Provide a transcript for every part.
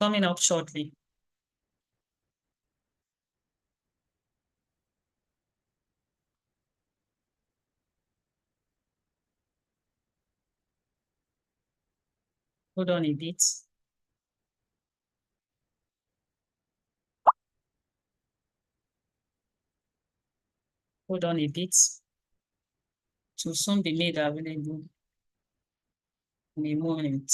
coming up shortly. Hold on a bit. Hold on a bit. To soon be made available in a moment.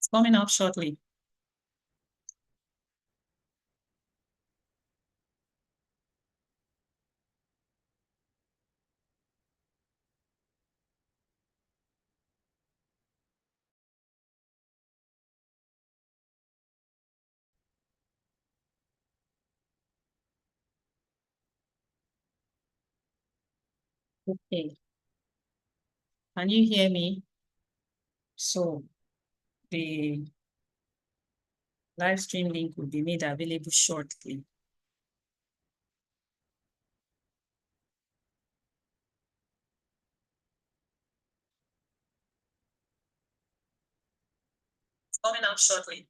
It's coming up shortly. Okay. Can you hear me? So the live stream link will be made available shortly. It's coming out shortly.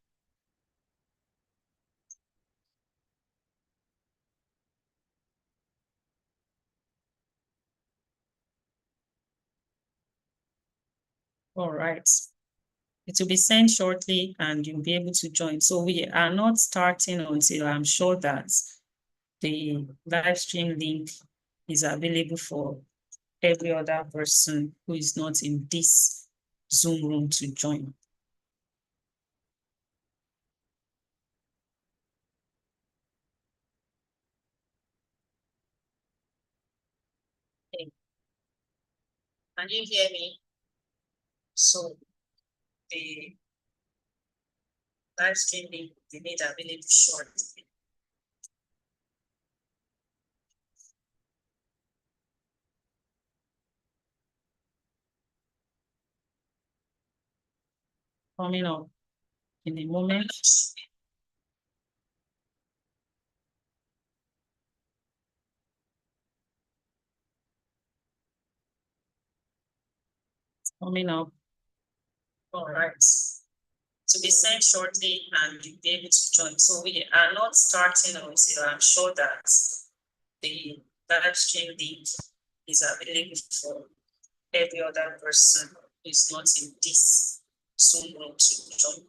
All right. It will be sent shortly and you'll be able to join. So we are not starting until I'm sure that the live stream link is available for every other person who is not in this Zoom room to join. Okay. Can you hear me? So the live stream link will be made available shortly. Coming up in a moment. Coming up. All right. To be sent shortly and you'll be able to join. So we are not starting until I'm sure that the live stream link is available for every other person who is not in this Zoom room to join.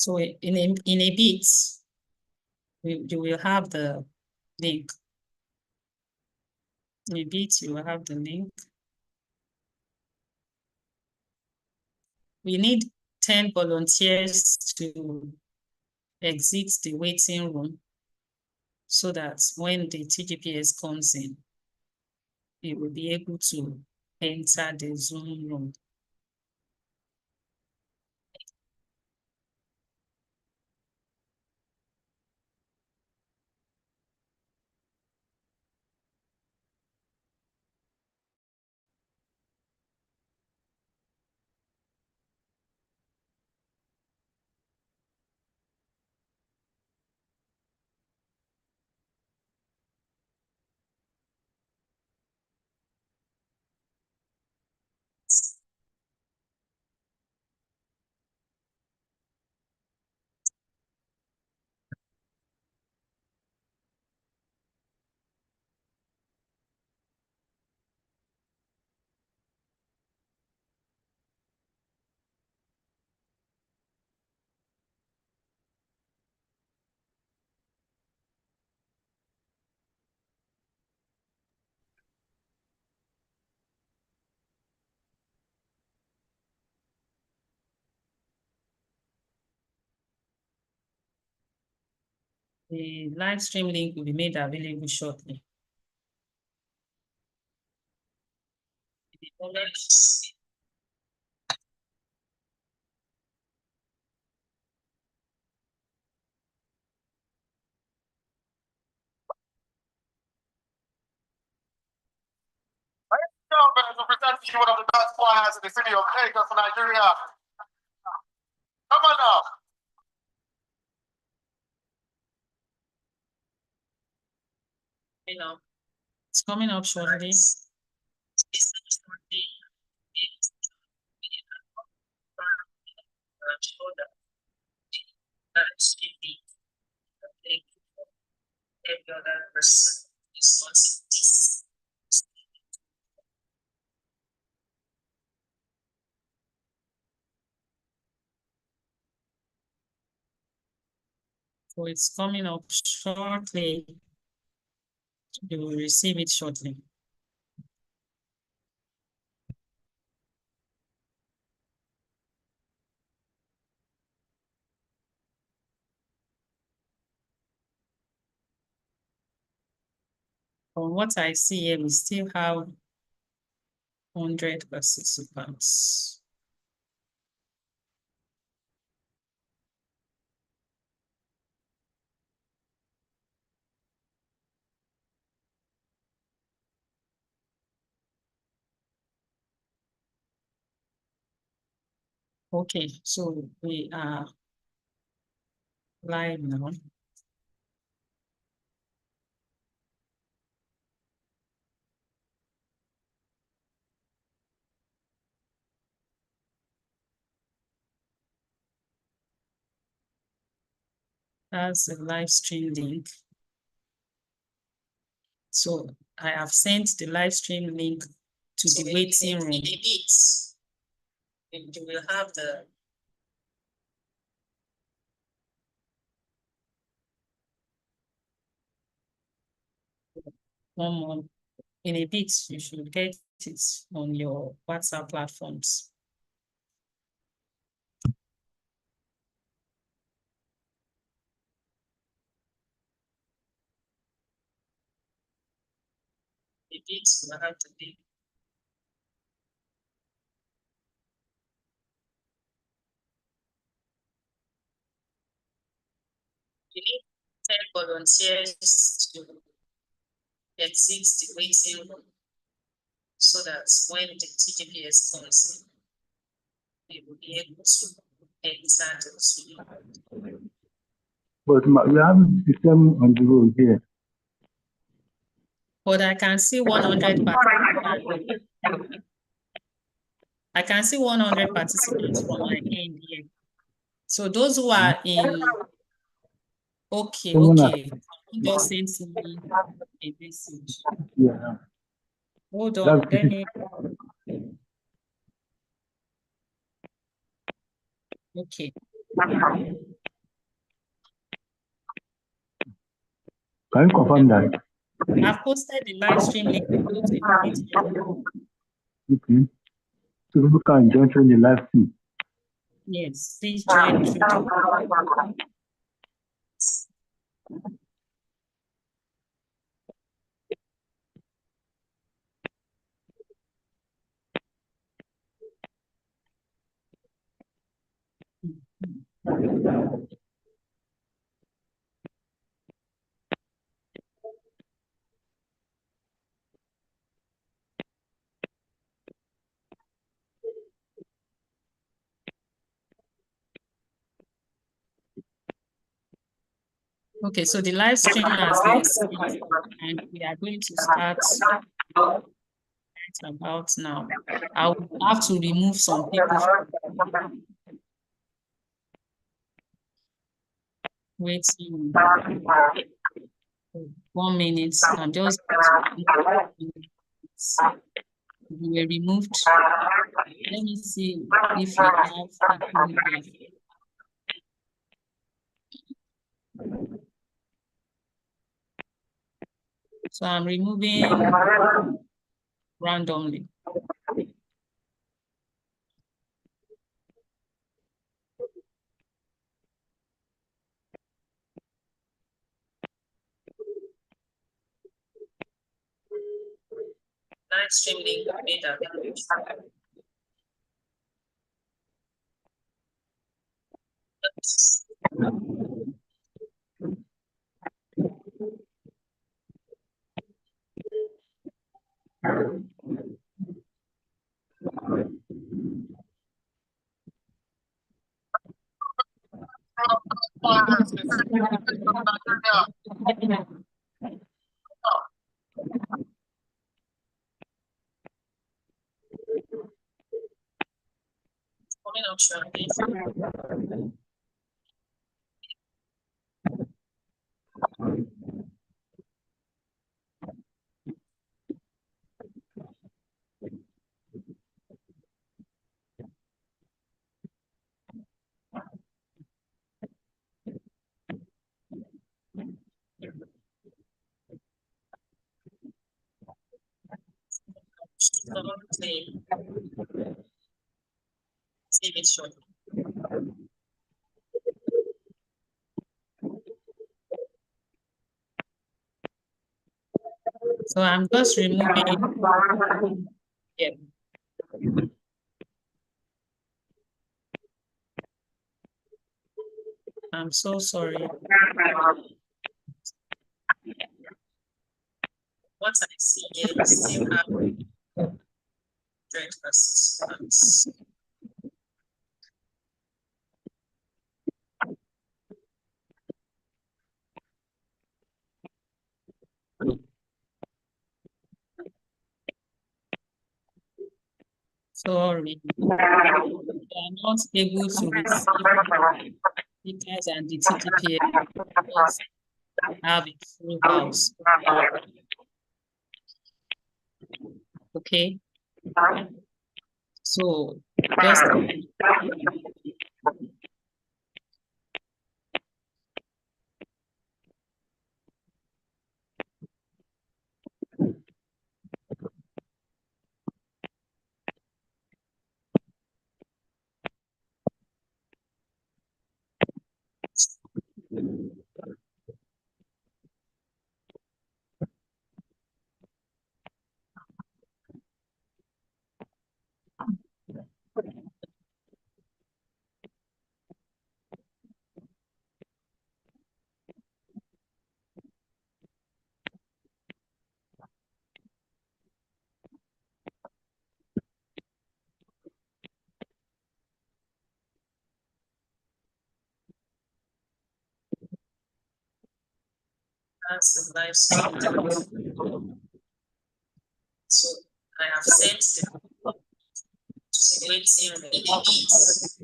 So in a bit, you will have the link. In a bit, you will have the link. We need 10 volunteers to exit the waiting room so that when the TGPS comes in, it will be able to enter the Zoom room. The live stream link will be made available shortly. To present to you one of the best choirs in the city of Lagos, Nigeria. Come on now. It's coming up shortly. Every other person is not this. So it's coming up shortly. You will receive it shortly. From what I see here, we still have 100 participants. Okay, so we are live now. That's the live stream link. So I have sent the live stream link to the waiting room. You will have the one more in a bit. You should get it on your WhatsApp platforms. The bits will have to be. You need 10 volunteers to exit the waiting room so that when the TGPS comes in, they will be able to exit. But we have the system on the road here. But I can see 100 participants. I can see 100 participants from my end here. So those who are in, okay. Just send me a message. Yeah. Hold on, let me. Okay. Can you confirm that? I've posted the live stream link. Okay. So people can join through the live stream. Yes, please join through. Okay, so the live stream has been sent and we are going to start right about now. I will have to remove some people. Waiting 1 minute. I'm just we were removed. Let me see if we have people here. So I'm removing randomly. live stream link made available. Finance, the city of Nigeria. Coming up shortly. Save it shortly. So I'm just removing. Yeah. I'm so sorry. What I see here, we still have 100%. Sorry, I'm not able to receive speakers and the TTPS because I have a full house. Okay, so just that's the live stream. So I have sent the waiting release.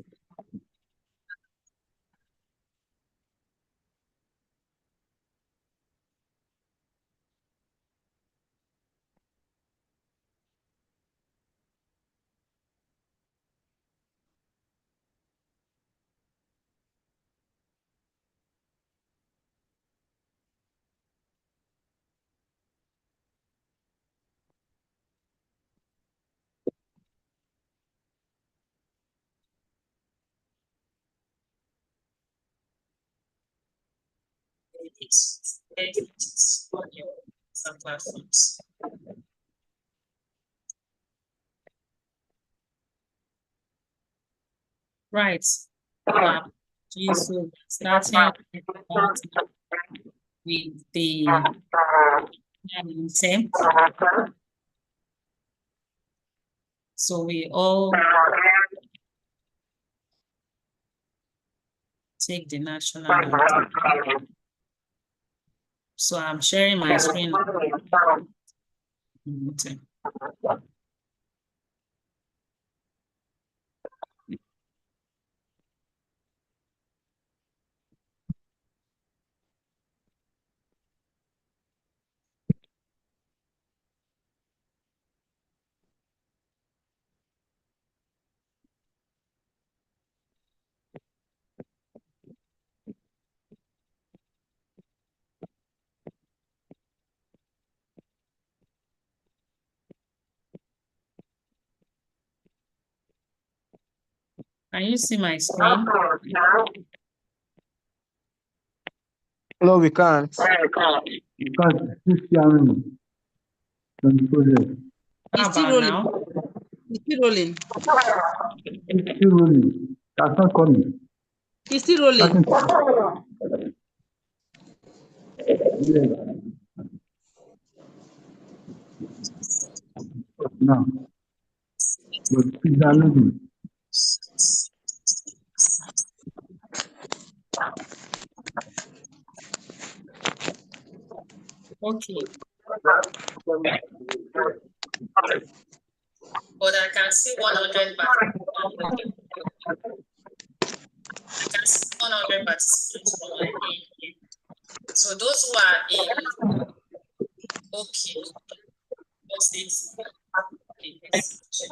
Edit on your some platforms. Right. So starting with the anthem. So we all take the national anthem. So I'm sharing my screen. Okay. Can you see my screen? No, we can't. We can't. It's still rolling. It's still rolling. It's still rolling. That's not coming. It's still rolling. Yeah. Now, but it's loading. Okay. But I can see 100 participants. I can see 100 participants from my end. So those who are in, okay, what's this? Okay, let's check.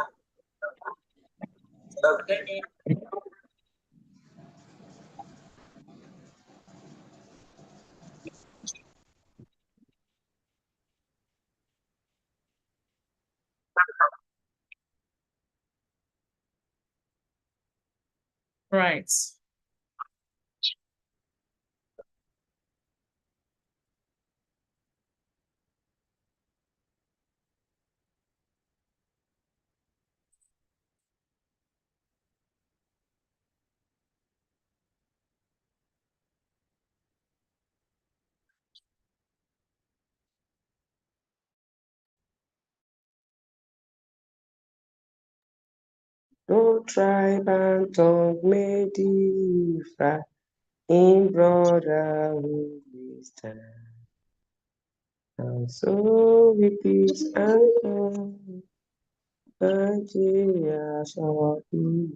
Right. No tribe and tongue may differ, in brotherhood we stand. And so with peace and love, Nigeria shall be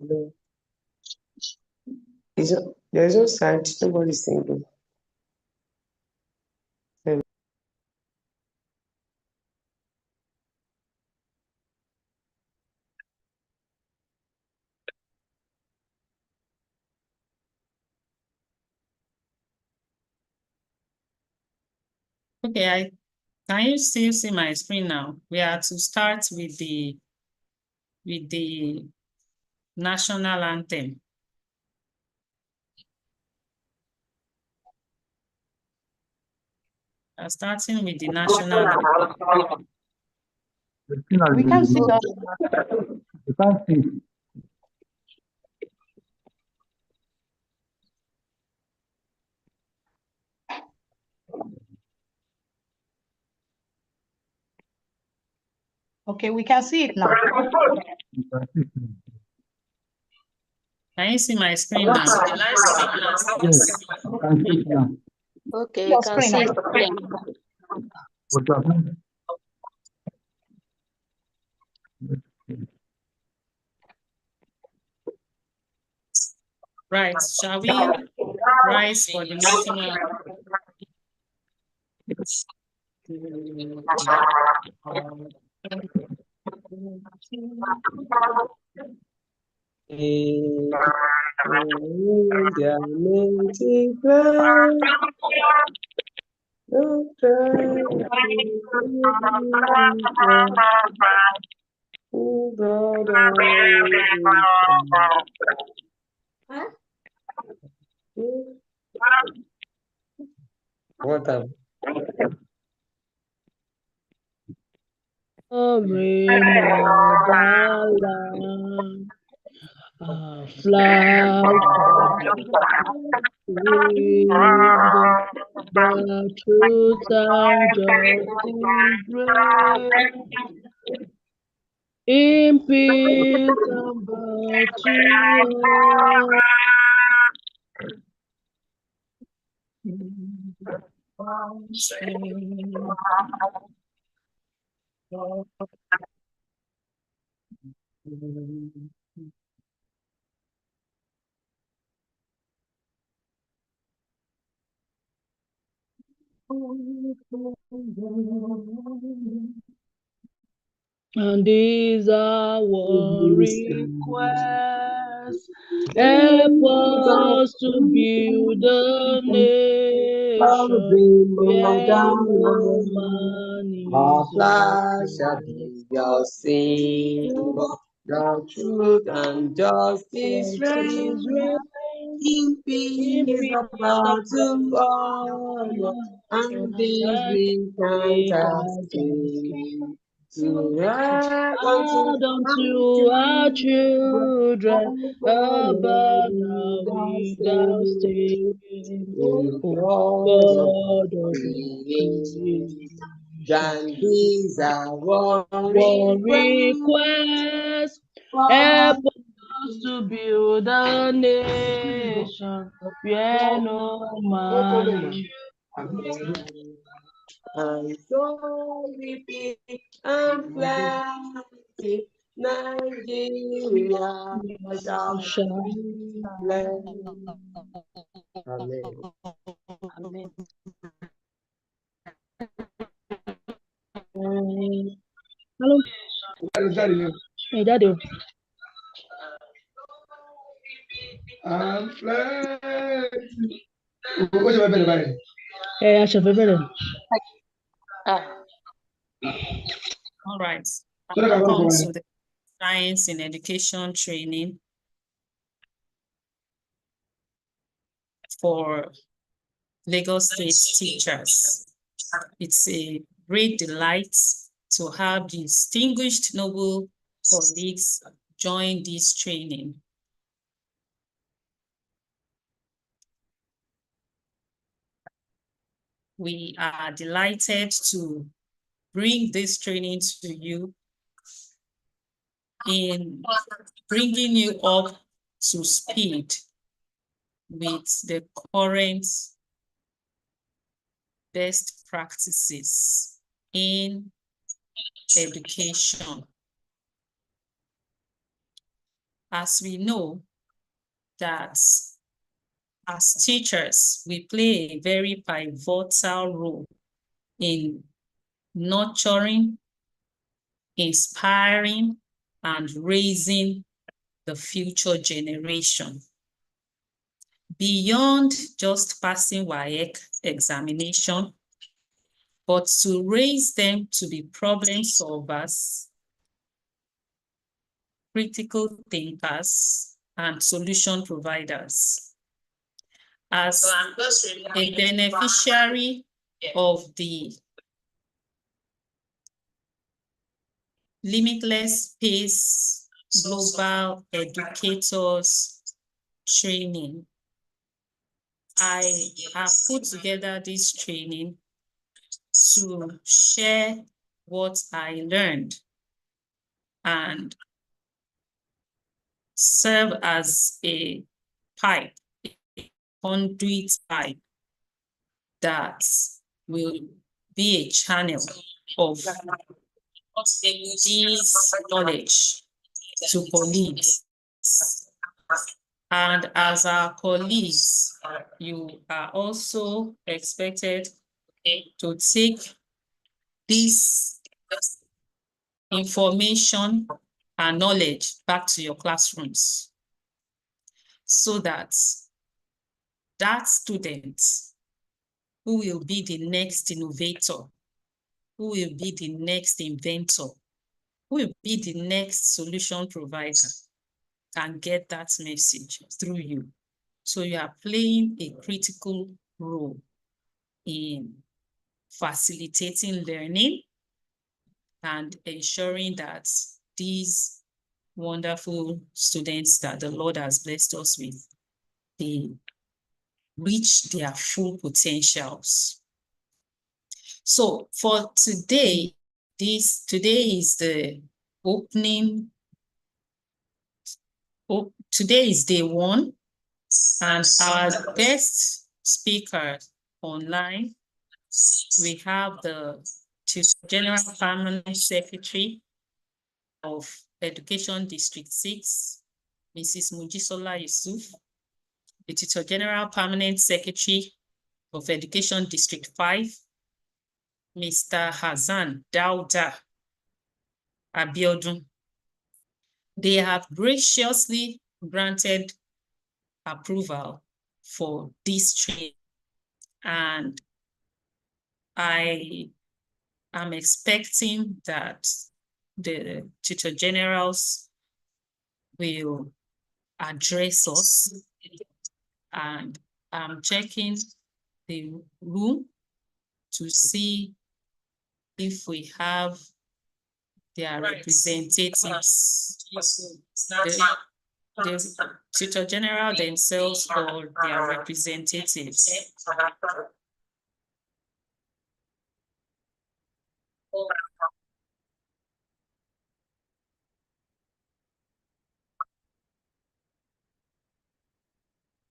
blessed. There's no sound, nobody's singing. Okay, can you still see my screen now? We are to start with the national anthem. Starting with the national anthem. We can see that. You can't see. Okay, we can see it now. Can you see my screen now? The live screen now. Yes, I can see it now. Okay, Your you can screen see. now. Yeah. What's happening? Right. Shall we rise for the national Their native land, no tribe, in brotherhood we stand. What up? Motherland, our flag freedom, the truth and justice reign. In peace and virtue. And these are our requests. Help us to build a nation where no man Our is flag shall oppressed. be your symbol, the truth and justice reign. In peace about to all, and this we can't escape. Add unto our children above without staying. Oh God of Than these are one request, help us to build a nation where no man is. And so we pick and plenty, Nigeria shall be blessed. Amen. Amen. Hello. Hey, Daddy. Hey, I shall be better. All right. Welcome to the Science in Education training for Lagos State teachers. It's a great delight to have distinguished noble colleagues join this training. We are delighted to bring this training to you in bringing you up to speed with the current best practices in education. As we know that as teachers, we play a very pivotal role in nurturing, inspiring, and raising the future generation. Beyond just passing WAEC examination, but to raise them to be problem solvers, critical thinkers, and solution providers. As a beneficiary of the Limitless Pace Global Educators Training, I have put together this training to share what I learned and serve as a pipe, a conduit pipe that will be a channel of this knowledge to colleagues. And as our colleagues, you are also expected to take this information and knowledge back to your classrooms so that that student who will be the next innovator, who will be the next inventor, who will be the next solution provider can get that message through you. So you are playing a critical role in facilitating learning and ensuring that these wonderful students that the Lord has blessed us with, they reach their full potentials. So for today, today is the opening. Today is day one, and our guest speaker online, we have the General Permanent Secretary of Education District 6, Mrs. Mujisola Yusuf, the Tutor General Permanent Secretary of Education District 5, Mr. Hassan Dauda Abiodun. They have graciously granted approval for this training, and I am expecting that the Tutor Generals will address us, and I'm checking the room to see if we have their Right. representatives. It's not The, the Tutor General themselves or their representatives.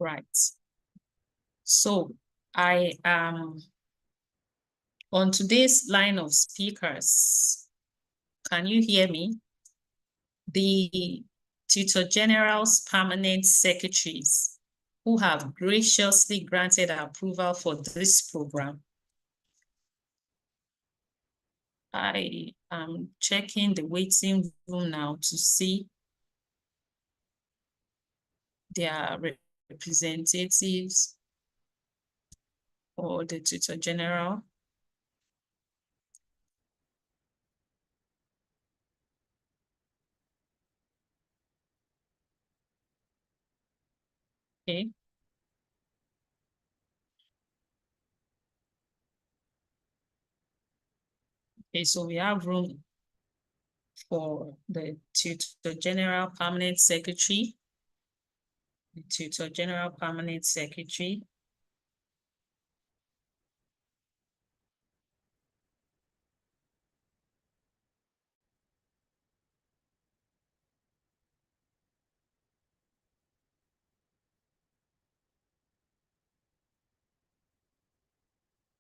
Right. So I am on today's line of speakers. Can you hear me? The Tutor General's permanent secretaries who have graciously granted approval for this program. I am checking the waiting room now to see their representatives or the Tutor General. Okay. Okay, so we have room for the Tutor General Permanent Secretary, the Tutor General Permanent Secretary,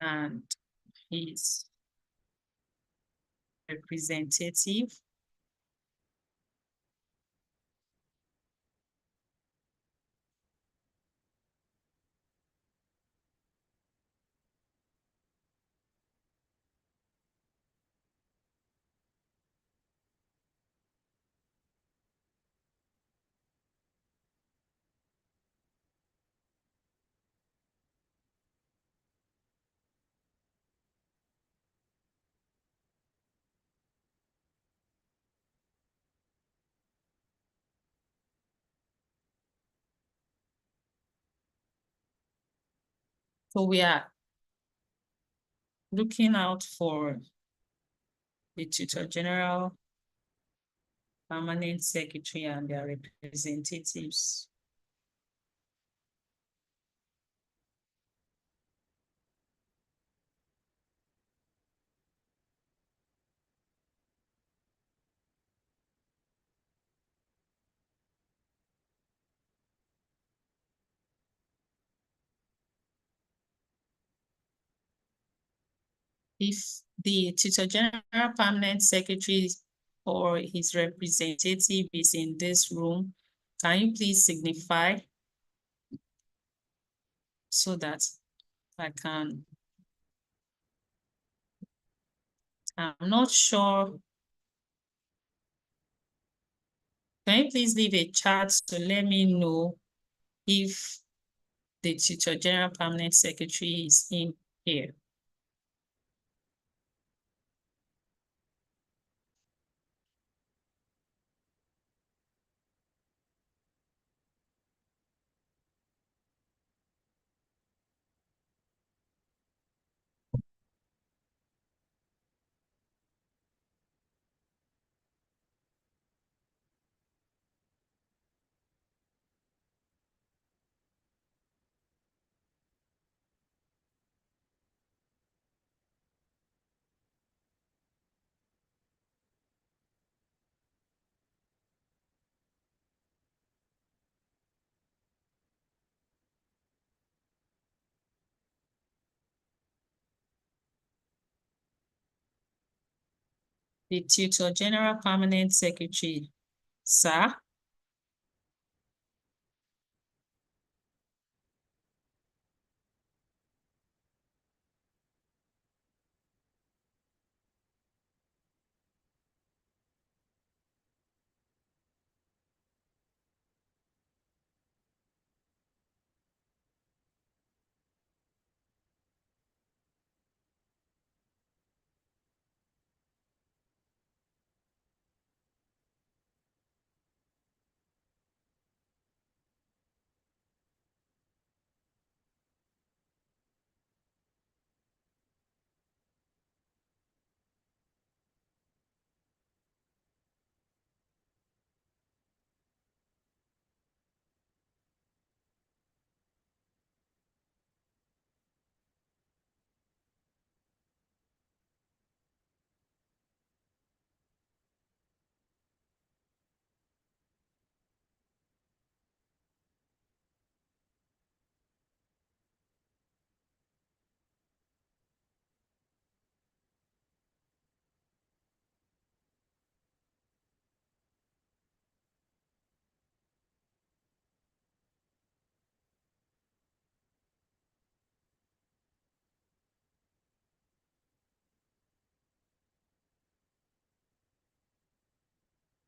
and his representative. So we are looking out for the Tutor General, Permanent Secretary, and their representatives. If the Tutor General Permanent Secretary or his representative is in this room, can you please signify so that I can? I'm not sure. Can you please leave a chat to let me know if the Tutor General Permanent Secretary is in here? The Tutor General Permanent Secretary, sir.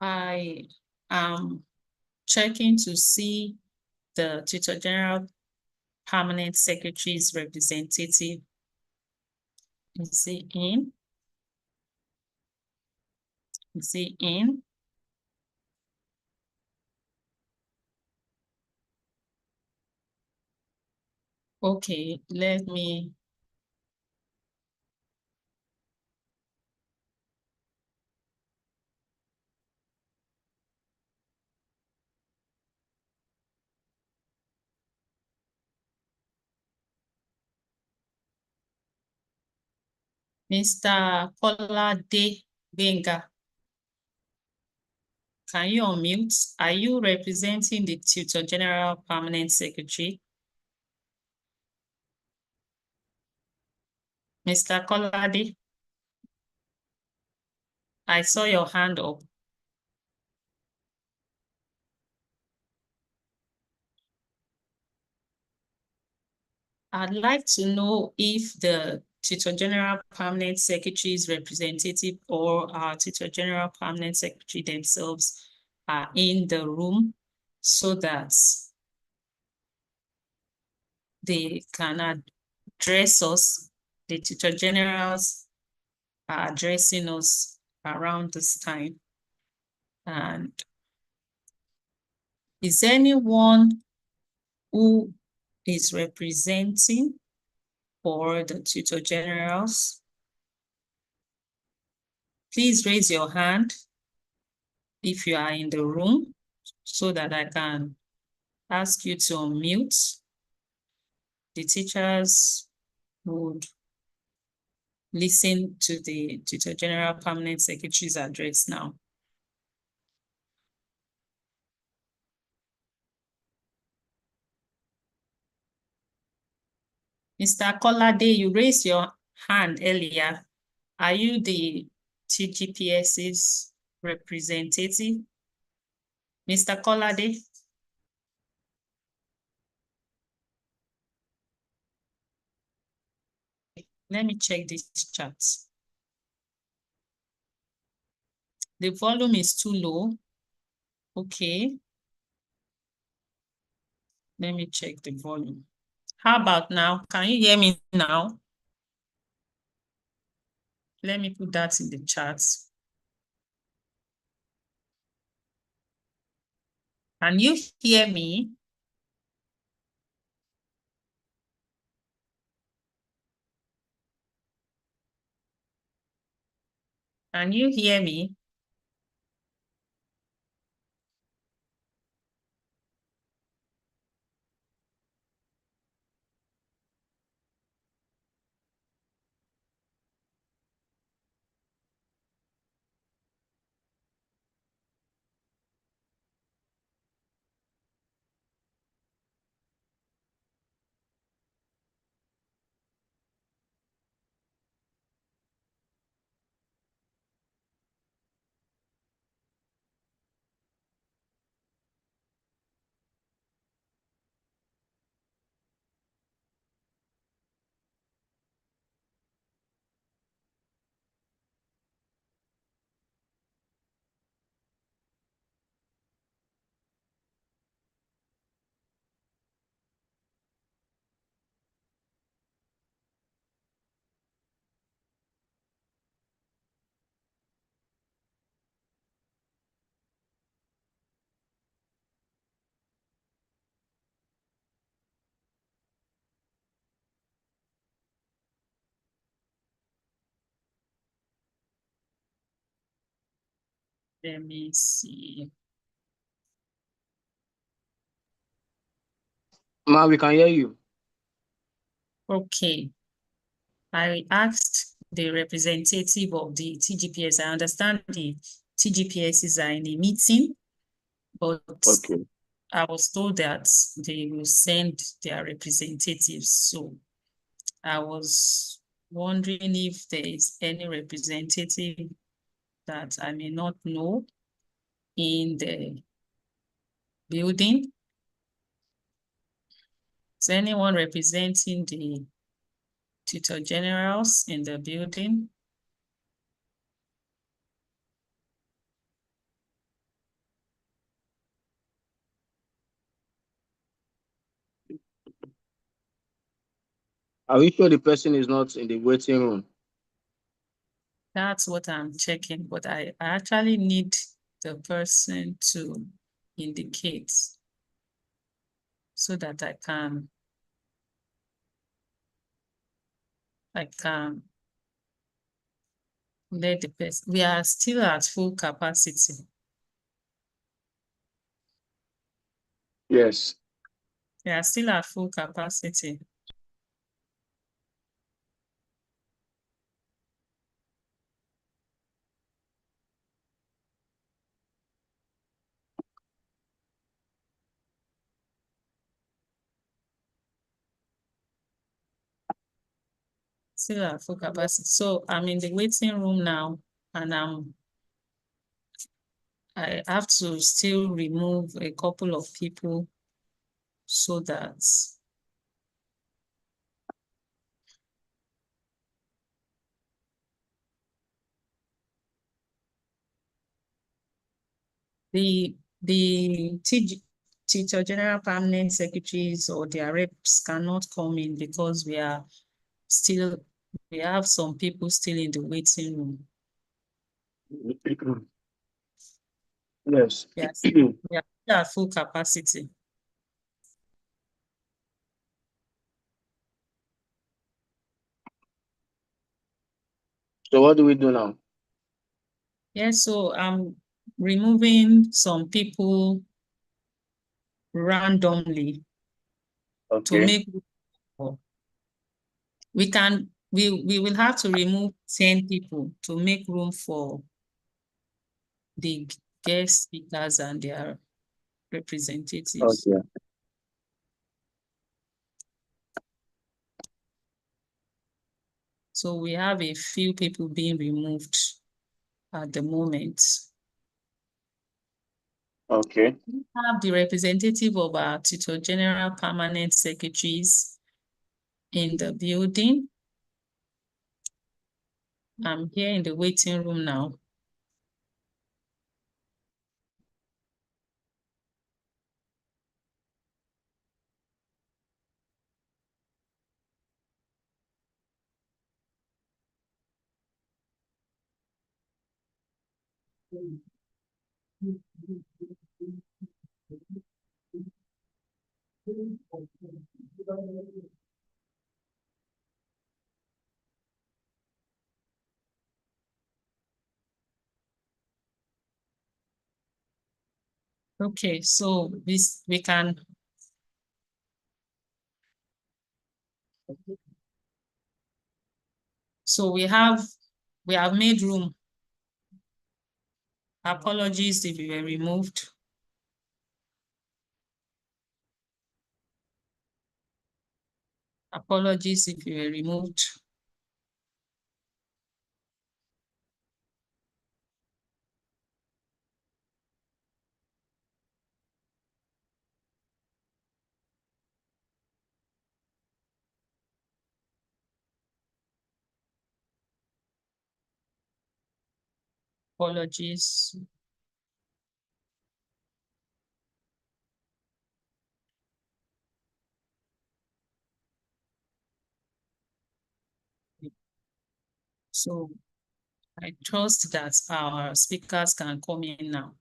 I am checking to see the Tutor General Permanent Secretary's representative. Is he in? Is he in? Okay, let me. Mr. Kolade Benga, can you unmute? Are you representing the Tutor General Permanent Secretary? Mr. Kolade, I saw your hand up. I'd like to know if the Tutor General Permanent Secretary's representative or our Tutor General Permanent Secretary themselves are in the room so that they can address us. The Tutor Generals are addressing us around this time. And is anyone who is representing for the Tutor Generals? Please raise your hand if you are in the room so that I can ask you to unmute. The teachers would listen to the Tutor General Permanent Secretary's address now. Mr. Kolade, you raised your hand earlier. Are you the TGPS's representative? Mr. Kolade? Let me check this chat. The volume is too low. Okay. Let me check the volume. How about now? Can you hear me now? Let me put that in the chat. Can you hear me? Can you hear me? Let me see. Ma, we can hear you. Okay. I asked the representative of the TGPS. I understand the TGPSs are in a meeting, but Okay. I was told that they will send their representatives. So I was wondering if there is any representative that I may not know in the building. Is anyone representing the Tutor Generals in the building? Are we sure the person is not in the waiting room? That's what I'm checking, but I actually need the person to indicate so that I can let the person. We are still at full capacity. Yes. We are still at full capacity. Still at full capacity. So I'm in the waiting room now, and I have to still remove a couple of people so that the teacher general permanent secretaries or their reps cannot come in because we have some people still in the waiting room. Yes. Yes, we are still at full capacity. So what do we do now? Yes, so I'm removing some people randomly to Okay. make we will have to remove 10 people to make room for the guest speakers and their representatives. Okay. So we have a few people being removed at the moment. Okay. We have the representative of our Tutor General Permanent Secretaries in the building. I'm here in the waiting room now. Okay, so we can. So we have made room. Apologies if you were removed. Apologies if you were removed. Apologies. So I trust that our speakers can come in now.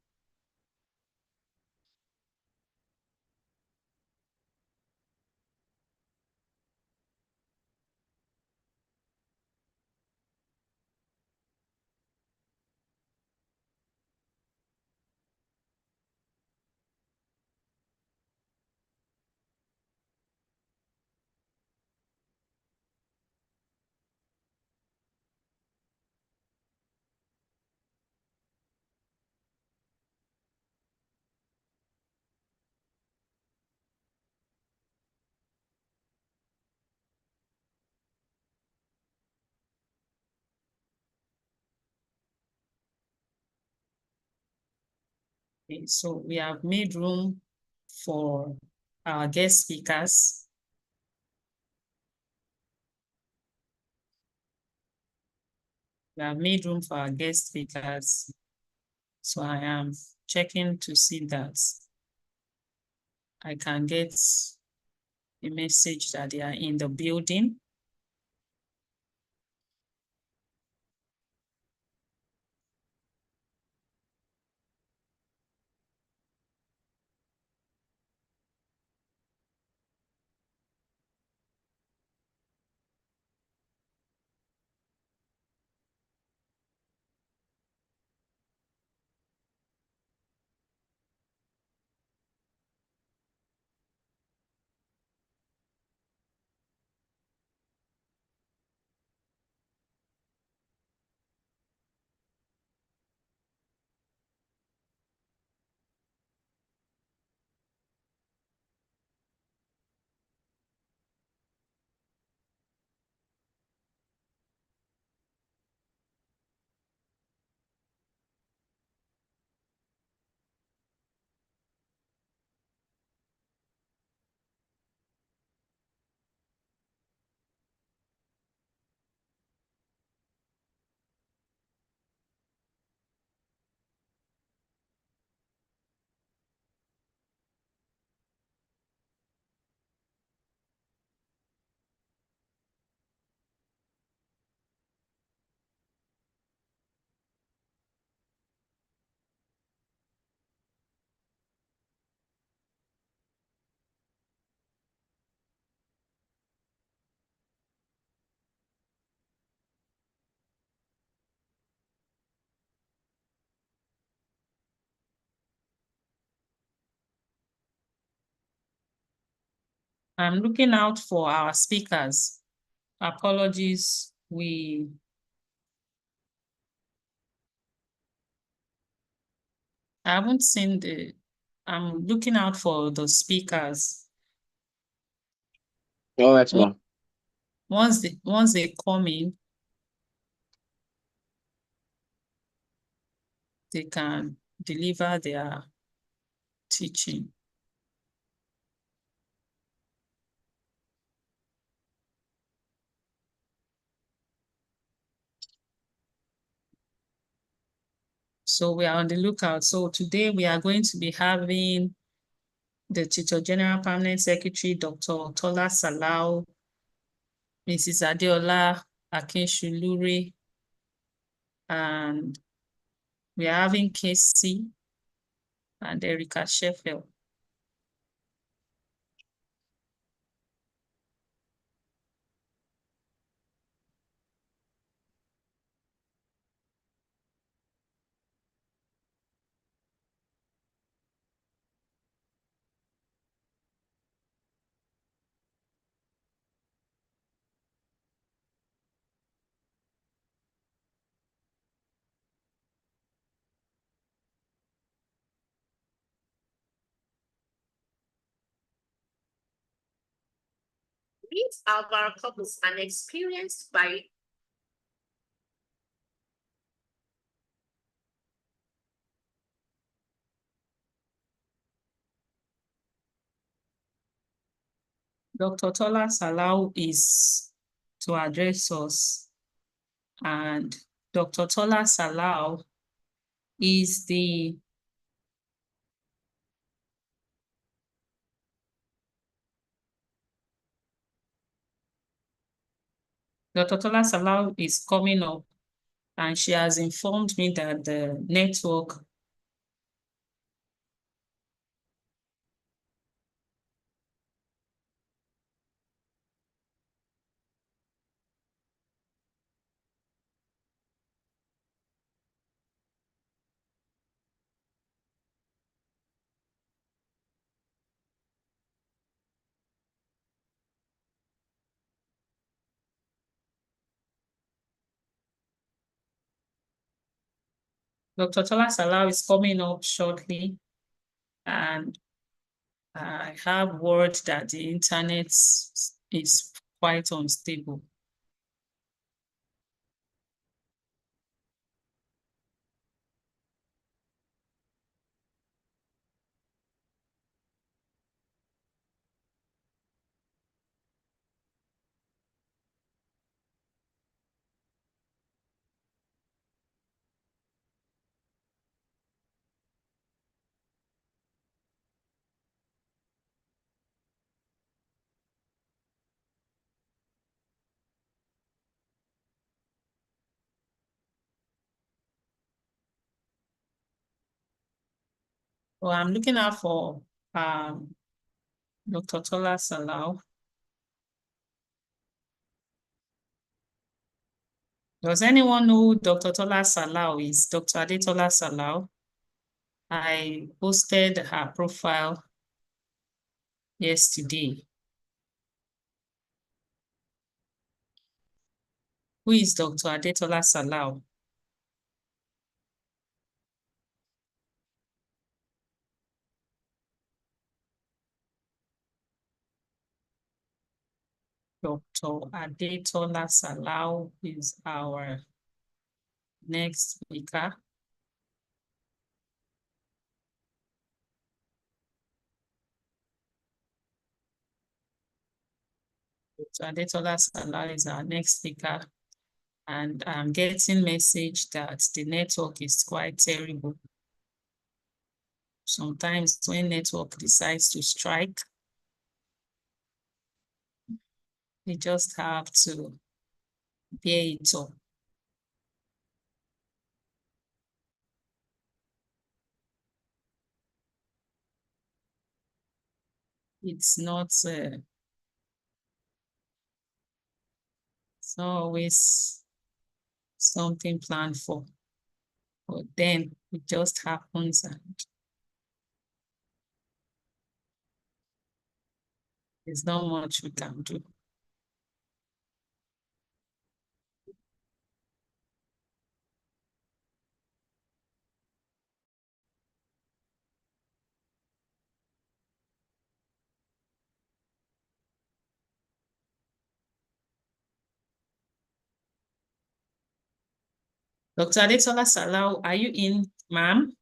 Okay, so we have made room for our guest speakers. We have made room for our guest speakers. So I am checking to see that I can get a message that they are in the building. I'm looking out for our speakers. Apologies, I haven't seen I'm looking out for the speakers. All right, ma'am. Once they come in, they can deliver their teaching. So we are on the lookout. So today we are going to be having the Tutor General Permanent Secretary, Dr. Tola Salau, Mrs. Adeola Akinshuluri, and we are having Casey and Erica Sheffield. Meet our couples and experienced by Dr. Tola Salau is to address us, and Dr. Tola Salau is Dr. Tola Salau is coming up, and she has informed me that the network Dr. Tola Salau is coming up shortly, and I have word that the internet is quite unstable. Well, I'm looking out for Dr. Tola Salau. Does anyone know who Dr. Tola Salau is? Dr. Adetola Salau. I posted her profile yesterday. Who is Dr. Adetola Salau? Dr. Adetola Salau is our next speaker. Dr. Adetola Salau is our next speaker. And I'm getting message that the network is quite terrible. Sometimes when network decides to strike, we just have to bear it up. It's not it's not always something planned for, but then it just happens and there's not much we can do. Dr. Adetola Salau, are you in, ma'am?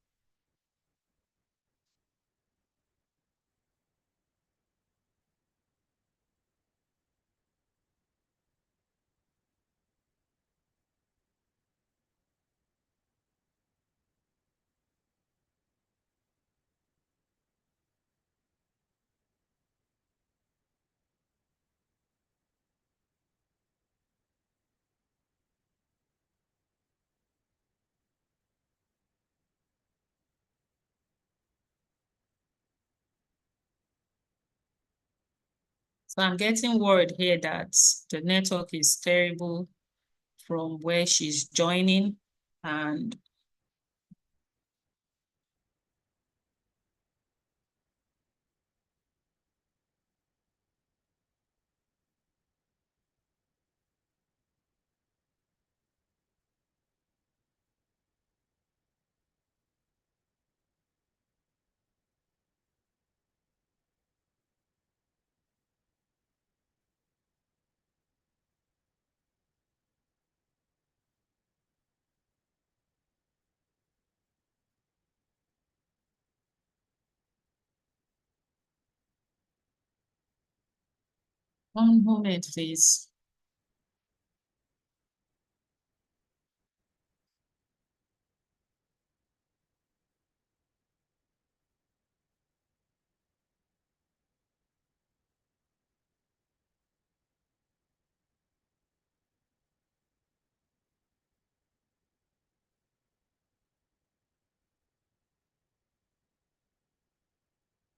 So I'm getting word here that the network is terrible from where she's joining, and one moment, please.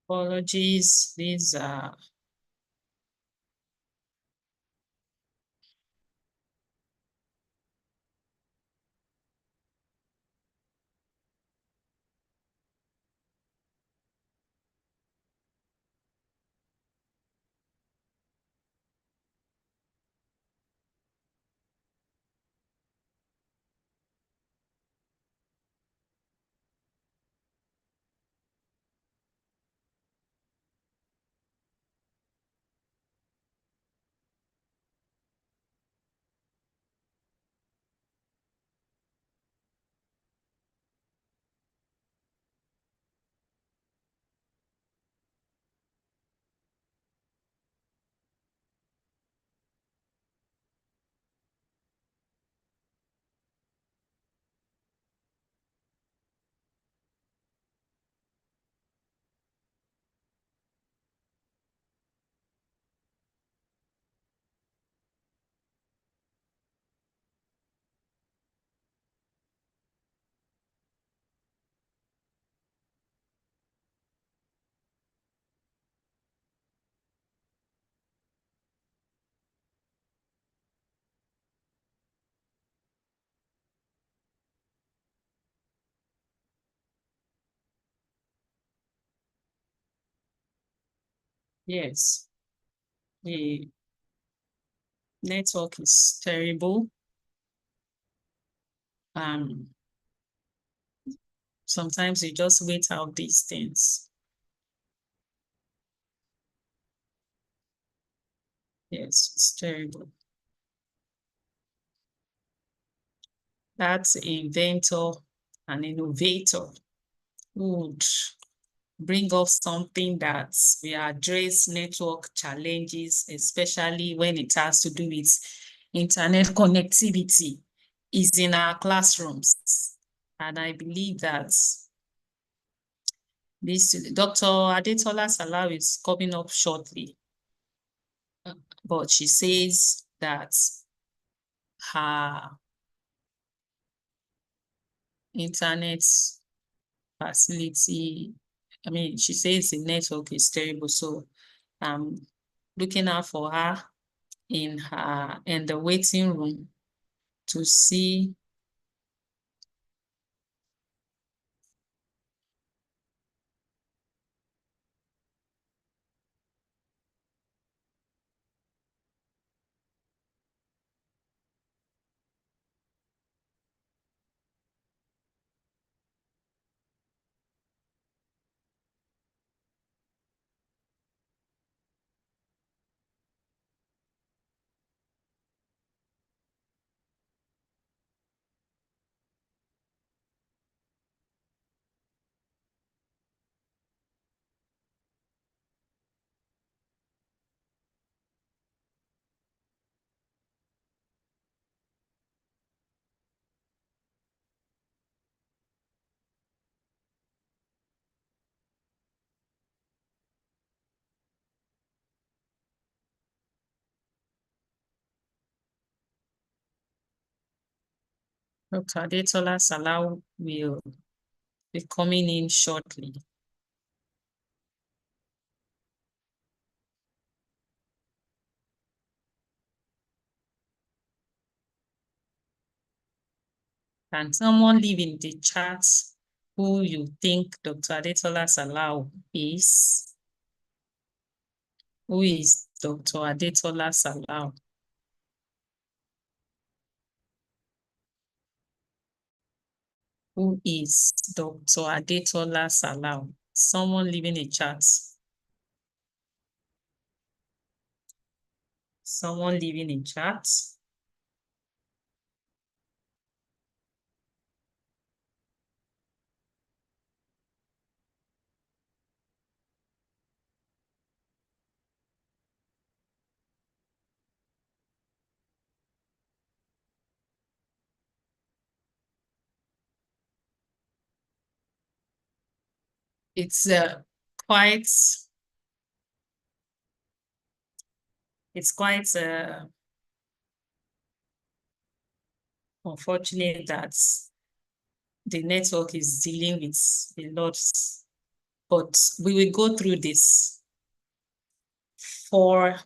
Apologies, these are Yes, the network is terrible. Sometimes you just wait out these things. Yes, it's terrible. That's an inventor, an innovator who would bring up something that we address network challenges, especially when it has to do with internet connectivity, is in our classrooms. And I believe that this Dr. Adetola Salau is coming up shortly. But she says that her internet facility, I mean, she says the network is terrible. So I'm looking out for her in the waiting room to see Dr. Adetola Salau will be coming in shortly. Can someone leave in the chat who you think Dr. Adetola Salau is? Who is Dr. Adetola Salau? Who is Dr. Adetola Salau? Someone leave in a chat. Someone leaving in chat. It's quite unfortunate that the network is dealing with a lot, but we will go through this for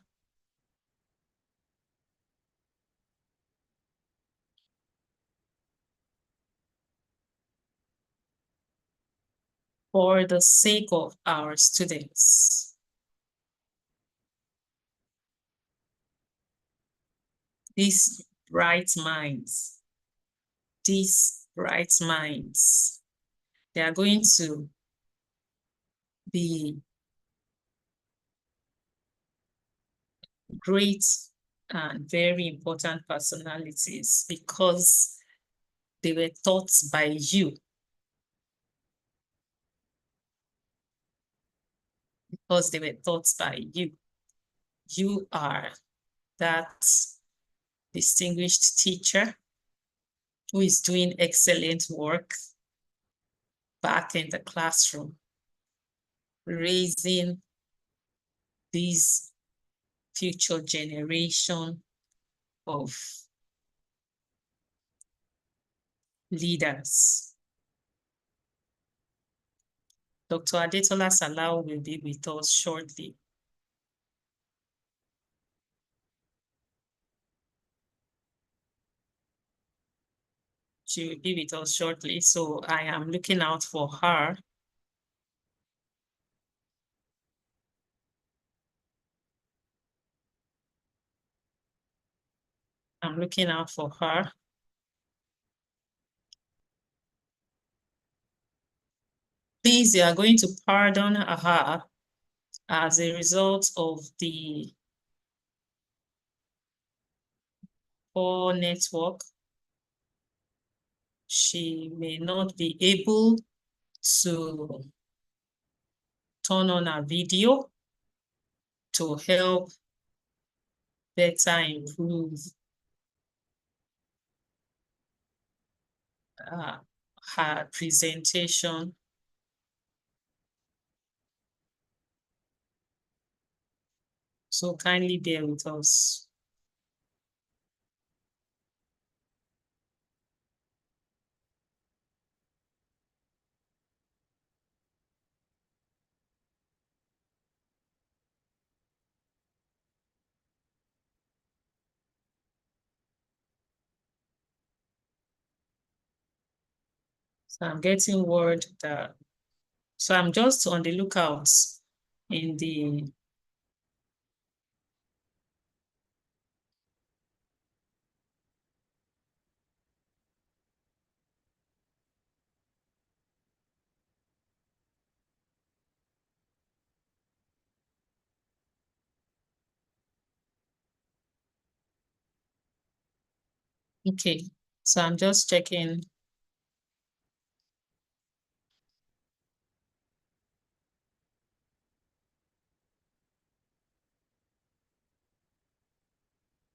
the sake of our students. These bright minds, they are going to be great and very important personalities because they were taught by you. Because they were taught by you. You are that distinguished teacher who is doing excellent work back in the classroom, raising this future generation of leaders. Dr. Adetola Salau will be with us shortly. She will be with us shortly, so I am looking out for her. I'm looking out for her. Please, you are going to pardon her as a result of the poor network. She may not be able to turn on her video to help better improve her presentation. So kindly bear with us. So I'm getting word that, so I'm just on the lookout in the okay, so I'm just checking.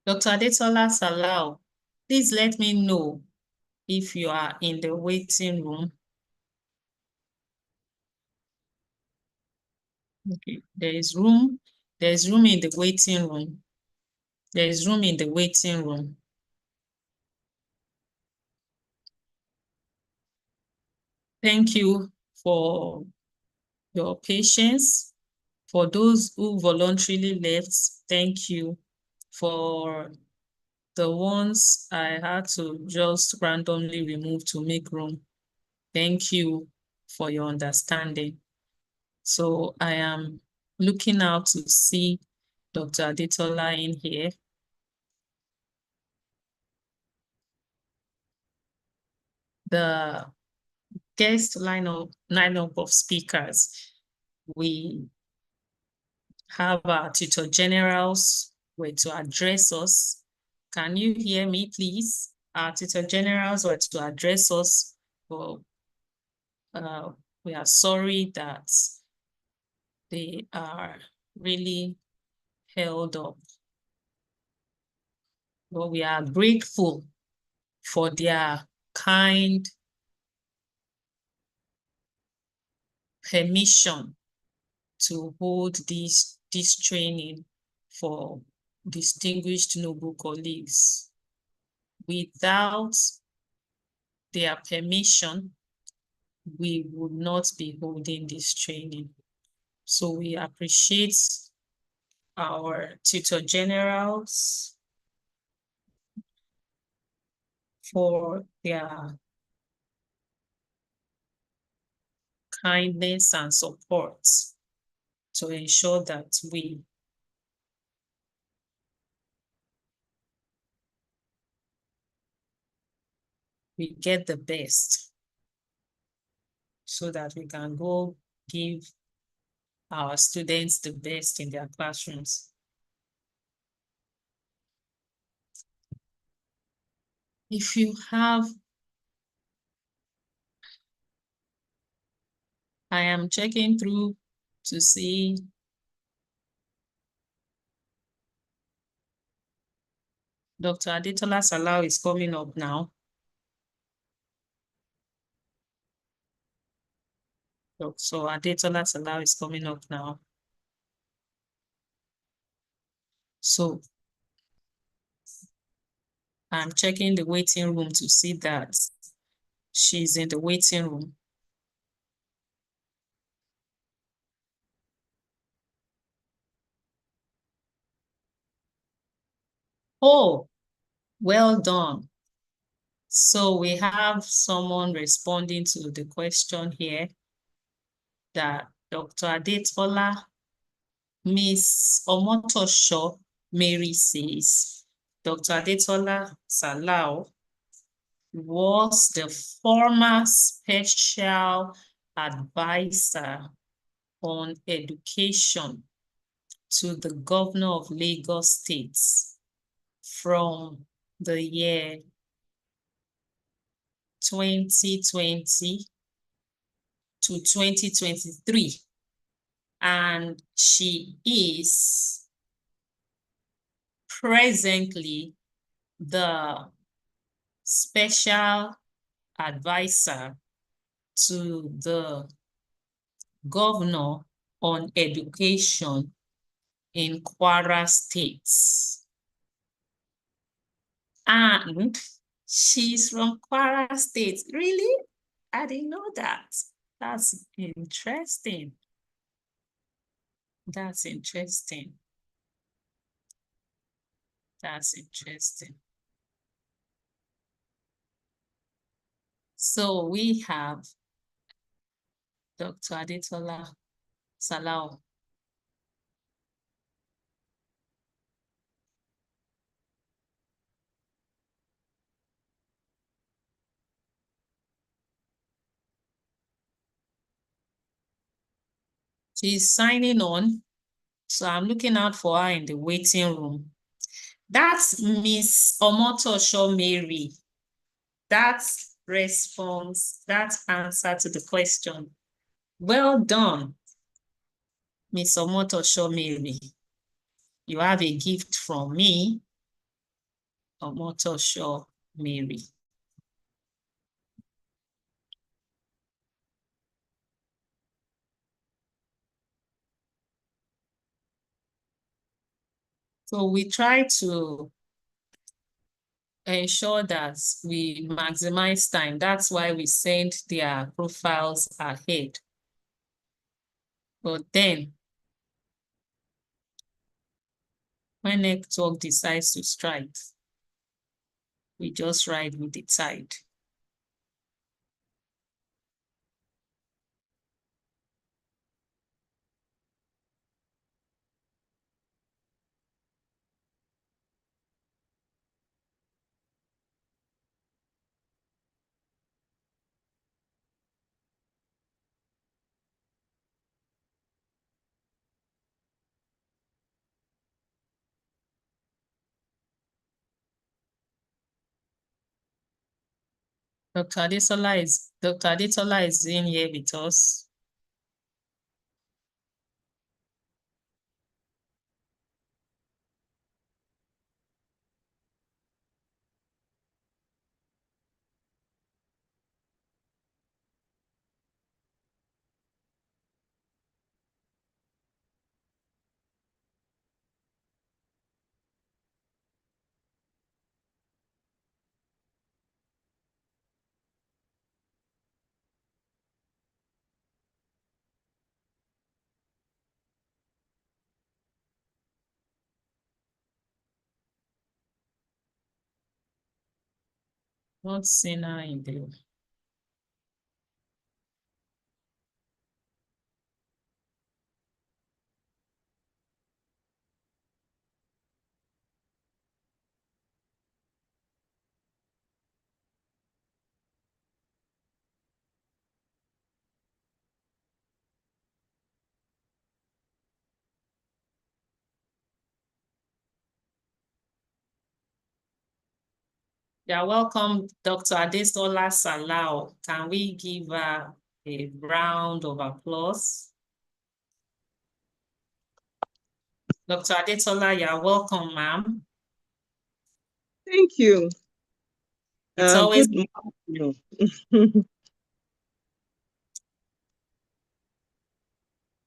Dr. Adetola Salau, please let me know if you are in the waiting room. Okay, there is room in the waiting room. There is room in the waiting room. Thank you for your patience. For those who voluntarily left, thank you. For the ones I had to just randomly remove to make room, thank you for your understanding. So I am looking out to see Dr. Adetola in here. The guest lineup of speakers, we have our tutor generals were to address us. Can you hear me, please? Our tutor generals were to address us, but we are sorry that they are really held up. But we are grateful for their kind permission to hold this training for distinguished noble colleagues. Without their permission, we would not be holding this training. So we appreciate our tutor generals for their kindness and support to ensure that we get the best so that we can go give our students the best in their classrooms. If you have, I am checking through to see Dr. Adetola Salau is coming up now. So Adetola Salau is coming up now. So I'm checking the waiting room to see that she's in the waiting room. Oh, well done. So we have someone responding to the question here that Dr. Adetola, Miss Omotosho Mary says Dr. Adetola Salau was the former special advisor on education to the governor of Lagos State from the year 2020 to 2023. And she is presently the special advisor to the governor on education in Kwara State. And she's from Kwara State. Really? I didn't know that. That's interesting. That's interesting. That's interesting. So we have Dr. Adetola Salau. She's signing on. So I'm looking out for her in the waiting room. That's Miss Omotosho Mary. That's response, that answer to the question. Well done, Miss Omotosho Mary. You have a gift from me, Omotosho Mary. So we try to ensure that we maximize time. That's why we send their profiles ahead. But then, when network decides to strike, we just ride with the tide. Dr. Adetola is in here with us. Not seen her in the Yeah, welcome, Dr. Adetola Salau. Can we give her a round of applause? Dr. Adetola, you're welcome, ma'am. Thank you. It's always Good morning.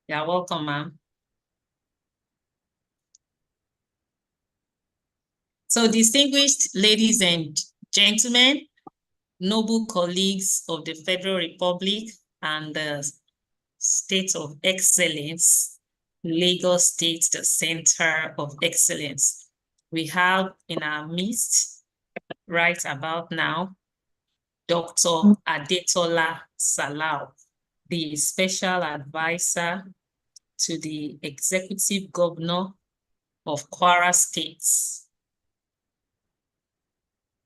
You're welcome, ma'am. So distinguished ladies and gentlemen, noble colleagues of the Federal Republic and the State of Excellence, Lagos State, the Center of Excellence. We have in our midst right about now, Dr. Adetola Salau, the Special Advisor to the Executive Governor of Kwara State.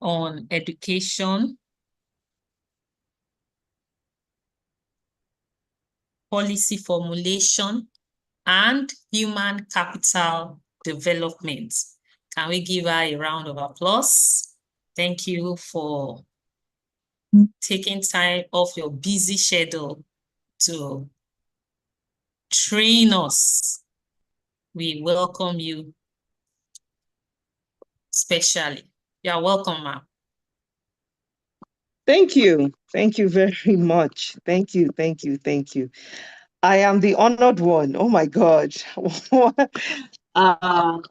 on education, policy formulation, and human capital development. Can we give her a round of applause? Thank you for taking time off your busy schedule to train us. We welcome you specially. You are welcome, ma'am. Thank you. Thank you very much. Thank you. Thank you. Thank you. I am the honored one. Oh my God.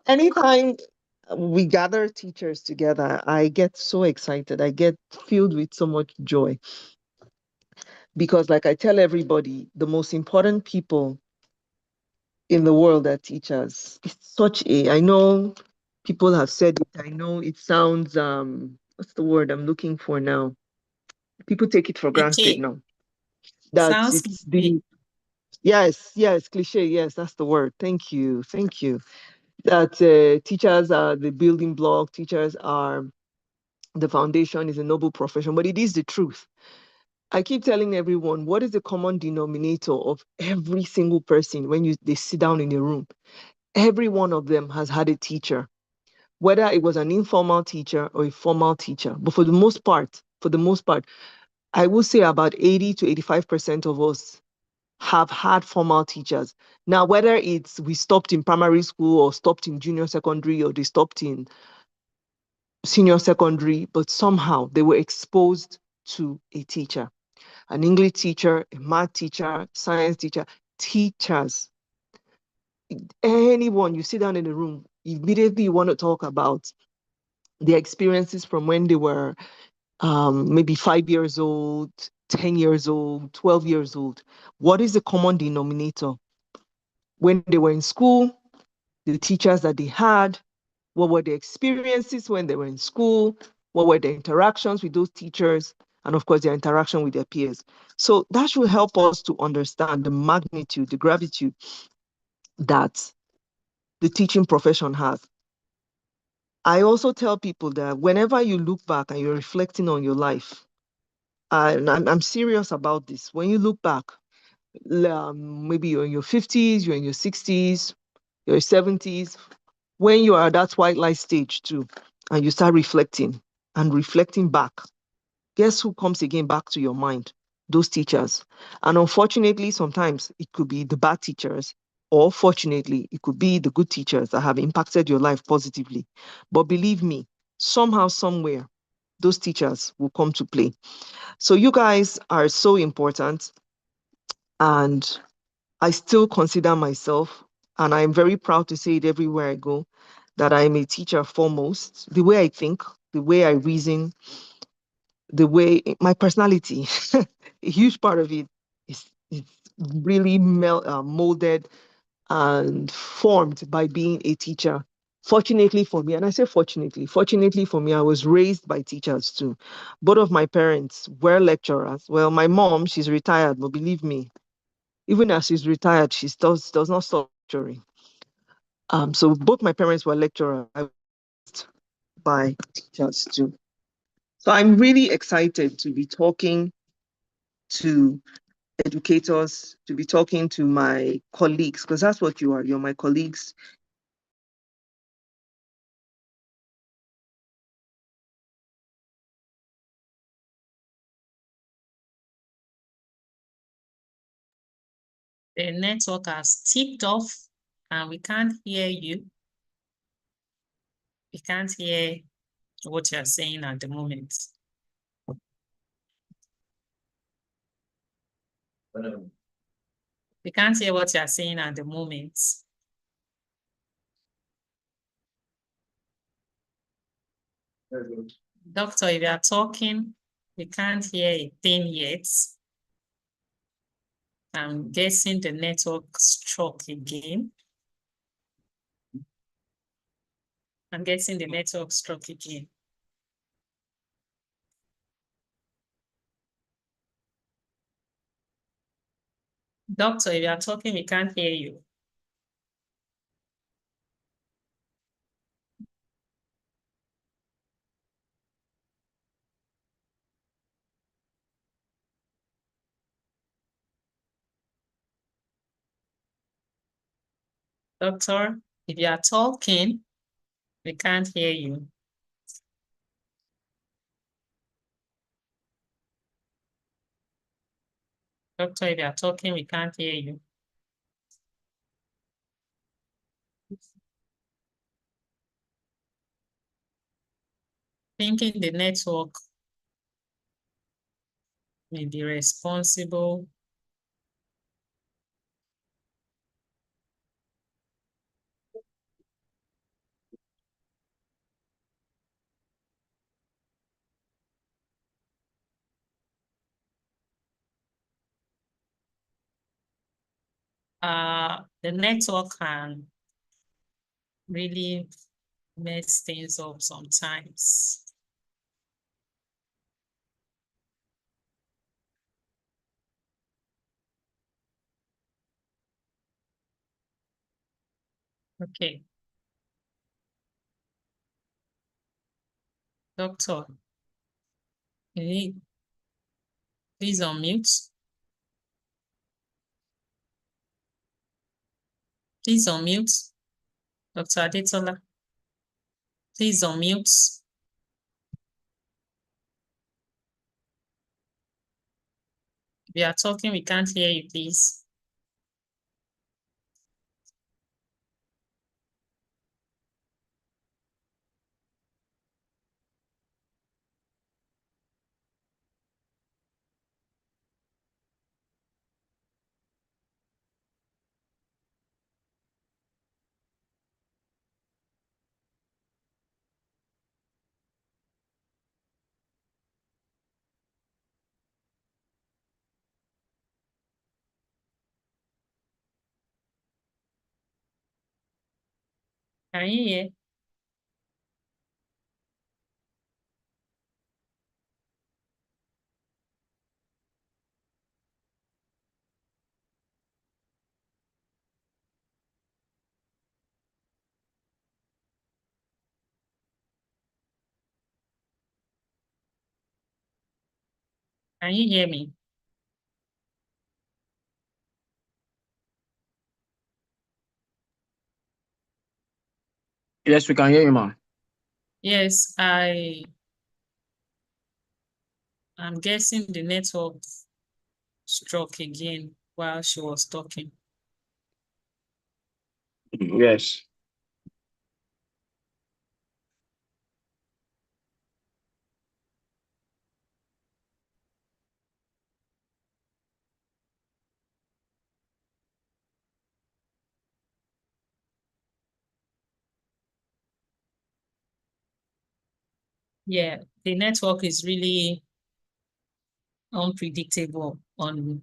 Anytime we gather teachers together, I get so excited. I get filled with so much joy. Because, like I tell everybody, the most important people in the world are teachers. It's I know people have said it. I know it sounds, what's the word I'm looking for now? People take it for granted now. That Sounds it's the, yes, cliche. Yes, that's the word. Thank you. Thank you. That teachers are the building block. Teachers are the foundation, is a noble profession, but it is the truth. I keep telling everyone, what is the common denominator of every single person when they sit down in a room? Every one of them has had a teacher, whether it was an informal teacher or a formal teacher. But for the most part, I will say about 80 to 85% of us have had formal teachers. Now, whether it's we stopped in primary school or stopped in junior secondary or they stopped in senior secondary, but somehow they were exposed to a teacher, an English teacher, a math teacher, science teacher, teachers. Anyone you sit down in the room, immediately you want to talk about their experiences from when they were maybe 5 years old, 10 years old, 12 years old. What is the common denominator? When they were in school, the teachers that they had, what were the experiences when they were in school, what were the interactions with those teachers, and of course, their interaction with their peers. So that should help us to understand the magnitude, the gravity that the teaching profession has. I also tell people that whenever you look back and you're reflecting on your life, and I'm serious about this, when you look back, maybe you're in your 50s, you're in your 60s, your 70s, when you are at that twilight stage too, and you start reflecting back, guess who comes again back to your mind? Those teachers. And unfortunately, sometimes it could be the bad teachers, or fortunately, it could be the good teachers that have impacted your life positively. But believe me, somehow, somewhere, those teachers will come to play. So you guys are so important. And I still consider myself, and I'm very proud to say it everywhere I go, that I'm a teacher foremost. The way I think, the way I reason, the way my personality, a huge part of it is really molded and formed by being a teacher. Fortunately for me, and I say fortunately for me, I was raised by teachers too. Both of my parents were lecturers. Well, my mom, she's retired, but believe me, even as she's retired, she does not stop lecturing. So both my parents were lecturers. I was raised by teachers too. So I'm really excited to be talking to educators, to be talking to my colleagues, because that's what you are. You're my colleagues. The network has tipped off and we can't hear you. We can't hear what you're saying at the moment. We can't hear what you're saying at the moment. Doctor, if you are talking, we can't hear a thing yet. I'm guessing the network struck again. I'm guessing the network struck again. Doctor, if you are talking, we can't hear you. Doctor, if you are talking, we can't hear you. Doctor, if you are talking, we can't hear you. Thinking the network may be responsible. The network can really mess things up sometimes. Okay. Doctor, please unmute. Please unmute. Dr. Adetola, please unmute. If you are talking, we can't hear you, please. Can you hear? Can you hear me? Yes, we can hear you, ma'am. Yes, I'm guessing the network struck again while she was talking. Yes. Yeah, the network is really unpredictable on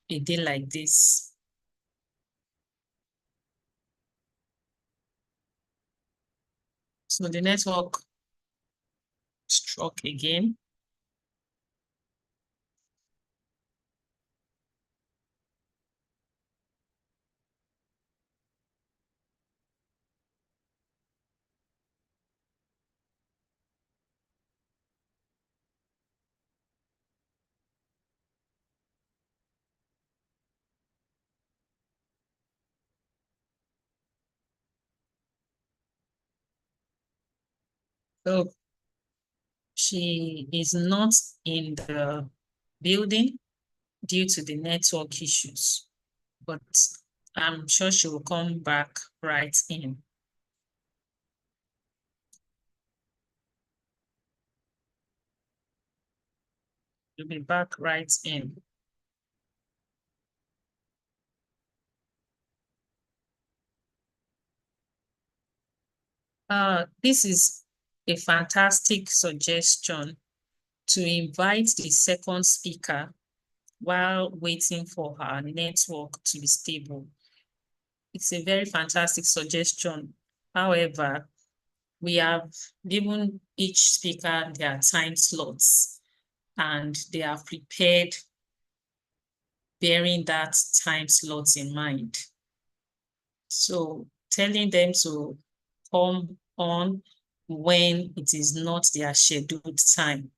a day like this. So the network struck again. So she is not in the building due to the network issues, but I'm sure she will come back right in. She'll be back right in. This is a fantastic suggestion to invite the second speaker while waiting for her network to be stable. It's a very fantastic suggestion. However, we have given each speaker their time slots and they are prepared bearing that time slots in mind. So telling them to come on when it is not their scheduled time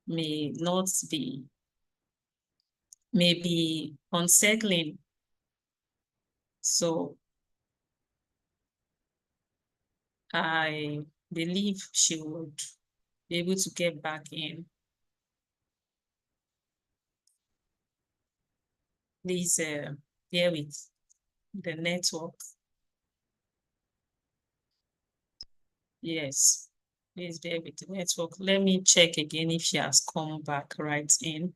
may be unsettling. So I believe she would be able to get back in. Please bear with the network. Yes, please bear with the network. Let me check again if she has come back right in.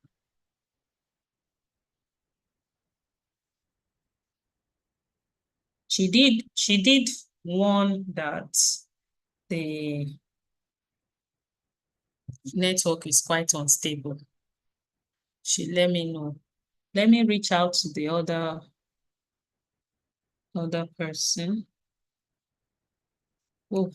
She did warn that the network is quite unstable. She let me know. Let me reach out to the other person. Oh.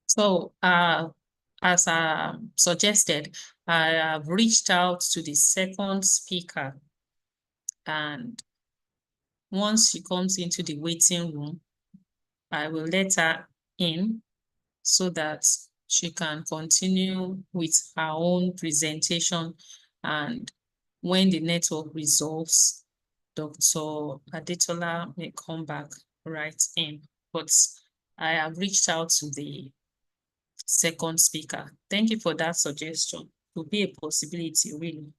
So as I suggested, I have reached out to the second speaker, and once she comes into the waiting room, I will let her in so that she can continue with her own presentation. And when the network resolves, Dr. Adetola may come back right in. But I have reached out to the second speaker. Thank you for that suggestion. It will be a possibility, really.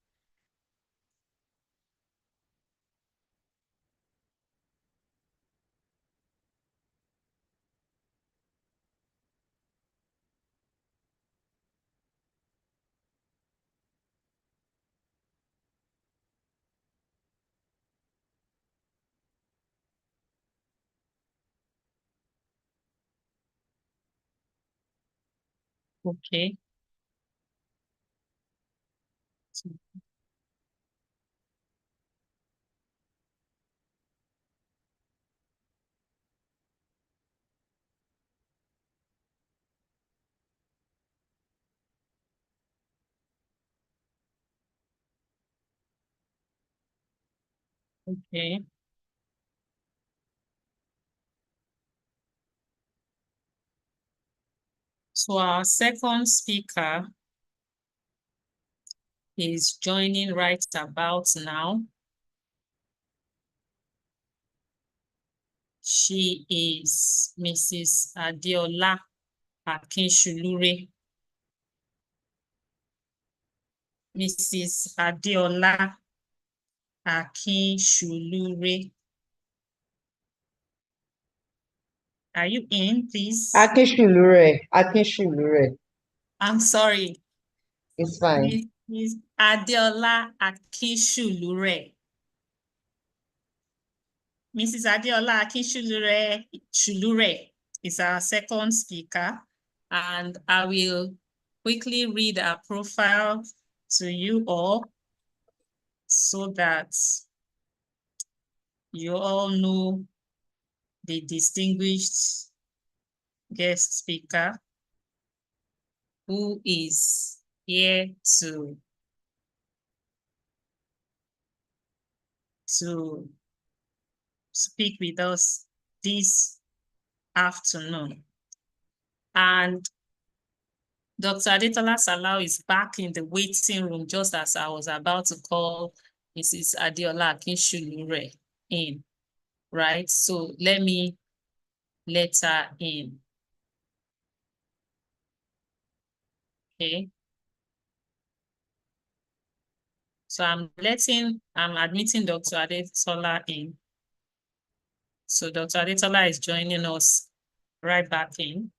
Okay. Okay. So our second speaker is joining right about now. She is Mrs. Adeola Akinshulure. Mrs. Adeola Akinshulure. Are you in, please? Akinshulure. I'm sorry. It's fine. Mrs. Adeola Akinshulure. Mrs. Adeola Akinshulure is our second speaker, and I will quickly read her profile to you all so that you all know the distinguished guest speaker who is here to speak with us this afternoon. And Dr. Adetola Salau is back in the waiting room just as I was about to call Mrs. Adeola Akinshulure in, right? So let me let her in. Okay. So I'm admitting Dr. Adetola in. So Dr. Adetola is joining us right back in.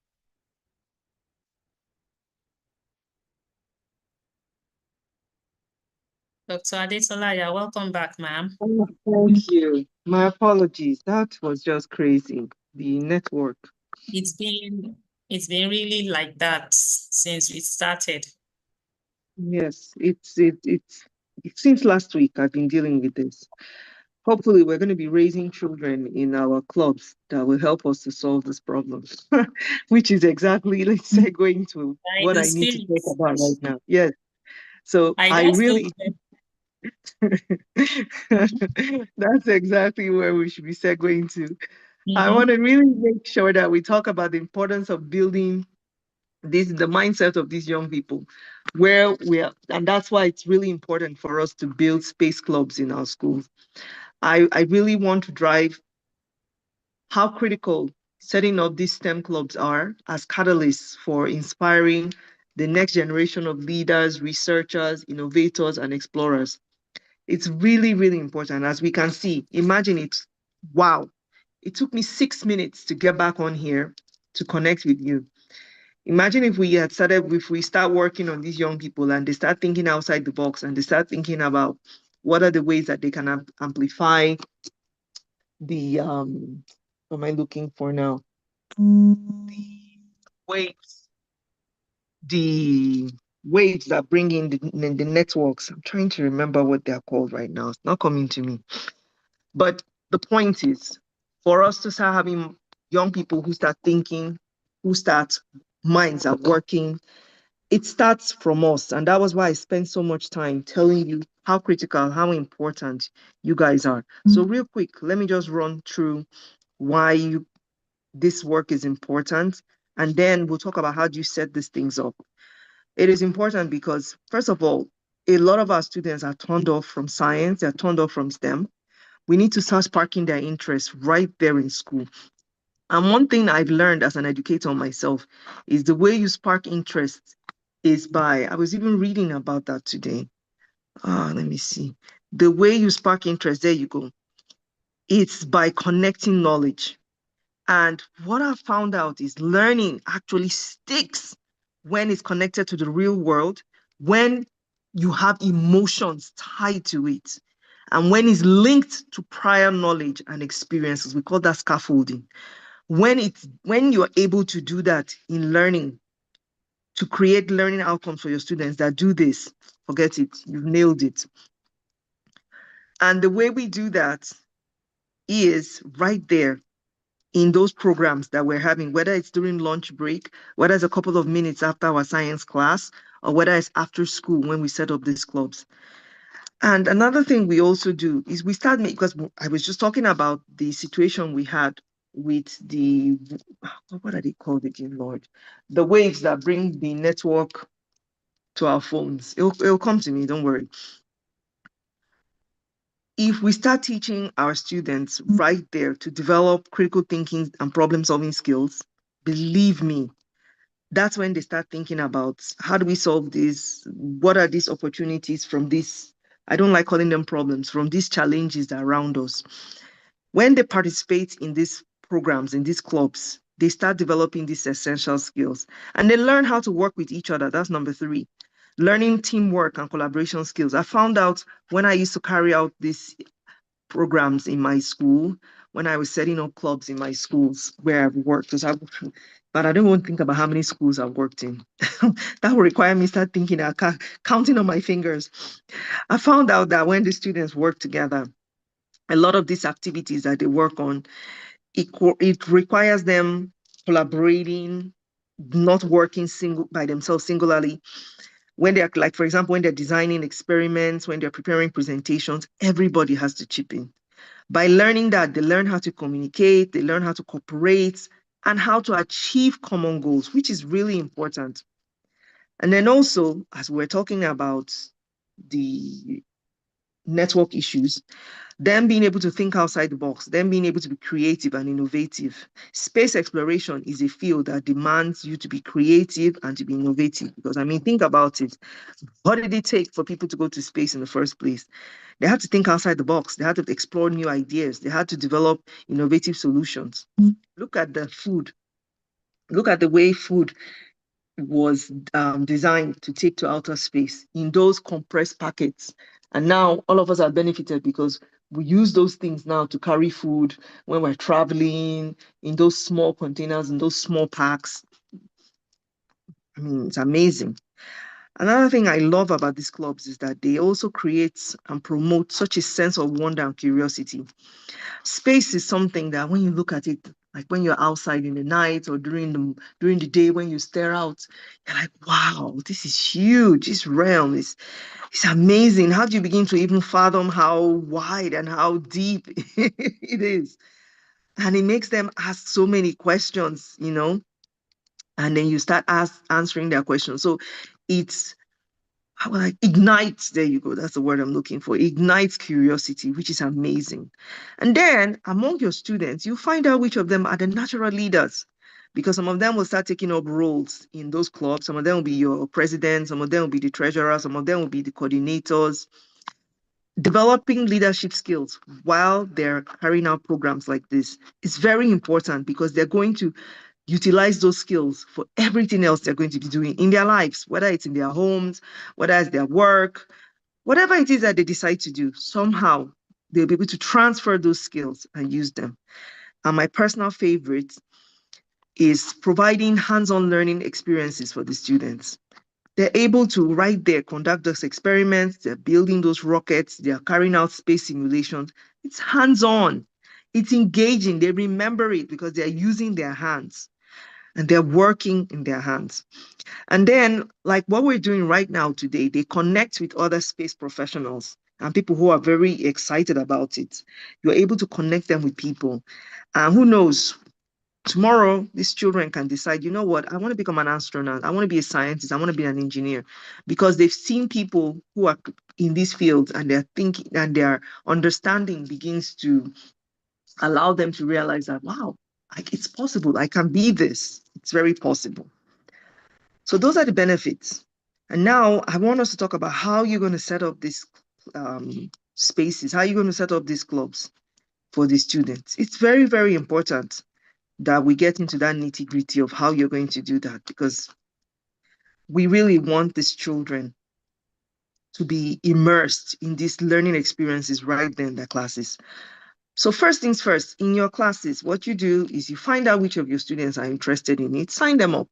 Dr. Adetola, you're welcome back, ma'am. Oh, thank you. My apologies. That was just crazy. The network. It's been really like that since we started. Yes, it seems last week I've been dealing with this. Hopefully, we're going to be raising children in our clubs that will help us to solve this problem, which is exactly, let's say, going to In what the I need to spirit. talk about right now. Yes. So I I just really, hope that's exactly where we should be segueing to. I that, want to really make sure that we talk about the importance of building the mindset of these young people, where we are, and that's why it's really important for us to build space clubs in our schools. I really want to drive how critical setting up these STEM clubs are as catalysts for inspiring the next generation of leaders, researchers, innovators, and explorers. It's really, really important. As we can see, imagine it. Wow. It took me 6 minutes to get back on here to connect with you. Imagine if we start working on these young people and they start thinking outside the box and they start thinking about what are the ways that they can amplify the, what am I looking for now? The waves, the waves that bring in the networks. I'm trying to remember what they're called right now. It's not coming to me. But the point is, for us to start having young people who start thinking, who start minds are working, it starts from us. And that was why I spent so much time telling you how critical, how important you guys are. So real quick, let me just run through why this work is important. And then we'll talk about how do you set these things up. It is important because, first of all, a lot of our students are turned off from science, they're turned off from STEM. We need to start sparking their interest right there in school. And one thing I've learned as an educator myself is the way you spark interest is by, I was even reading about that today. Let me see. The way you spark interest, there you go. It's by connecting knowledge. And what I found out is learning actually sticks when it's connected to the real world, when you have emotions tied to it, and when it's linked to prior knowledge and experiences. We call that scaffolding. When you're able to do that in learning, to create learning outcomes for your students that do this, forget it, you've nailed it. And the way we do that is right there in those programs that we're having, whether it's during lunch break, whether it's a couple of minutes after our science class, or whether it's after school when we set up these clubs. And another thing we also do is we start making, because I was just talking about the situation we had with the, what are they called again, Lord? The waves that bring the network to our phones. It'll come to me, don't worry. If we start teaching our students right there to develop critical thinking and problem solving skills, believe me, that's when they start thinking about how do we solve this? What are these opportunities from this? I don't like calling them problems, from these challenges around us. When they participate in these programs, in these clubs, they start developing these essential skills and they learn how to work with each other. That's number 3. Learning teamwork and collaboration skills. I found out when I used to carry out these programs in my school, when I was setting up clubs in my schools where I've worked, but I don't want to think about how many schools I've worked in. That would require me start thinking, counting on my fingers. I found out that when the students work together, a lot of these activities that they work on, it requires them collaborating, not working by themselves singularly. When they're, like, for example, when they're designing experiments, when they're preparing presentations, everybody has to chip in. By learning that, they learn how to communicate, they learn how to cooperate, and how to achieve common goals, which is really important. And then also, as we're talking about the network issues, them being able to think outside the box, them being able to be creative and innovative. Space exploration is a field that demands you to be creative and to be innovative. Because, I mean, think about it. What did it take for people to go to space in the first place? They had to think outside the box. They had to explore new ideas. They had to develop innovative solutions. Look at the food. Look at the way food was designed to take to outer space in those compressed packets. And now all of us are benefited because we use those things now to carry food when we're traveling in those small containers, in those small packs. I mean, it's amazing. Another thing I love about these clubs is that they also create and promote such a sense of wonder and curiosity. Space is something that when you look at it, like when you're outside in the night or during the day when you stare out, you're like, wow, this is huge. This realm is amazing. How do you begin to even fathom how wide and how deep it is? And it makes them ask so many questions, you know, and then you start answering their questions. So it's like ignites, there you go, that's the word I'm looking for, ignites curiosity, which is amazing. And then among your students, you find out which of them are the natural leaders, because some of them will start taking up roles in those clubs. Some of them will be your president, some of them will be the treasurer, some of them will be the coordinators. Developing leadership skills while they're carrying out programs like this is very important, because they're going to utilize those skills for everything else they're going to be doing in their lives, whether it's in their homes, whether it's their work, whatever it is that they decide to do, somehow they'll be able to transfer those skills and use them. And my personal favorite is providing hands-on learning experiences for the students. They're able to right there conduct those experiments, they're building those rockets, they're carrying out space simulations. It's hands-on, it's engaging, they remember it because they're using their hands and they're working in their hands. And then, like what we're doing right now today, they connect with other space professionals and people who are very excited about it. You're able to connect them with people. And who knows, tomorrow, these children can decide, you know what, I want to become an astronaut. I want to be a scientist. I want to be an engineer, because they've seen people who are in these fields and they're thinking and their understanding begins to allow them to realize that, wow, it's possible. I can be this. It's very possible. So those are the benefits. And now I want us to talk about how you're going to set up these spaces, how you're going to set up these clubs for the students. It's very, very important that we get into that nitty-gritty of how you're going to do that, because we really want these children to be immersed in these learning experiences right there in their classes. So first things first, in your classes, what you do is you find out which of your students are interested in it, sign them up.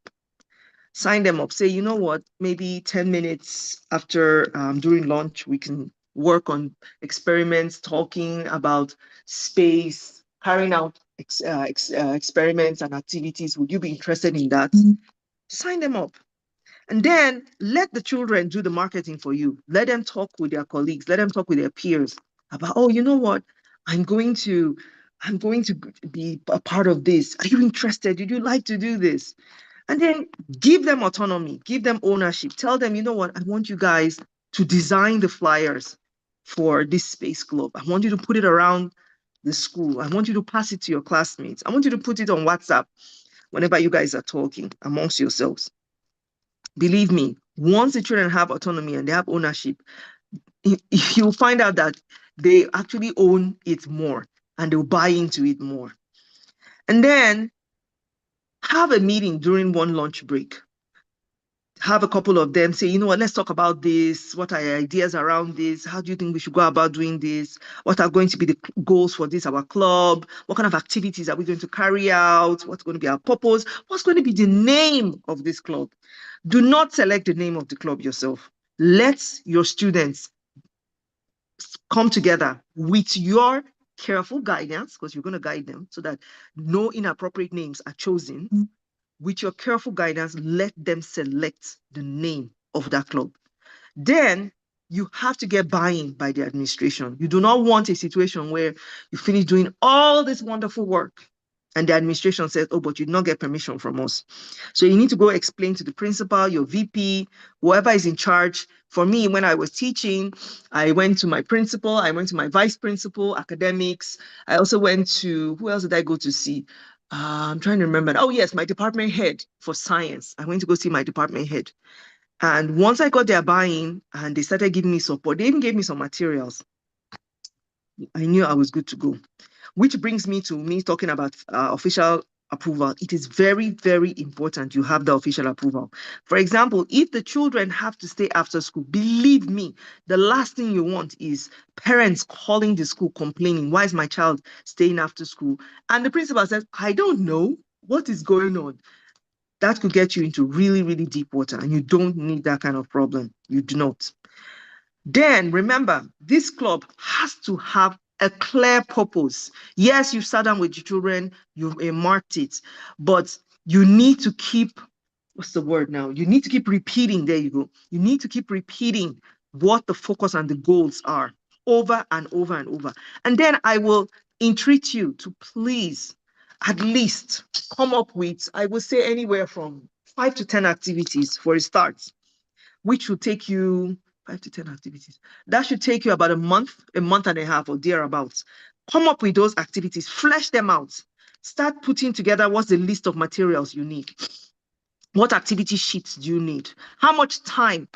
Sign them up. Say, you know what, maybe 10 minutes after during lunch, we can work on experiments, talking about space, carrying out experiments and activities. Would you be interested in that? Sign them up. And then let the children do the marketing for you. Let them talk with their colleagues. Let them talk with their peers about, oh, you know what? I'm going to be a part of this. Are you interested? Would you like to do this? And then give them autonomy, give them ownership. Tell them, you know what, I want you guys to design the flyers for this space club. I want you to put it around the school. I want you to pass it to your classmates. I want you to put it on WhatsApp whenever you guys are talking amongst yourselves. Believe me, once the children have autonomy and they have ownership, you'll find out that they actually own it more and they'll buy into it more. And then have a meeting during one lunch break. Have a couple of them say, you know what, let's talk about this. What are your ideas around this? How do you think we should go about doing this? What are going to be the goals for this, our club? What kind of activities are we going to carry out? What's going to be our purpose? What's going to be the name of this club? Do not select the name of the club yourself. Let your students come together with your careful guidance, because you're going to guide them so that no inappropriate names are chosen. With your careful guidance, let them select the name of that club. Then you have to get buy-in by the administration. You do not want a situation where you finish doing all this wonderful work And the administration said, oh, but you did not get permission from us. So you need to go explain to the principal, your VP, whoever is in charge. For me, when I was teaching, I went to my principal, I went to my vice principal, academics. I also went to, who else did I go to see? I'm trying to remember. Oh, yes, my department head for science. I went to go see my department head. And once I got their buy-in and they started giving me support, they even gave me some materials. I knew I was good to go. Which brings me to me talking about official approval. It is very, very important you have the official approval. For example, if the children have to stay after school, believe me, the last thing you want is parents calling the school complaining, why is my child staying after school? And the principal says, I don't know what is going on. That could get you into really, really deep water, and you don't need that kind of problem. You do not. Then remember, this club has to have a clear purpose. Yes, you sat down with your children, you marked it, but you need to keep, what's the word now? You need to keep repeating, there you go. You need to keep repeating what the focus and the goals are over and over and over. And then I will entreat you to please at least come up with, I would say anywhere from 5 to 10 activities for a start, which will take you 5 to 10 activities. That should take you about a month and a half or thereabouts. Come up with those activities, flesh them out. Start putting together what's the list of materials you need. What activity sheets do you need? How much time?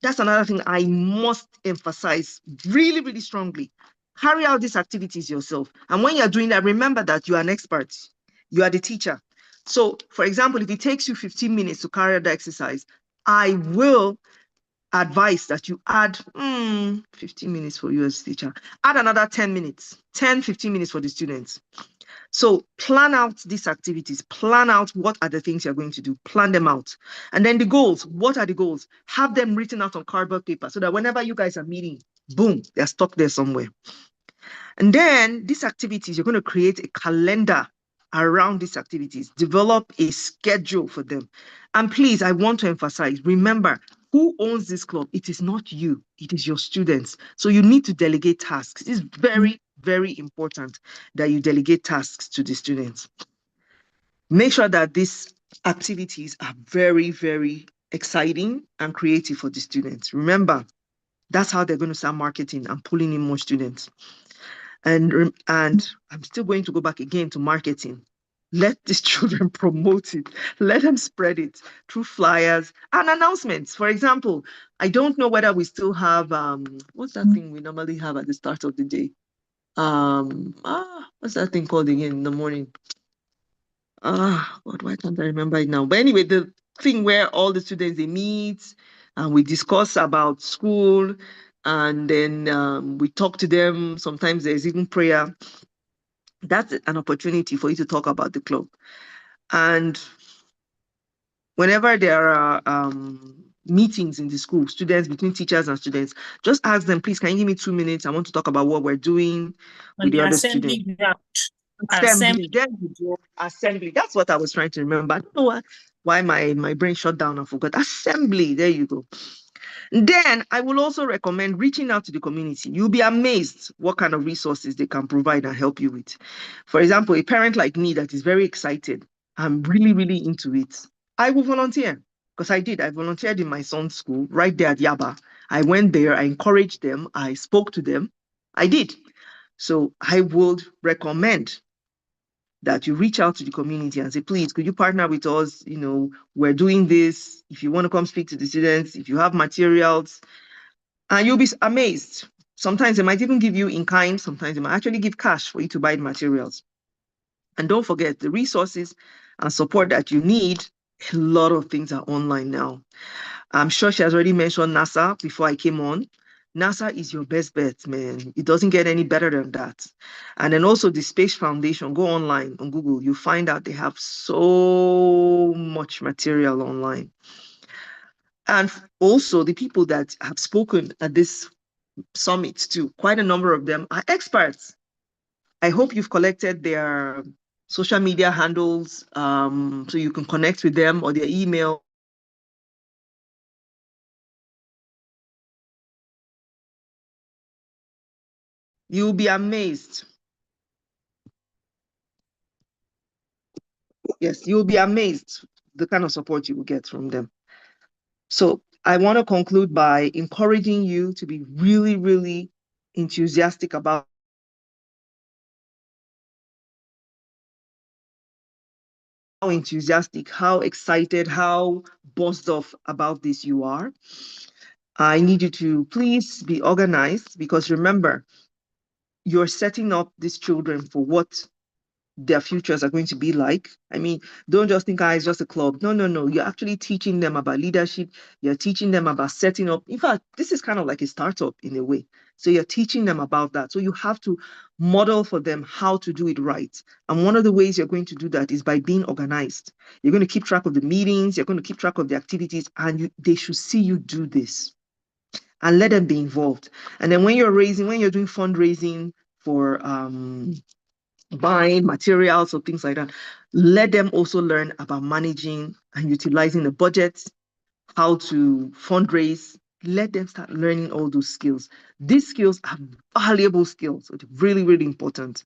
That's another thing I must emphasize really, really strongly. Carry out these activities yourself. And when you're doing that, remember that you are an expert. You are the teacher. So, for example, if it takes you 15 minutes to carry out the exercise, I will advise that you add 15 minutes for you as teacher. Add another 10 minutes, 10, 15 minutes for the students. So plan out these activities, plan out what are the things you're going to do, plan them out. And then the goals, what are the goals? Have them written out on cardboard paper so that whenever you guys are meeting, boom, they're stuck there somewhere. And then these activities, you're going to create a calendar around these activities, develop a schedule for them. And please, I want to emphasize, remember, who owns this club? It is not you, it is your students. So you need to delegate tasks. It's very, very important that you delegate tasks to the students. Make sure that these activities are very, very exciting and creative for the students. Remember, that's how they're going to start marketing and pulling in more students. And I'm still going to go back again to marketing. Let these children promote it. Let them spread it through flyers and announcements. For example, I don't know whether we still have what's that thing we normally have at the start of the day? What's that thing called again in the morning? God, why can't I remember it now? But anyway, the thing where all the students they meet and we discuss about school, and then we talk to them. Sometimes there's even prayer. That's an opportunity for you to talk about the club. And whenever there are meetings in the school, students, between teachers and students, just ask them, please, can you give me 2 minutes? I want to talk about what we're doing with the other students. Assembly. That's what I was trying to remember. I don't know why my brain shut down and forgot. Assembly. There you go. Then I will also recommend reaching out to the community. You'll be amazed what kind of resources they can provide and help you with. For example, a parent like me that is very excited, I'm really, really into it. I will volunteer because I did. I volunteered in my son's school right there at Yaba. I went there, I encouraged them, I spoke to them. I did. So I would recommend that you reach out to the community and say, please, could you partner with us? You know, we're doing this. If you want to come speak to the students, if you have materials, and you'll be amazed. Sometimes they might even give you in kind. Sometimes they might actually give cash for you to buy the materials. And don't forget the resources and support that you need. A lot of things are online now. I'm sure she has already mentioned NASA before I came on. NASA is your best bet, man. It doesn't get any better than that. And then also the Space Foundation, go online on Google. You find out they have so much material online. And also the people that have spoken at this summit too, quite a number of them are experts. I hope you've collected their social media handles so you can connect with them or their email. You'll be amazed. Yes, you'll be amazed the kind of support you will get from them. So I want to conclude by encouraging you to be really, really enthusiastic about how enthusiastic, how excited, how buzzed off about this you are. I need you to please be organized, because remember, you're setting up these children for what their futures are going to be like. I mean, don't just think, it's just a club. No, no, no. You're actually teaching them about leadership. You're teaching them about setting up. In fact, this is kind of like a startup in a way. So you're teaching them about that. So you have to model for them how to do it right. And one of the ways you're going to do that is by being organized. You're going to keep track of the meetings. You're going to keep track of the activities, and they should see you do this and let them be involved. And then when you're doing fundraising for buying materials or things like that, let them also learn about managing and utilizing the budget, how to fundraise. Let them start learning all those skills. These skills are valuable skills. So it's really, really important.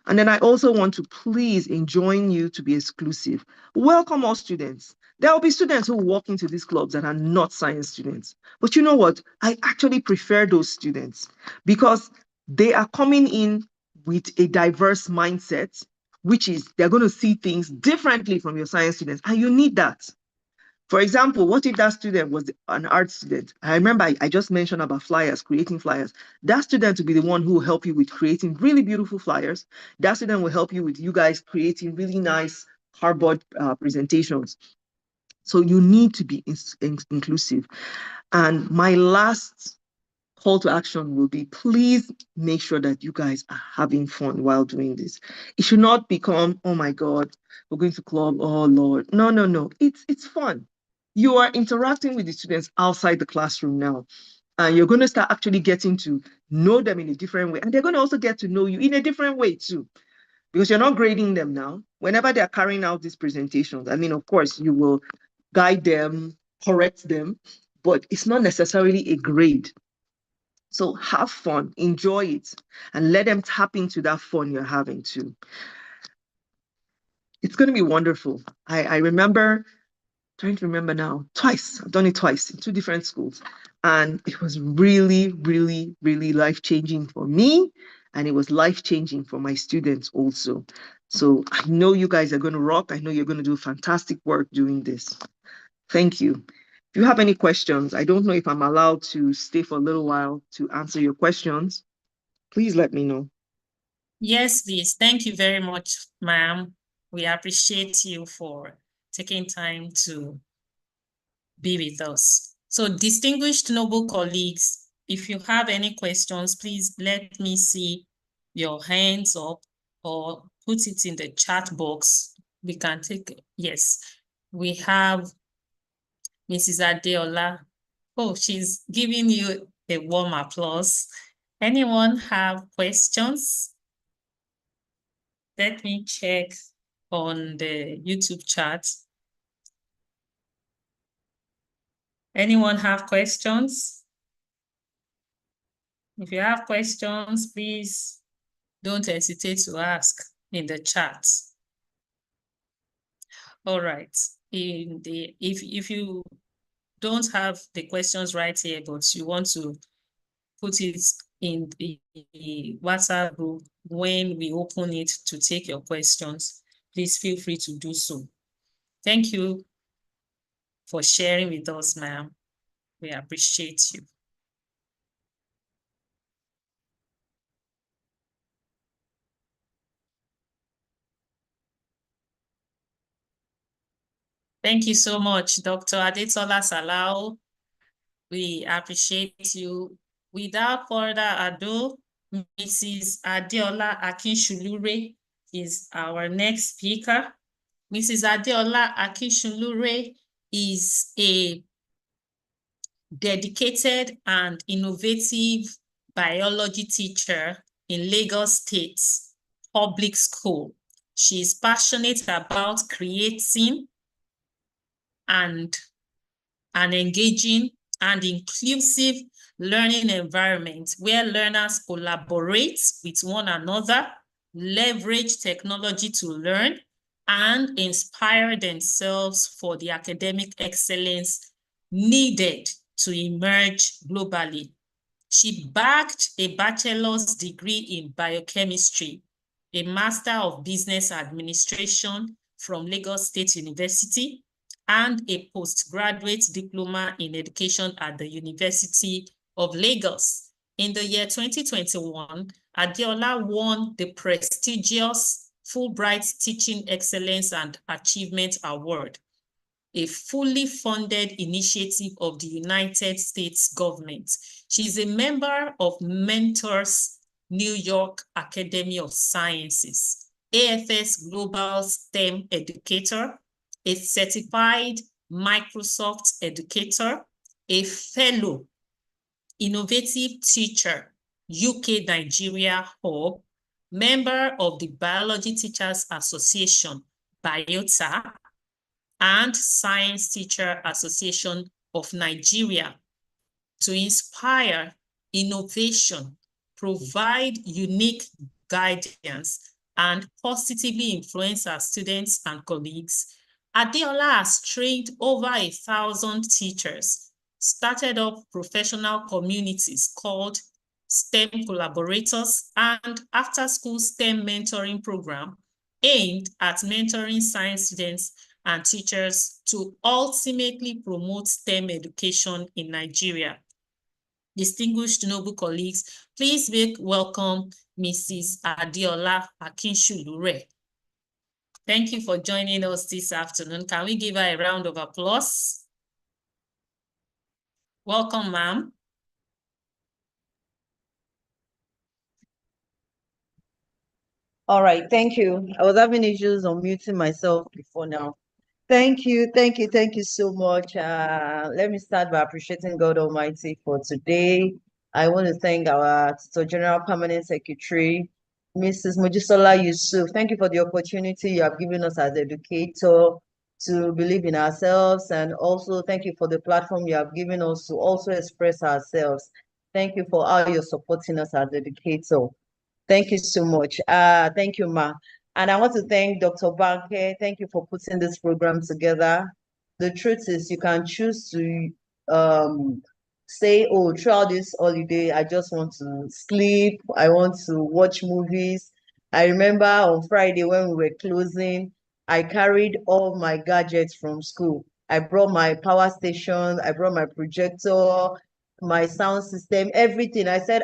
And then I also want to please enjoin you to be exclusive. Welcome all students. There will be students who walk into these clubs that are not science students. But you know what? I actually prefer those students because they are coming in with a diverse mindset, which is they're going to see things differently from your science students. And you need that. For example, what if that student was an art student? I remember I just mentioned about flyers, creating flyers. That student will be the one who will help you with creating really beautiful flyers. That student will help you with you guys creating really nice cardboard presentations. So you need to be inclusive. And my last call to action will be, please make sure that you guys are having fun while doing this. It should not become, oh my God, we're going to club, oh Lord. No, no, no, it's fun. You are interacting with the students outside the classroom now. And you're going to start actually getting to know them in a different way. And they're going to also get to know you in a different way too, because you're not grading them now. Whenever they're carrying out these presentations, I mean, of course, you will guide them, correct them, but it's not necessarily a grade. So have fun, enjoy it, and let them tap into that fun you're having too. It's going to be wonderful. I remember, trying to remember now, twice. I've done it twice in 2 different schools. And it was really, really, really life-changing for me. And it was life-changing for my students also. So I know you guys are going to rock. I know you're going to do fantastic work doing this. Thank you. If you have any questions, I don't know if I'm allowed to stay for a little while to answer your questions. Please let me know. Yes, please. Thank you very much, ma'am. We appreciate you for taking time to be with us. So distinguished noble colleagues, if you have any questions, please let me see your hands up or put it in the chat box. We can take, yes, we have Mrs. Adeola. Oh, she's giving you a warm applause. Anyone have questions? Let me check on the YouTube chat. Anyone have questions? If you have questions, please don't hesitate to ask in the chat. All right. If you don't have the questions right here, but you want to put it in the WhatsApp group when we open it to take your questions, please feel free to do so. Thank you for sharing with us, ma'am. We appreciate you. Thank you so much, Dr. Adetola Salau. We appreciate you. Without further ado, Mrs. Adeola Akinshulure is our next speaker. Mrs. Adeola Akinshulure is a dedicated and innovative biology teacher in Lagos State Public School. She is passionate about creating and an engaging and inclusive learning environment where learners collaborate with one another, leverage technology to learn, and inspire themselves for the academic excellence needed to emerge globally. She backed a bachelor's degree in biochemistry, a Master of Business Administration from Lagos State University, and a postgraduate diploma in education at the University of Lagos. In the year 2021, Adeola won the prestigious Fulbright Teaching Excellence and Achievement Award, a fully funded initiative of the United States government. She is a member of Mentors New York Academy of Sciences, AFS Global STEM Educator, a certified Microsoft educator, a fellow, innovative teacher, UK Nigeria Hub, member of the Biology Teachers Association, BIOTA, and Science Teacher Association of Nigeria, to inspire innovation, provide unique guidance, and positively influence our students and colleagues. Adeola has trained over 1,000 teachers, started up professional communities called STEM collaborators, and after-school STEM mentoring program aimed at mentoring science students and teachers to ultimately promote STEM education in Nigeria. Distinguished noble colleagues, please make welcome Mrs. Adeola Akinshulure. Thank you for joining us this afternoon. Can we give her a round of applause? Welcome, ma'am. All right, thank you. I was having issues on muting myself before now. Thank you so much. Let me start by appreciating God Almighty for today. I want to thank our Tutor General Permanent Secretary, Mrs. Mojisola Yusuf. Thank you for the opportunity you have given us as educator to believe in ourselves, and also thank you for the platform you have given us to also express ourselves. Thank you for how you're supporting us as educator. Thank you so much. Thank you, Ma. And I want to thank Dr. Banke. Thank you for putting this program together. The truth is, you can choose to say, oh, throughout this holiday, I just want to sleep. I want to watch movies. I remember on Friday when we were closing, I carried all my gadgets from school. I brought my power station, I brought my projector, my sound system, everything. I said,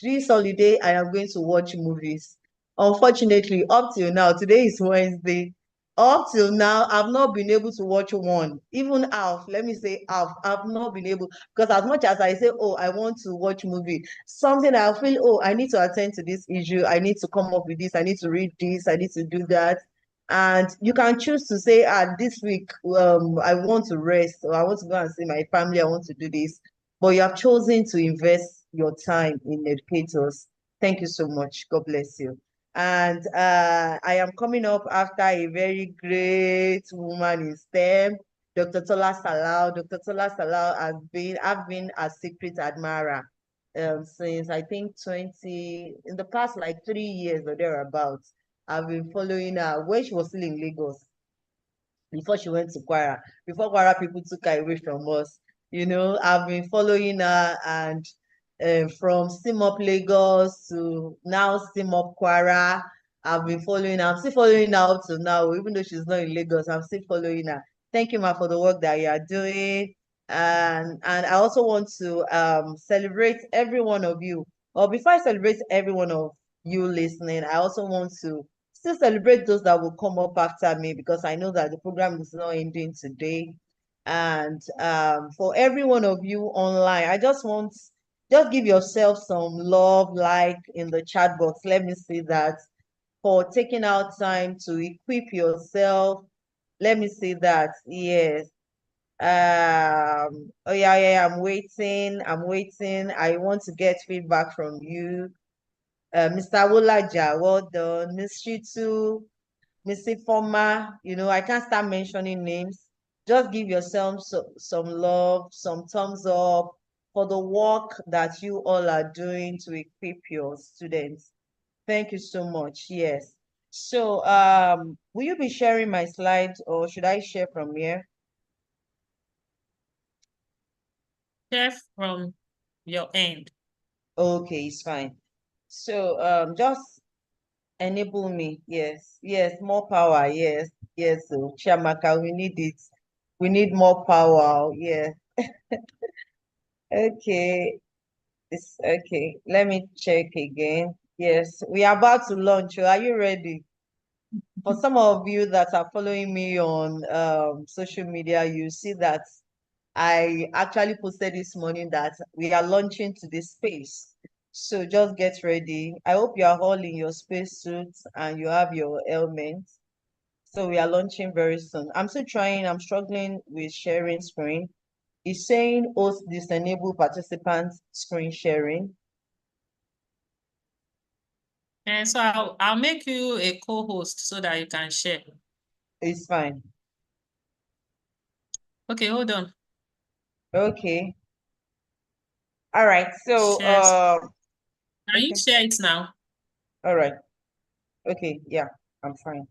this holiday, I am going to watch movies. Unfortunately, up till now, today is Wednesday. Up till now, I've not been able to watch one. Even half, let me say half, I've not been able, because as much as I say, oh, I want to watch movie, something I feel, oh, I need to attend to this issue. I need to come up with this. I need to read this. I need to do that. And you can choose to say, this week, I want to rest, or I want to go and see my family. I want to do this. But you have chosen to invest your time in educators. Thank you so much. God bless you. And I am coming up after a very great woman in STEM, Dr. Tola Salau. Dr. Tola Salau I've been a secret admirer since I think in the past like 3 years or thereabouts. I've been following her when she was still in Lagos, before she went to Kwara, before Kwara people took her away from us. You know, I've been following her, and from Steam Up Lagos to now Steam Up Kwara, I've been following her. I'm still following her up to now, even though she's not in Lagos, I'm still following her. Thank you, Ma, for the work that you are doing. And I also want to celebrate every one of you. Or before I celebrate every one of you listening, I also want to still celebrate those that will come up after me, because I know that the program is not ending today. And for every one of you online, I just give yourself some love, like in the chat box. Let me see that, for taking out time to equip yourself. Let me see that. Yes. Oh yeah, I'm waiting. I want to get feedback from you. Mr. Wolaja, well done. Miss Shitu, Miss Ifoma, I can't start mentioning names. Just give yourself some love, some thumbs up for the work that you all are doing to equip your students. Thank you so much. Yes. So, will you be sharing my slides or should I share from here? Share from your end. Okay, it's fine. So, just enable me. Yes, yes, more power. Yes, yes. So, Chiamaka, we need it. We need more power. Yeah. Okay. It's okay. Let me check again. Yes, we are about to launch. Are you ready? For some of you that are following me on social media, you see that I actually posted this morning that we are launching to this space. So just get ready. I hope you are all in your spacesuits and you have your helmets. So we are launching very soon. I'm still trying, I'm struggling with sharing screen. It's saying host disable participant screen sharing. And so I'll make you a co-host so that you can share. It's fine. Okay, hold on. Okay. All right. So Share. Can you okay. share it now? All right. Okay, yeah, I'm fine.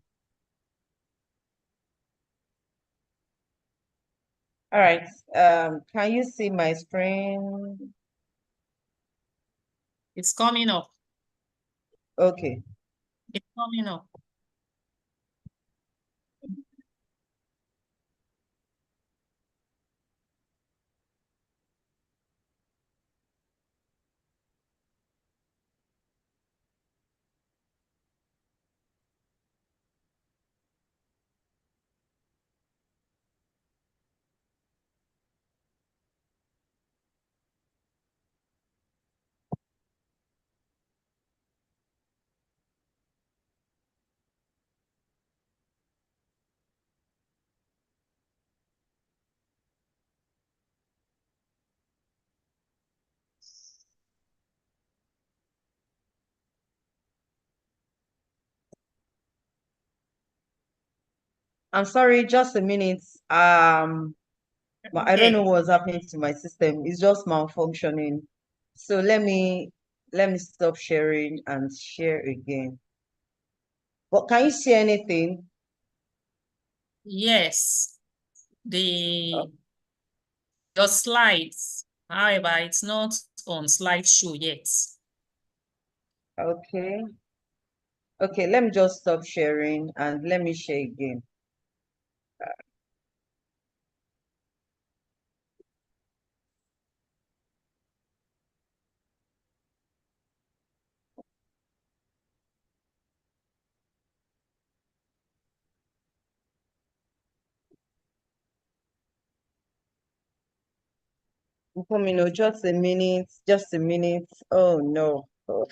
All right. Can you see my screen? It's coming up. Okay. It's coming up. I'm sorry, just a minute. I don't know Okay. what's happening to my system. It's just malfunctioning. So let me stop sharing and share again. But can you see anything? Yes. Your slides. However, it's not on slideshow yet. Okay. Okay, let me just stop sharing and let me share again. Just a minute, just a minute. Oh no. Oh.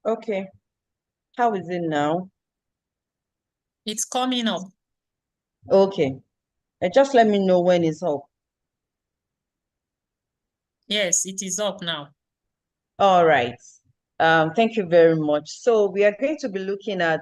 Okay. How is it now? It's coming up. Okay. Just let me know when it's up. Yes, it is up now. All right. Thank you very much. So we are going to be looking at,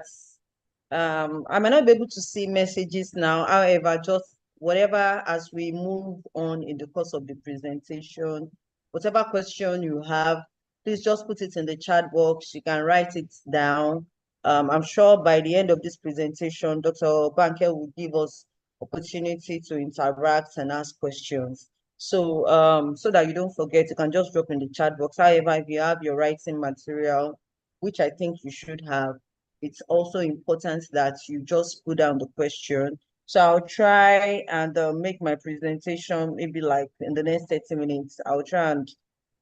I might not be able to see messages now. However, just whatever as we move on in the course of the presentation, whatever question you have, please just put it in the chat box. You can write it down. I'm sure by the end of this presentation, Dr. Banker will give us opportunity to interact and ask questions. So so that you don't forget, you can just drop in the chat box. However, if you have your writing material, which I think you should have, it's also important that you just put down the question. So I'll try and make my presentation maybe like in the next 30 minutes. I'll try and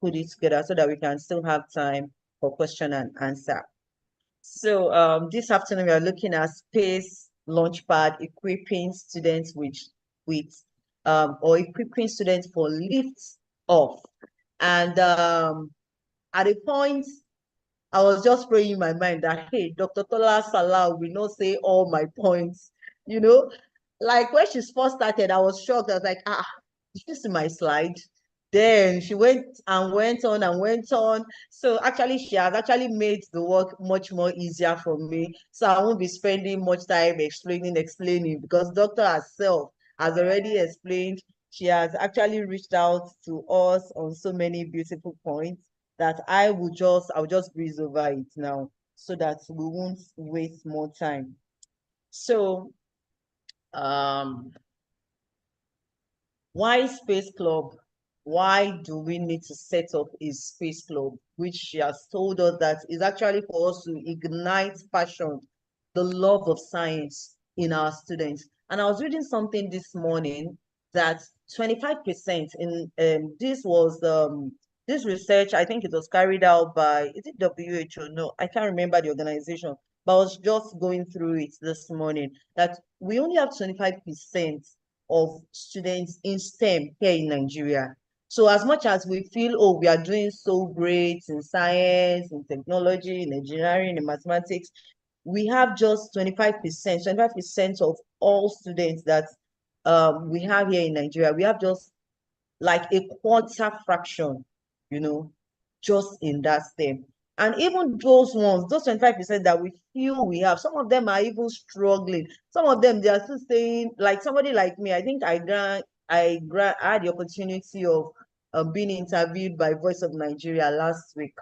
put it together so that we can still have time for question and answer. So this afternoon we are looking at space launchpad, equipping students with or equipping students for lifts off. And at a point, I was just praying in my mind that, hey, Dr. Tola Salah will not say all my points. You know, like when she first started, I was shocked. I was like, did you see my slide? Then she went and went on and went on. So actually, she has actually made the work much more easier for me. So I won't be spending much time explaining, because Doctor herself has already explained. She has actually reached out to us on so many beautiful points that I'll just breeze over it now so that we won't waste more time. So why Space Club? Why do we need to set up a Space Club? Which she has told us that is actually for us to ignite passion, the love of science in our students. And I was reading something this morning that 25% in this research, I think it was carried out by, is it WHO? No, I can't remember the organization, but I was just going through it this morning that we only have 25% of students in STEM here in Nigeria. So as much as we feel, oh, we are doing so great in science, in technology, in engineering, in mathematics, we have just 25% of all students that we have here in Nigeria. We have just like a quarter fraction, just in that STEM. And even those 25% that we feel we have, some of them are even struggling. Some of them, they are still saying, like somebody like me, I think I had the opportunity of being interviewed by Voice of Nigeria last week.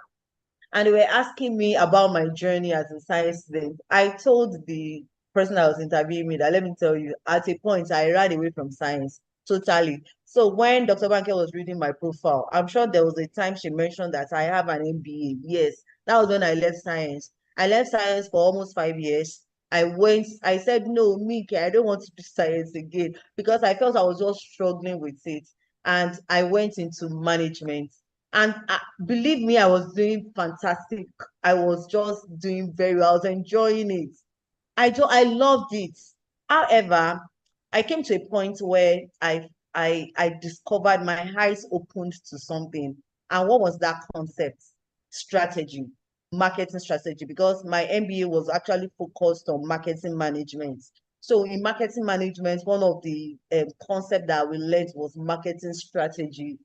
And they were asking me about my journey as a science student. I told the person that was interviewing me that, let me tell you, at a point, I ran away from science totally. So when Dr. Banke was reading my profile, I'm sure there was a time she mentioned that I have an MBA. Yes, that was when I left science. I left science for almost 5 years. I said, no, Miki, I don't want to do science again, because I felt I was just struggling with it. And I went into management. And believe me, I was doing fantastic. I was just doing very well. I was enjoying it. I loved it. However, I came to a point where I discovered my eyes opened to something. And what was that concept? Strategy, marketing strategy, because my MBA was actually focused on marketing management. So in marketing management, one of the concepts that we learned was marketing strategy.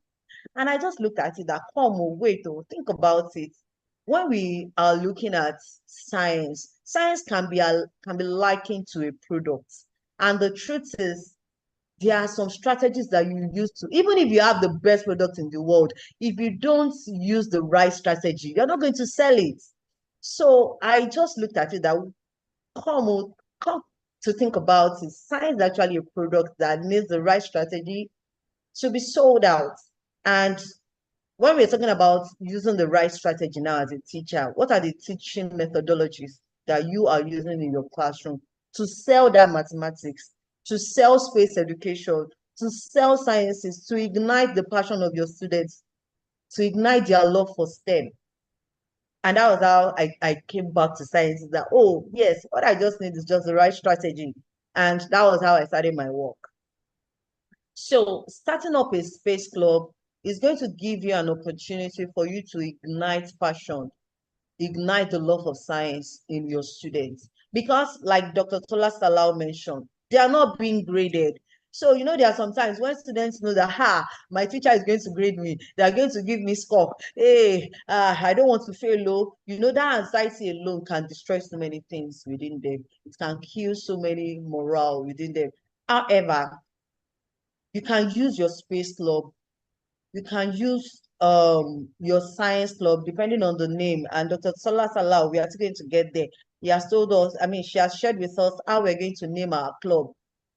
And I just looked at it that, wait, think about it. When we are looking at science, science can be likened to a product. And the truth is, there are some strategies that you use to, even if you have the best product in the world, if you don't use the right strategy, you're not going to sell it. So I just looked at it that, come to think about it, science is actually a product that needs the right strategy to be sold out. And when we're talking about using the right strategy now as a teacher, what are the teaching methodologies that you are using in your classroom to sell that mathematics, to sell space education, to sell sciences, to ignite the passion of your students, to ignite their love for STEM? And that was how I came back to science, that, oh, yes, what I just need is just the right strategy. And that was how I started my work. So starting up a space club is going to give you an opportunity for you to ignite passion, ignite the love of science in your students. Because like Dr. Tola Salau mentioned, they are not being graded. So, there are sometimes when students know that, my teacher is going to grade me, they are going to give me score. Hey, I don't want to fail low. That anxiety alone can destroy so many things within them. It can kill so many morale within them. However, you can use your space club, you can use your science club, depending on the name. And Dr. Sola Salah, we are going to get there. He has told us, she has shared with us how we're going to name our club.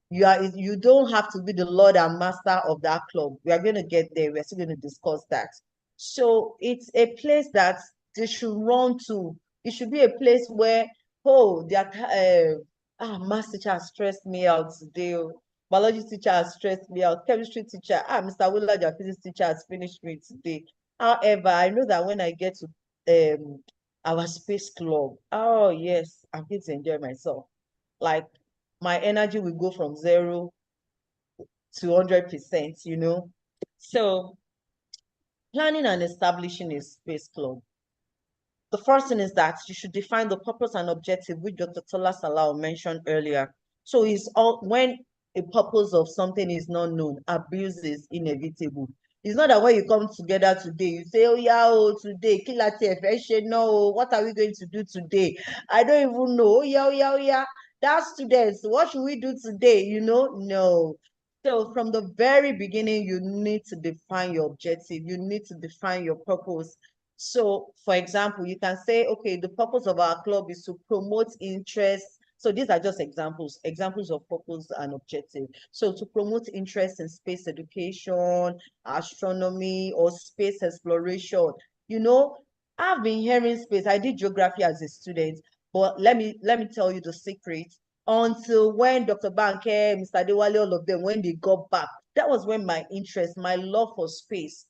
You don't have to be the Lord and Master of that club. We are going to get there. We're still going to discuss that. So it's a place that they should run to. It should be a place where, math teacher has stressed me out today. Biology teacher has stressed me out. Chemistry teacher, Mr. Willard, your physics teacher has finished me today. However, I know that when I get to our space club. Oh yes, I'm going to enjoy myself. Like my energy will go from 0 to 100%, you know. So planning and establishing a space club. The first thing is that you should define the purpose and objective, which Dr. Tola Salau mentioned earlier. So it's all when a purpose of something is not known, abuse is inevitable. It's not that when you come together today, you say, oh yeah, oh today, no, what are we going to do today? I don't even know. Oh yeah, oh yeah, oh yeah. That's students. What should we do today? You know, no. So from the very beginning, you need to define your objective. You need to define your purpose. So, for example, you can say, okay, the purpose of our club is to promote interest. So these are just examples of purpose and objective. So to promote interest in space education, astronomy, or space exploration. You know, I've been hearing space. I did geography as a student, but let me tell you the secret. Until when Dr. Banke, Mr. Dewale, all of them, when they got back, that was when my interest, my love for space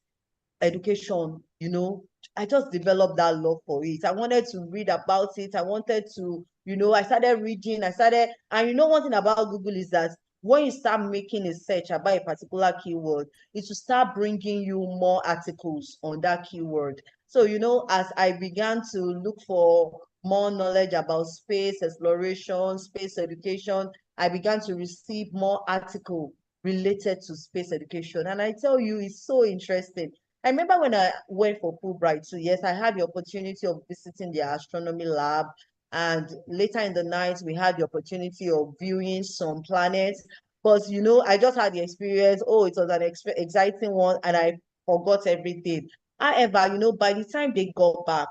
education, you know, I just developed that love for it. I wanted to read about it. I wanted to, you know, I started reading, and you know, one thing about Google is that when you start making a search about a particular keyword, it will start bringing you more articles on that keyword. So, you know, as I began to look for more knowledge about space exploration, space education, I began to receive more articles related to space education. And I tell you, it's so interesting. I remember when I went for Fulbright too. Yes, I had the opportunity of visiting the astronomy lab. And later in the night, we had the opportunity of viewing some planets. But, you know, I just had the experience. Oh, it was an exciting one. And I forgot everything. However, you know, by the time they got back,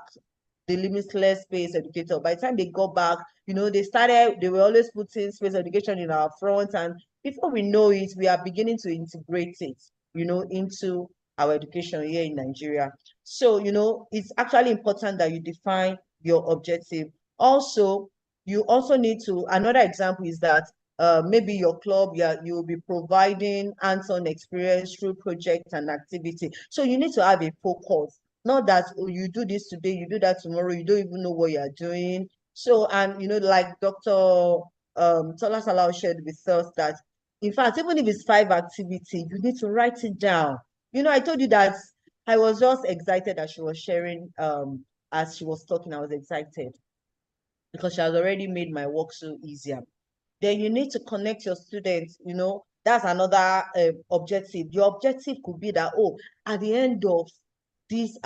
the limitless space educator, by the time they got back, you know, they were always putting space education in our front. And before we know it, we are beginning to integrate it, you know, into our education here in Nigeria. So, you know, it's actually important that you define your objective. Also, you also need to, another example is that maybe your club, you'll be providing hands-on experience through project and activity. So you need to have a focus, not that oh, you do this today, you do that tomorrow, you don't even know what you're doing. So, and you know, like Dr. Tola Salau shared with us that, in fact, even if it's 5 activity, you need to write it down. You know, I told you that I was just excited that she was sharing, as she was talking, I was excited because she has already made my work so easier. Then you need to connect your students, you know, that's another objective. Your objective could be that, oh, at the end of this,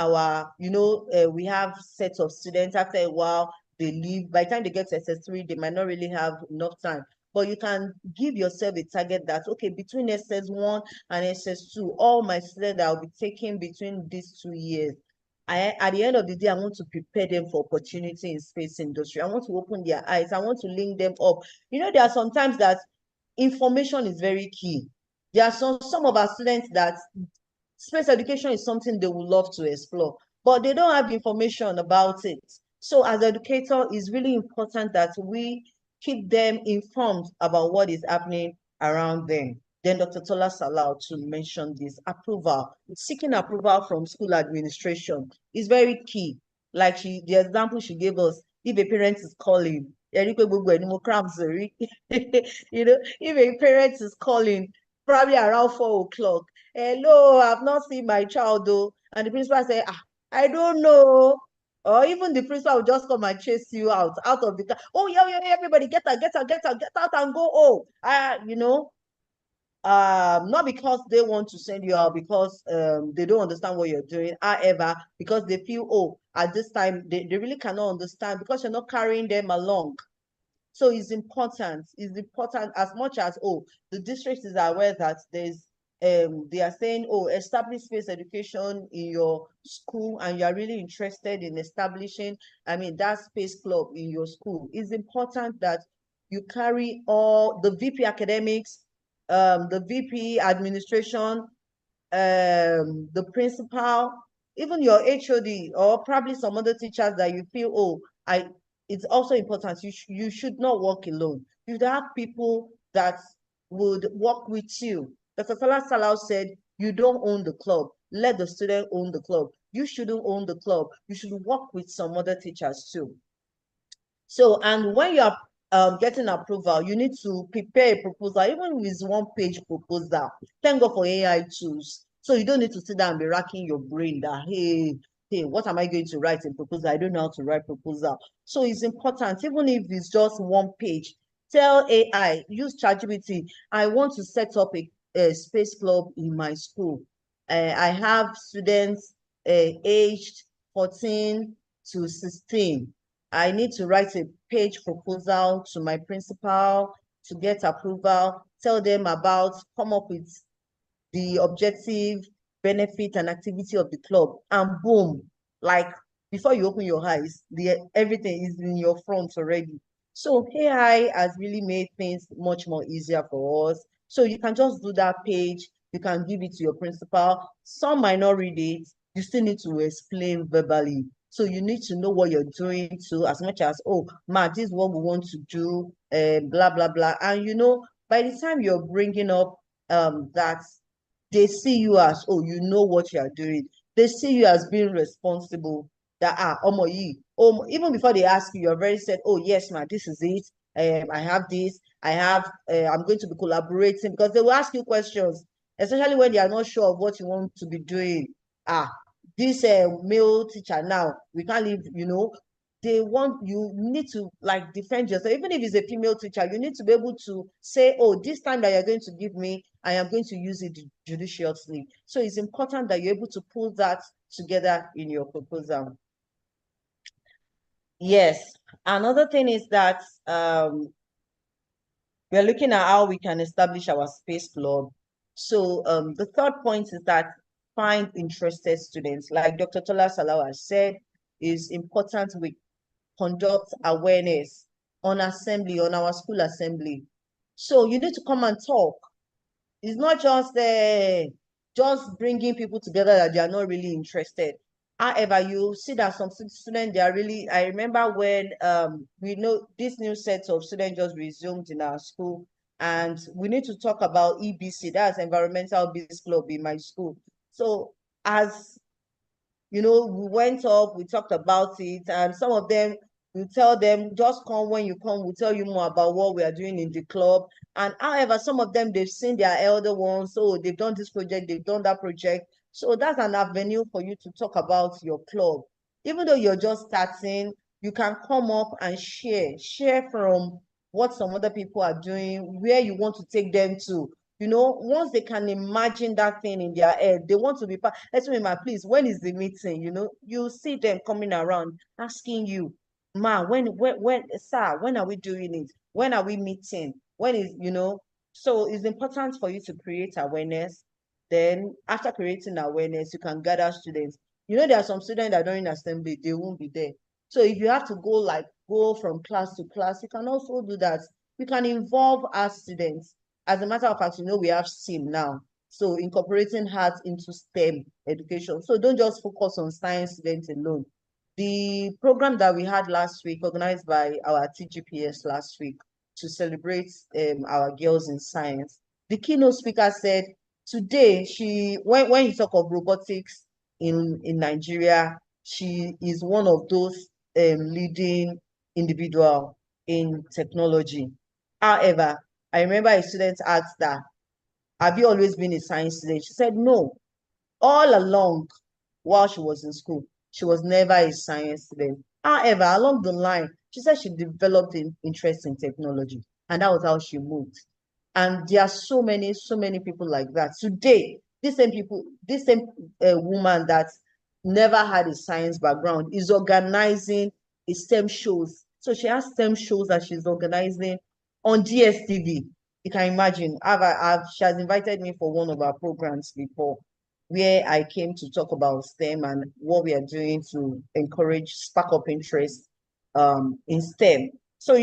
you know, we have sets of students, after a while, they leave. By the time they get to SS3, they might not really have enough time. But you can give yourself a target that, okay, between SS1 and SS2, all my students that I'll be taking between these 2 years, at the end of the day, I want to prepare them for opportunity in space industry. I want to open their eyes. I want to link them up. You know, there are sometimes that information is very key. There are some of our students that space education is something they would love to explore, but they don't have information about it. So as educator, it's really important that we keep them informed about what is happening around them. Then Dr. Tola Salau to mention this approval. Seeking approval from school administration is very key. Like the example she gave us, if a parent is calling, you know, if a parent is calling probably around 4 o'clock, hello, I've not seen my child though. And the principal say, I don't know. Or even the principal will just come and chase you out of the car. Oh, yeah, everybody get out and go. Oh, you know, not because they want to send you out, because they don't understand what you're doing. However, because they feel, oh, at this time, they really cannot understand because you're not carrying them along. So it's important as much as, oh, the district is aware that they are saying, oh, establish space education in your school, and you are really interested in establishing, that space club in your school. It's important that you carry all the VP academics, the VP administration, the principal, even your HOD, or probably some other teachers that you feel, oh, it's also important. You should not work alone. You should have people that would work with you. Dr. Salah Salau said, you don't own the club. Let the student own the club. you shouldn't own the club. You should work with some other teachers too. So, and when you are getting approval, you need to prepare a proposal, even if it's one-page proposal. Thank God for AI tools. So you don't need to sit down and be racking your brain that, hey, what am I going to write in proposal? I don't know how to write proposal. So it's important, even if it's just one page, tell AI, use ChatGPT. I want to set up a space club in my school. I have students aged 14 to 16. I need to write a page proposal to my principal to get approval, tell them about, come up with the objective, benefit, and activity of the club, and boom, like before you open your eyes, everything is in your front already. So AI has really made things much more easier for us. So you can just do that page, you can give it to your principal. Some might not read it, you still need to explain verbally. So you need to know what you're doing to, as much as, oh, ma, this is what we want to do, blah, blah, blah. And by the time you're bringing up that, they see you as, oh, you know what you are doing. They see you as being responsible. That even before they ask you, you're very said, oh yes, ma, this is it. I have this. I'm going to be collaborating, because they will ask you questions, especially when they are not sure of what you want to be doing. This male teacher now, we can't leave, you need to like defend yourself. Even if it's a female teacher, you need to be able to say, oh, this time that you're going to give me, I am going to use it judiciously. So it's important that you're able to pull that together in your proposal. Yes. Another thing is that we're looking at how we can establish our space club. So the third point is that find interested students. Like Dr. Tola Salawa said, is important we conduct awareness on assembly, on our school assembly. So you need to come and talk. It's not just bringing people together that they are not really interested. However, you see that some students, they are really, I remember when we know this new set of students just resumed in our school, and we need to talk about EBC, that's Environmental Business Club in my school. So as we went up, we talked about it, and some of them, we tell them, just come. When you come, we'll tell you more about what we are doing in the club. And however, some of them, they've seen their elder ones, so they've done this project, they've done that project. So that's an avenue for you to talk about your club. Even though you're just starting, you can come up and share from what some other people are doing, where you want to take them to. Once they can imagine that thing in their head, they want to be part. Let's remember, please, when is the meeting? You see them coming around asking you, ma, when, sir, when are we doing it? When are we meeting? When is, so it's important for you to create awareness. Then after creating awareness, you can gather students. There are some students that during assembly, they won't be there. So if you have to go from class to class, you can also do that. We can involve our students. As a matter of fact, we have STEAM now. So incorporating arts into STEM education. So don't just focus on science students alone. The program that we had last week, organized by our TGPS last week to celebrate our girls in science, the keynote speaker said, today, when you talk of robotics in Nigeria, she is one of those leading individual in technology. However, I remember a student asked her, have you always been a science student? She said, no. All along, while she was in school, she was never a science student. However, along the line, she said she developed an interest in technology, and that was how she moved. And there are so many people like that. Today, this same woman that never had a science background is organizing a STEM shows. So she has STEM shows that she's organizing on DSTV. You can imagine. She has invited me for one of our programs before, where I came to talk about STEM and what we are doing to encourage, spark up interest in STEM. So,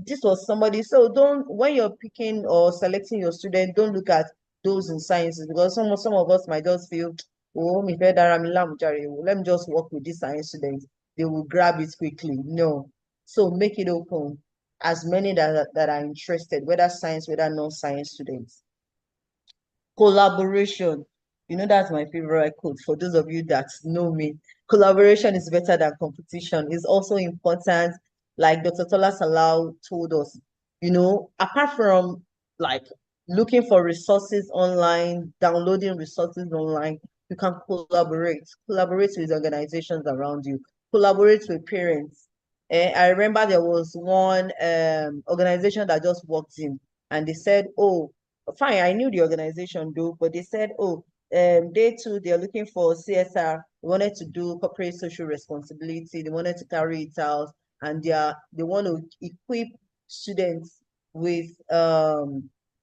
this was somebody. So when you're picking or selecting your student, don't look at those in sciences, because some of us might just feel, oh, let me just work with this science students. They will grab it quickly. No. So make it open. As many that are interested, whether science, whether non-science students. Collaboration. You know, that's my favorite quote. For those of you that know me, collaboration is better than competition. It's also important, like Dr. Tola Salau told us, you know, apart from like looking for resources online, downloading resources online, you can collaborate with organizations around you, collaborate with parents. I remember there was one organization that just walked in and they said, oh, fine, I knew the organization though, but they said, oh, they too, they're looking for CSR. They wanted to do corporate social responsibility. They wanted to carry it out, and they want to equip students with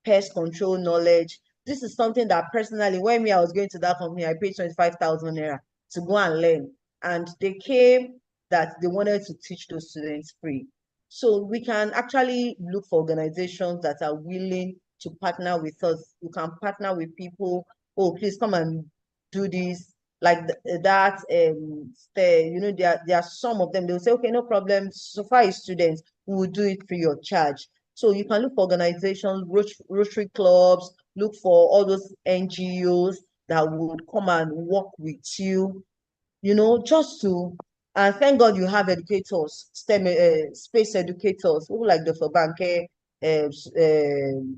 pest control knowledge. This is something that personally, when I was going to that company, I paid 25,000 naira to go and learn. And they came that they wanted to teach those students free. So we can actually look for organizations that are willing to partner with us. You can partner with people. Oh, please come and do this. Like that, you know, there are some of them, they'll say, okay, no problem. So far as students, we will do it free of charge. So you can look for organizations, Rotary clubs, look for all those NGOs that would come and work with you, you know, just to, and thank God you have educators, STEM, space educators, people like Dr. Banke,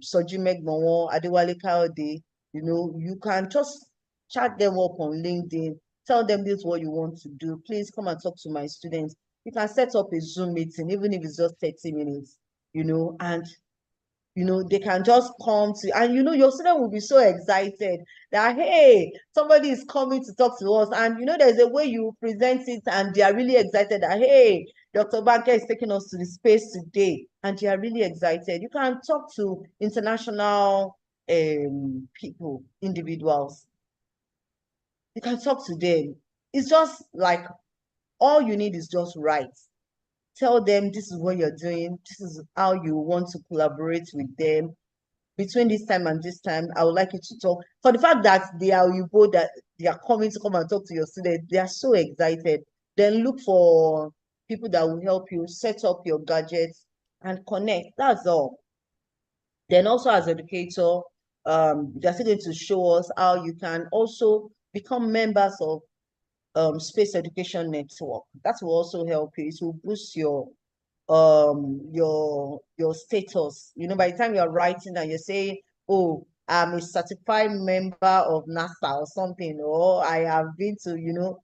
Sojimek Mowo, Adewale Kaode, you know, you can just chat them up on LinkedIn, tell them this is what you want to do. Please come and talk to my students. You can set up a Zoom meeting, even if it's just 30 minutes, you know, and you know, they can just come to, and you know, your student will be so excited that, hey, somebody is coming to talk to us. And you know, there's a way you present it, and they are really excited that, hey, Dr. Banker is taking us to the space today, and they are really excited. You can talk to international people, individuals. You can talk to them. It's just like all you need is just write. Tell them this is what you're doing, this is how you want to collaborate with them. Between this time and this time, I would like you to talk. For the fact that they are Yubo, that they are coming to come and talk to your students, they are so excited. Then look for people that will help you set up your gadgets and connect. That's all. Then also as educator, they're still going to show us how you can also become members of Space Education Network. That will also help you. It will boost your status. You know, by the time you're writing and you're saying, oh, I'm a certified member of NASA or something, or I have been to, you know,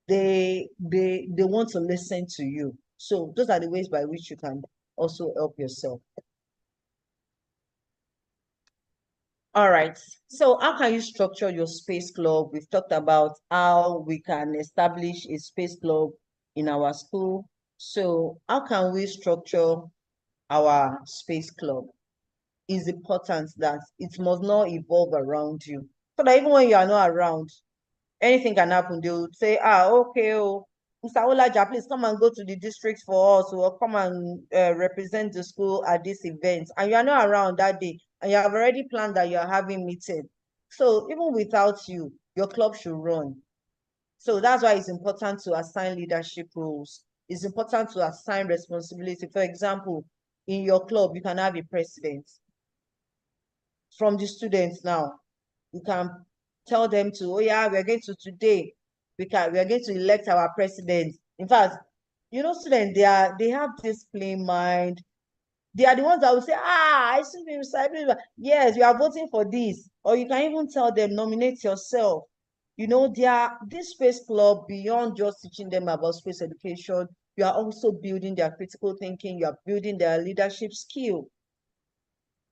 they want to listen to you. So those are the ways by which you can also help yourself. All right. So how can you structure your space club? We've talked about how we can establish a space club in our school. So how can we structure our space club? It's important that it must not evolve around you. So that even when you are not around, anything can happen. They would say, ah, okay, oh, Mr. Olaja, please come and go to the district for us, or come and represent the school at this event. And you are not around that day, and you have already planned that you are having meeting. So even without you, your club should run. So that's why it's important to assign leadership roles. It's important to assign responsibility. For example, in your club, you can have a president. From the students now, you can tell them to, oh yeah, we're going to today, we are going to elect our president. In fact, you know, students, they have this plain mind. They are the ones that will say, ah, I see you, yes, you are voting for this. Or you can even tell them, nominate yourself. You know, this space club, beyond just teaching them about space education, you are also building their critical thinking, you are building their leadership skill.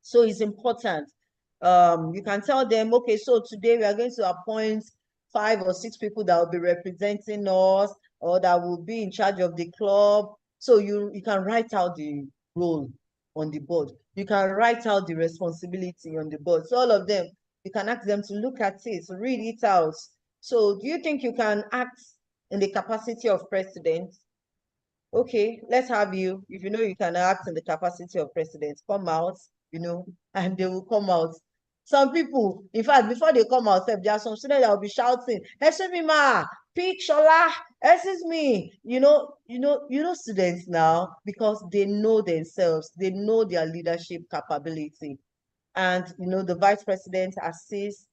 So it's important. You can tell them, okay, so today we are going to appoint 5 or 6 people that will be representing us, or that will be in charge of the club. So you can write out the role on the board. You can write out the responsibility on the board. So all of them, you can ask them to look at it, read it out. So do you think you can act in the capacity of president? Okay, let's have you. If you know you can act in the capacity of president, come out, you know, and they will come out. Some people, in fact, before they come out, there are some students that will be shouting, excuse me, ma, pick Shola, excuse me. You know students now, because they know themselves, they know their leadership capability. And you know, the vice president assists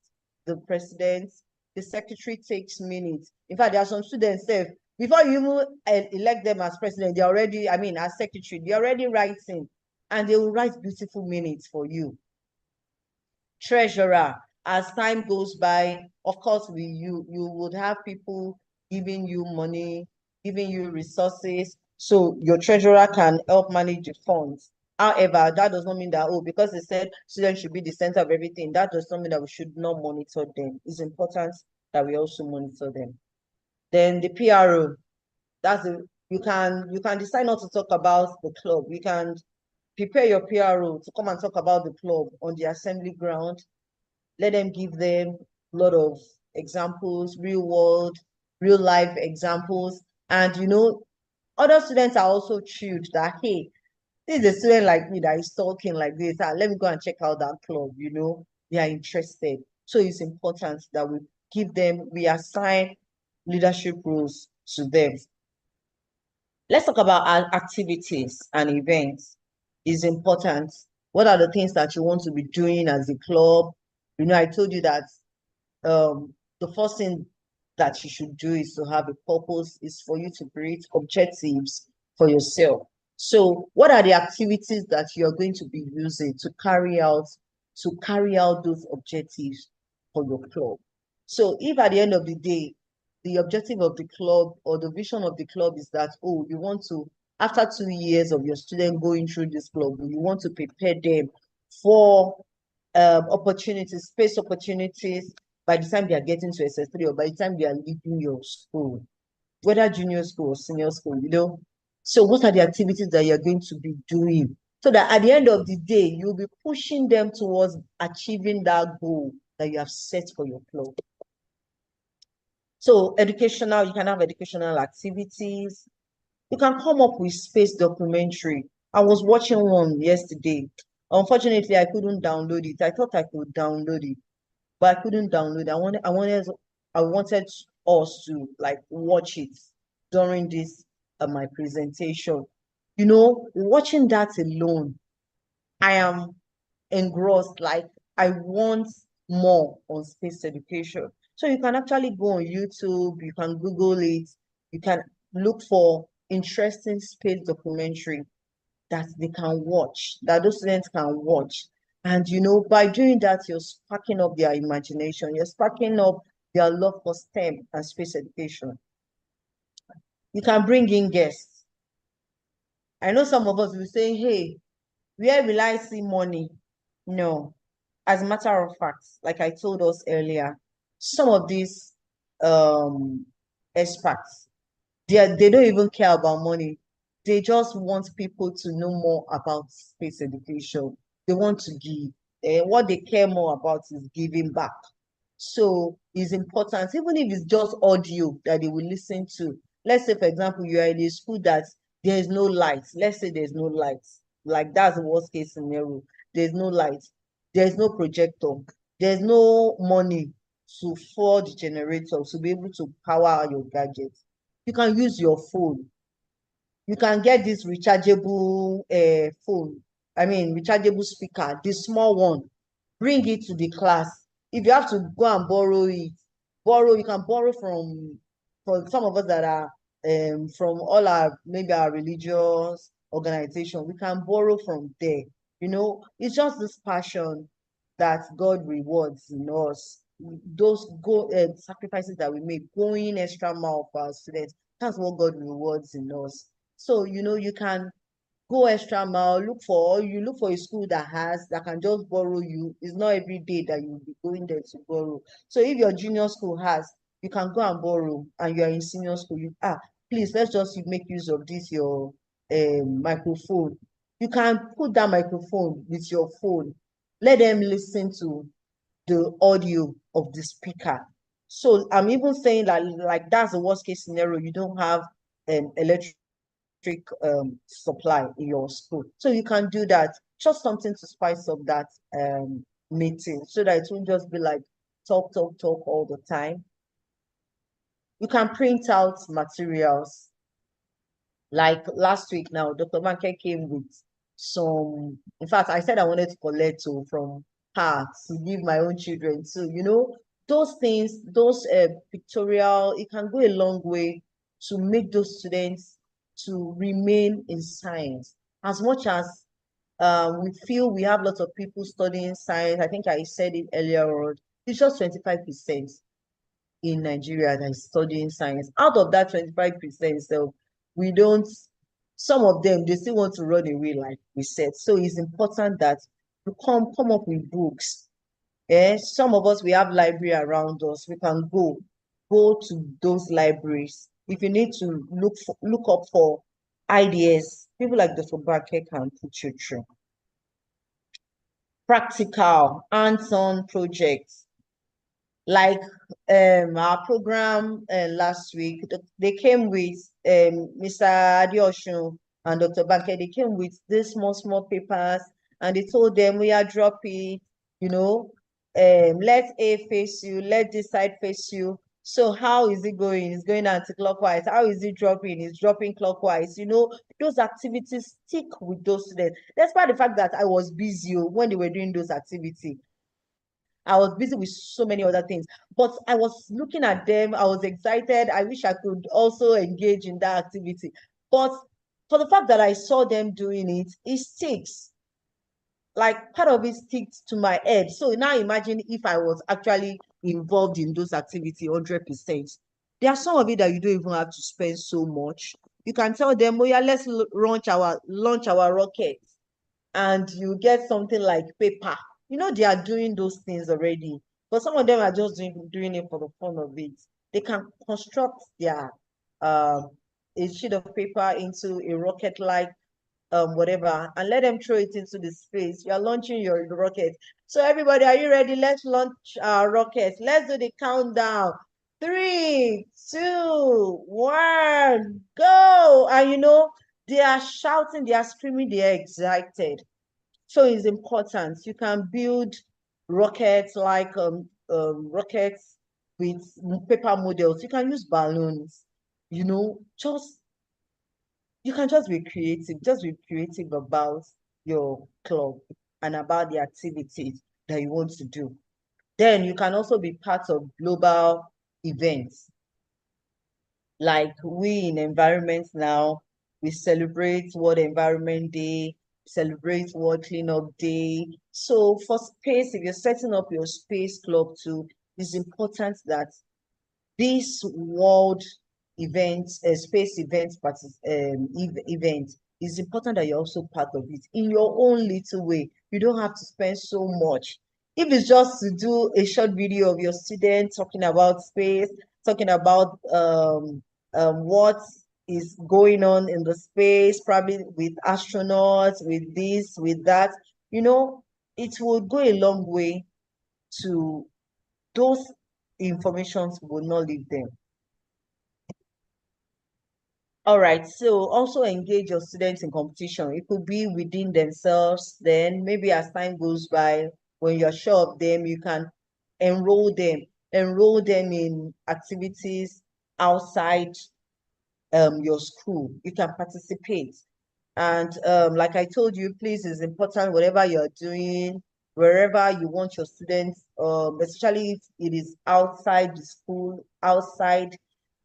the president, the secretary takes minutes. In fact, there are some students say, before you even elect them as president, they already, I mean, as secretary, they're already writing, and they will write beautiful minutes for you. Treasurer, as time goes by, of course, you would have people giving you money, giving you resources, so your treasurer can help manage the funds. However, that does not mean that, oh, because they said students should be the center of everything, that does not mean that we should not monitor them. It's important that we also monitor them. Then the PRO, you can decide not to talk about the club. You can prepare your PRO to come and talk about the club on the assembly ground. Let them give them a lot of examples, real world, real life examples. And other students are also thrilled that, hey, this is a student like me that is talking like this. Let me go and check out that club, they are interested. So it's important that we assign leadership roles to them. Let's talk about our activities and events. It's important. What are the things that you want to be doing as a club? I told you that the first thing that you should do is to have a purpose, is for you to create objectives for yourself. So what are the activities that you're going to be using to carry out those objectives for your club? So if at the end of the day, the objective of the club or the vision of the club is that, oh, you want to, after 2 years of your student going through this club, you want to prepare them for opportunities, space opportunities by the time they are getting to SS3 or by the time they are leaving your school, whether junior school or senior school, So what are the activities that you're going to be doing? So that at the end of the day, you'll be pushing them towards achieving that goal that you have set for your club. So you can have educational activities. You can come up with space documentary. I was watching one yesterday. Unfortunately, I couldn't download it. I thought I could download it, but I couldn't download it. I wanted us to watch it during this my presentation. Watching that alone, I am engrossed. I want more on space education. So you can actually go on YouTube, you can Google it, you can look for interesting space documentary that they can watch, that those students can watch. And by doing that, you're sparking up their imagination, you're sparking up their love for STEM and space education. You can bring in guests. I know some of us will say, hey, where will I see money? No. As a matter of fact, like I told us earlier, some of these experts, they don't even care about money. They just want people to know more about space education. They want to give. What they care more about is giving back. So it's important, even if it's just audio that they will listen to. Let's say, for example, you are in a school that there is no light. Let's say there's no light. Like that's the worst case scenario. There's no light. There's no projector. There's no money to for the generator to be able to power your gadgets. You can use your phone. You can get this rechargeable phone. I mean, rechargeable speaker, the small one. Bring it to the class. If you have to go and borrow it, you can borrow from for some of us that are from all our maybe our religious organization. We can borrow from there. It's just this passion that God rewards in us. Those sacrifices that we make, going extra mile for our students, that's what God rewards in us. So you can go extra mile, look for a school that can just borrow you. It's not every day that you'll be going there to borrow. So if your junior school has, you can go and borrow, and you're in senior school, please, let's just make use of this your microphone. You can put that microphone with your phone. Let them listen to the audio of the speaker. So I'm even saying that that's the worst case scenario. You don't have electric supply in your school. So you can do that. Just something to spice up that meeting so that it won't just be like talk all the time. You can print out materials. Like last week now, Dr. Banke came with some, in fact, I said I wanted to collect from her to give my own children. So, those things, those pictorial, it can go a long way to make those students to remain in science. As much as we feel we have lots of people studying science, I think I said it earlier on, it's just 25% in Nigeria that is studying science. Out of that 25%, so we don't, some of them, they still want to run away, like we said. So it's important that we come up with books. Some of us, we have library around us. We can go to those libraries. If you need to look up for ideas, people like Dr. Barker can put you through. Practical, hands-on projects. Like our program last week, they came with Mr. Adioshun and Dr. Banke, they came with these small papers, and they told them, we are dropping, let A face you, let this side face you. So how is it going? It's going anti-clockwise. How is it dropping? It's dropping clockwise. Those activities stick with those students. Despite the fact that I was busy when they were doing those activities. I was busy with so many other things, but I was looking at them. I was excited. I wish I could also engage in that activity. But for the fact that I saw them doing it, it sticks. Like part of it sticks to my head. So now imagine if I was actually involved in those activities 100%. There are some of it that you don't even have to spend so much. You can tell them, oh yeah, let's launch our rocket, and you get something like paper. They are doing those things already, but some of them are just doing it for the fun of it. They can construct their a sheet of paper into a rocket like whatever, and let them throw it into the space. You are launching your rocket. So everybody, are you ready? Let's launch our rocket. Let's do the countdown. 3, 2, 1, go. And they are shouting, they are screaming, they are excited. So it's important. You can build rockets like rockets with paper models. You can use balloons. Just you can just be creative. Just be creative about your club and about the activities that you want to do. Then you can also be part of global events. Like we in environment now, we celebrate World Environment Day, celebrate World Cleanup Day. So for space, if you're setting up your space club too, it's important that this world event, space event, event, is important that you're also part of it in your own little way. You don't have to spend so much. If it's just to do a short video of your student talking about space, talking about what is going on in the space, probably with astronauts, with this, with that, it will go a long way to those informations will not leave them. All right, so also engage your students in competition. It could be within themselves. Then maybe as time goes by, when you're sure of them, you can enroll them in activities outside your school. You can participate. And like I told you, please, it's important whatever you're doing, wherever you want your students, especially if it is outside the school, outside,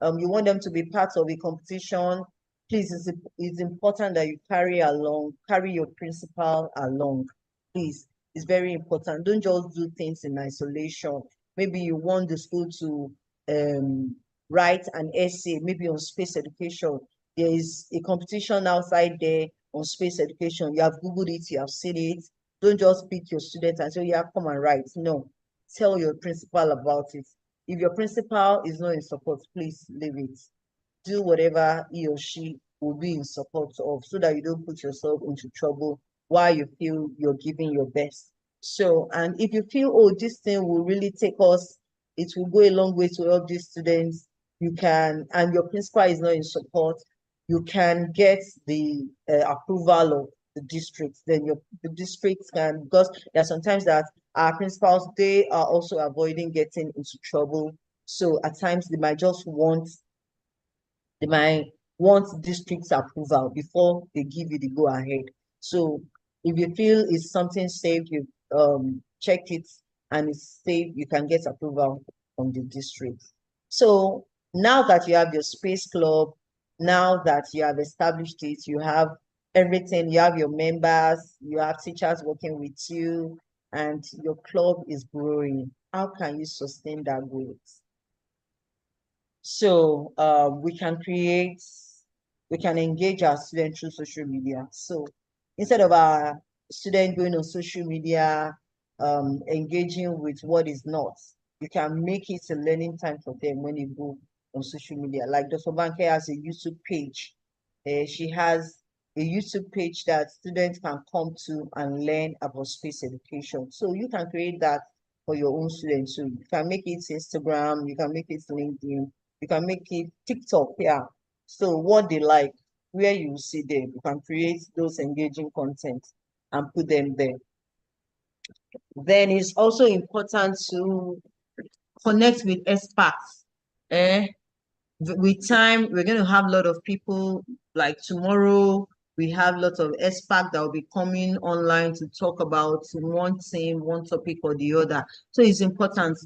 you want them to be part of a competition. Please, it's important that you carry your principal along. Please, it's very important. Don't just do things in isolation. Maybe you want the school to write an essay, maybe on space education. There is a competition outside there on space education. You have Googled it, you have seen it. Don't just pick your student and say, yeah, come and write. No, tell your principal about it. If your principal is not in support, please leave it. Do whatever he or she will be in support of, so that you don't put yourself into trouble while you feel you're giving your best. So, and if you feel, oh, this thing will really take us, it will go a long way to help these students, you can, and your principal is not in support, you can get the approval of the district. Then the district can, because there are sometimes that our principals, they are also avoiding getting into trouble. So at times they might district's approval before they give you the go ahead. So if you feel it's something safe, you check it and it's safe, you can get approval from the district. So now that you have your space club, now that you have established it, you have everything, you have your members, you have teachers working with you, and your club is growing. How can you sustain that growth? So we can engage our students through social media. So instead of our student going on social media, engaging with what is not, you can make it a learning time for them when you go on social media. Like Dr. Banke has a YouTube page. She has a YouTube page that students can come to and learn about space education. So you can create that for your own students. So you can make it Instagram, you can make it LinkedIn, you can make it TikTok, yeah. So what they like, where you see them, you can create those engaging content and put them there. Then it's also important to connect with experts. With time, we're going to have a lot of people, like tomorrow, we have lots of experts that will be coming online to talk about one thing, one topic or the other. So it's important.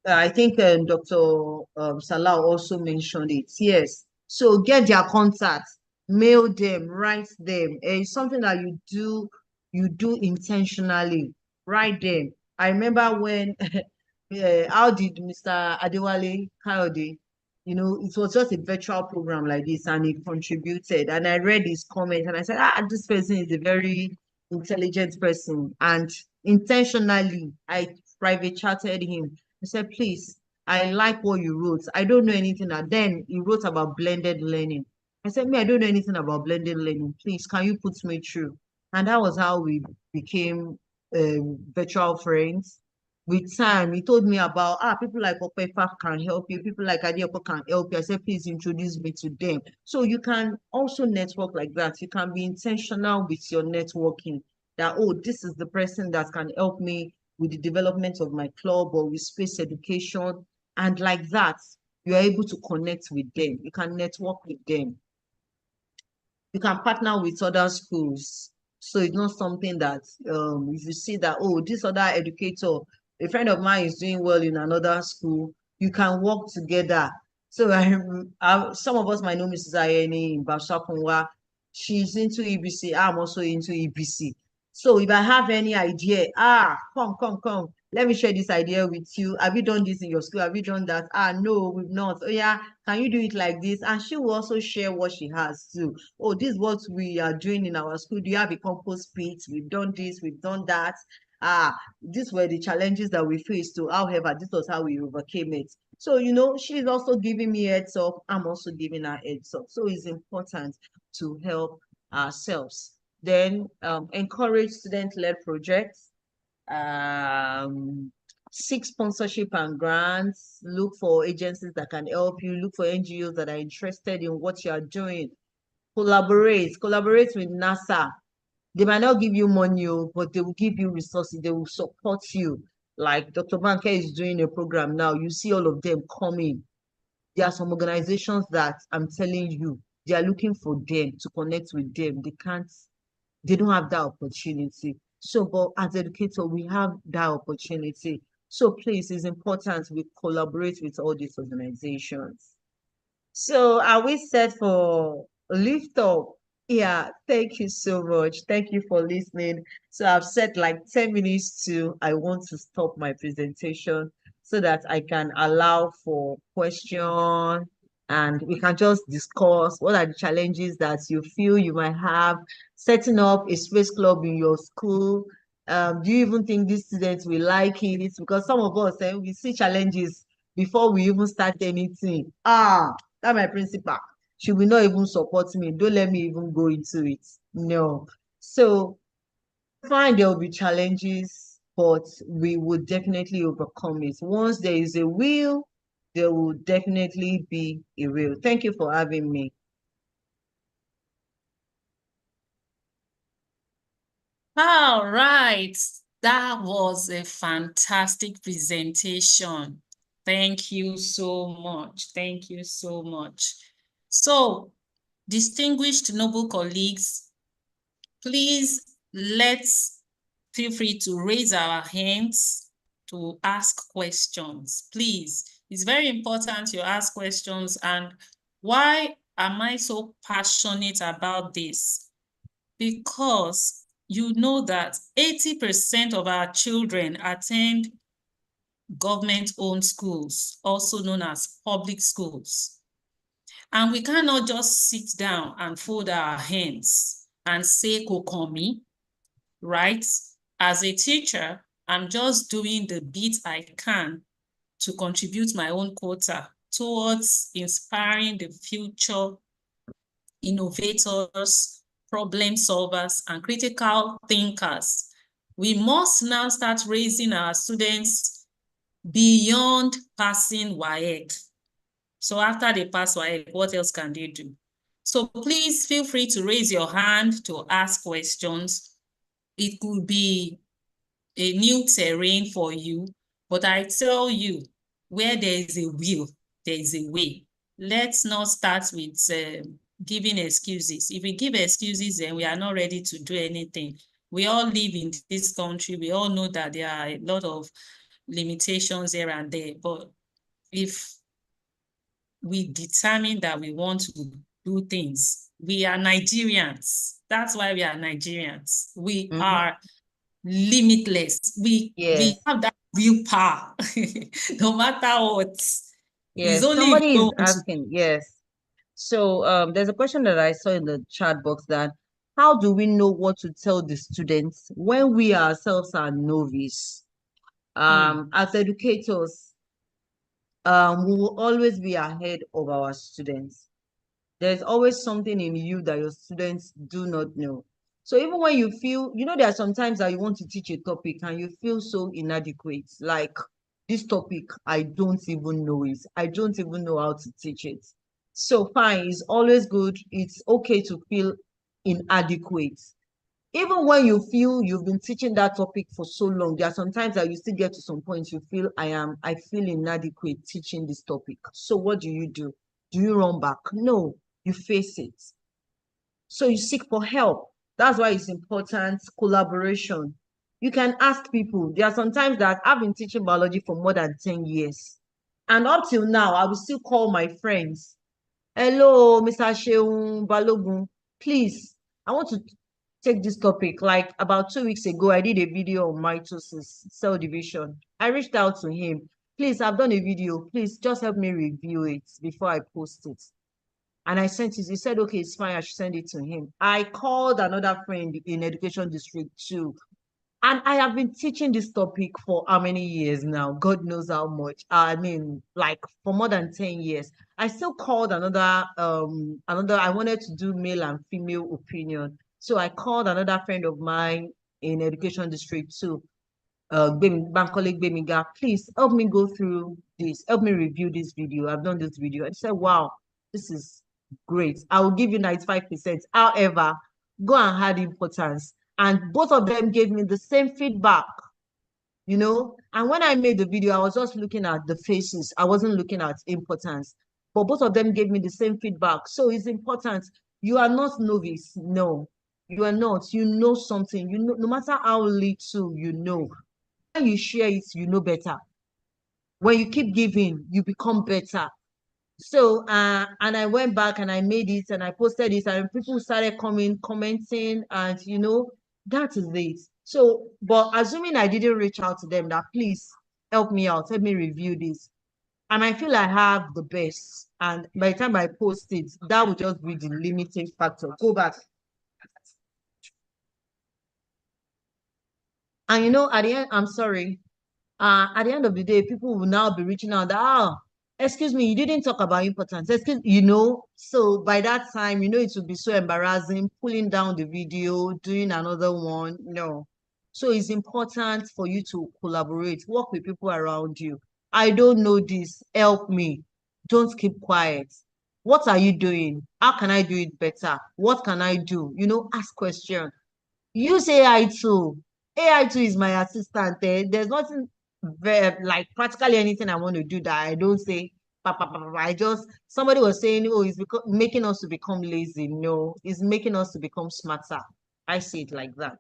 I think Dr. Salah also mentioned it. Yes. So get their contacts, mail them, write them. It's something that you do intentionally. Write them. I remember when how did Mr. Adewale Kayode, it was just a virtual program like this, and he contributed. And I read his comment and I said, this person is a very intelligent person. And intentionally, I private chatted him. I said, please, I like what you wrote. I don't know anything. And then he wrote about blended learning. I said, I don't know anything about blended learning. Please, can you put me through? And that was how we became virtual friends. With time, he told me about, people like Opefa can help you. People like Adeopo can help you. I said, please introduce me to them. So you can also network like that. You can be intentional with your networking that, this is the person that can help me with the development of my club or with space education. And like that, you're able to connect with them. You can network with them. You can partner with other schools. So it's not something that if you see that, this other educator, a friend of mine is doing well in another school, you can work together. So some of us might know Mrs. Ayeni in Bashakunwa. She's into EBC. I'm also into EBC. So if I have any idea, come. Let me share this idea with you. Have you done this in your school? Have you done that? No, we've not. Oh yeah, can you do it like this? And she will also share what she has too. This is what we are doing in our school. Do you have a compost pit? We've done this, we've done that. These were the challenges that we faced too. However, this was how we overcame it. So, she's also giving me heads up. I'm also giving her heads up. So it's important to help ourselves. Then encourage student-led projects. Seek sponsorship and grants. Look for agencies that can help you. Look for NGOs that are interested in what you are doing. Collaborate with NASA. They might not give you money, but they will give you resources. They will support you. Like Dr. Banke is doing a program now. You see all of them coming. There are some organizations that I'm telling you, they are looking for them to connect with them. They don't have that opportunity. So, but as educators, we have that opportunity. So please, it's important we collaborate with all these organizations. So are we set for lift up? Yeah, thank you so much. Thank you for listening. So I've said like 10 minutes to, I want to stop my presentation so that I can allow for question and we can just discuss what are the challenges that you feel you might have setting up a space club in your school. Do you even think these students will like it? Because some of us, we see challenges before we even start anything. That's my principal. She will not even support me. Don't let me even go into it. No. So fine, there will be challenges, but we will definitely overcome it. Once there is a will, there will definitely be a will. Thank you for having me. All right. That was a fantastic presentation. Thank you so much. Thank you so much. So, distinguished noble colleagues, please let's feel free to raise our hands to ask questions. Please, it's very important you ask questions. And why am I so passionate about this? Because you know that 80% of our children attend government-owned schools, also known as public schools. And we cannot just sit down and fold our hands and say, Kokomi, right? As a teacher, I'm just doing the bit I can to contribute my own quota towards inspiring the future innovators, problem solvers, and critical thinkers. We must now start raising our students beyond passing WAEC. So after they pass WAEC, what else can they do? So please feel free to raise your hand to ask questions. It could be a new terrain for you, but I tell you, where there is a will, there is a way. Let's not start with giving excuses. If we give excuses, then we are not ready to do anything. We all live in this country. We all know that there are a lot of limitations here and there, but if we determine that we want to do things, we are Nigerians. That's why we are Nigerians. We are limitless. We have that willpower, no matter what. Yes, It's only somebody if is asking, yes. So there's a question that I saw in the chat box that how do we know what to tell the students when we ourselves are novice? As educators, we will always be ahead of our students. There's always something in you that your students do not know. So even when you feel, there are sometimes that you want to teach a topic and you feel so inadequate, like this topic, I don't even know it. I don't even know how to teach it. So fine, it's always good. It's okay to feel inadequate. Even when you feel you've been teaching that topic for so long, there are sometimes that you still get to some points you feel I feel inadequate teaching this topic. So what do? Do you run back? No, you face it. So you seek for help. That's why it's important, collaboration. You can ask people. There are sometimes that I've been teaching biology for more than 10 years. And up till now, I will still call my friends. Hello, Mr. Sheung Balogun. Please, I want to take this topic. Like about 2 weeks ago, I did a video on mitosis, cell division. I reached out to him. Please, I've done a video. Please just help me review it before I post it. And I sent it. He said, okay, it's fine. I should send it to him. I called another friend in Education District 2. And I have been teaching this topic for how many years now? God knows how much. I mean, like for more than 10 years. I still called another, I wanted to do male and female opinion. So I called another friend of mine in Education District 2, bank colleague Bemiga, please help me go through this, help me review this video. I've done this video. I said, wow, this is great. I will give you 95%. However, go and add importance. And both of them gave me the same feedback, And when I made the video, I was just looking at the faces. I wasn't looking at importance. But both of them gave me the same feedback. So it's important. You are not novice. No, you are not. You know something. You know, no matter how little you know. When you share it, you know better. When you keep giving, you become better. So, and I went back and I made it and I posted it and people started commenting and, that is it. So, but assuming I didn't reach out to them that please help me out, help me review this. And I feel I have the best. And by the time I post it, that would just be the limiting factor. Go back. And at the end, I'm sorry. At the end of the day, people will now be reaching out that, excuse me, you didn't talk about importance. So by that time, it would be so embarrassing, pulling down the video, doing another one. No. So it's important for you to collaborate, work with people around you. I don't know this, help me. Don't keep quiet. What are you doing? How can I do it better? What can I do? Ask questions. Use AI too. AI too is my assistant. There's nothing like practically anything I want to do that I don't say. Somebody was saying, oh, it's making us to become lazy. No, it's making us to become smarter. I see it like that.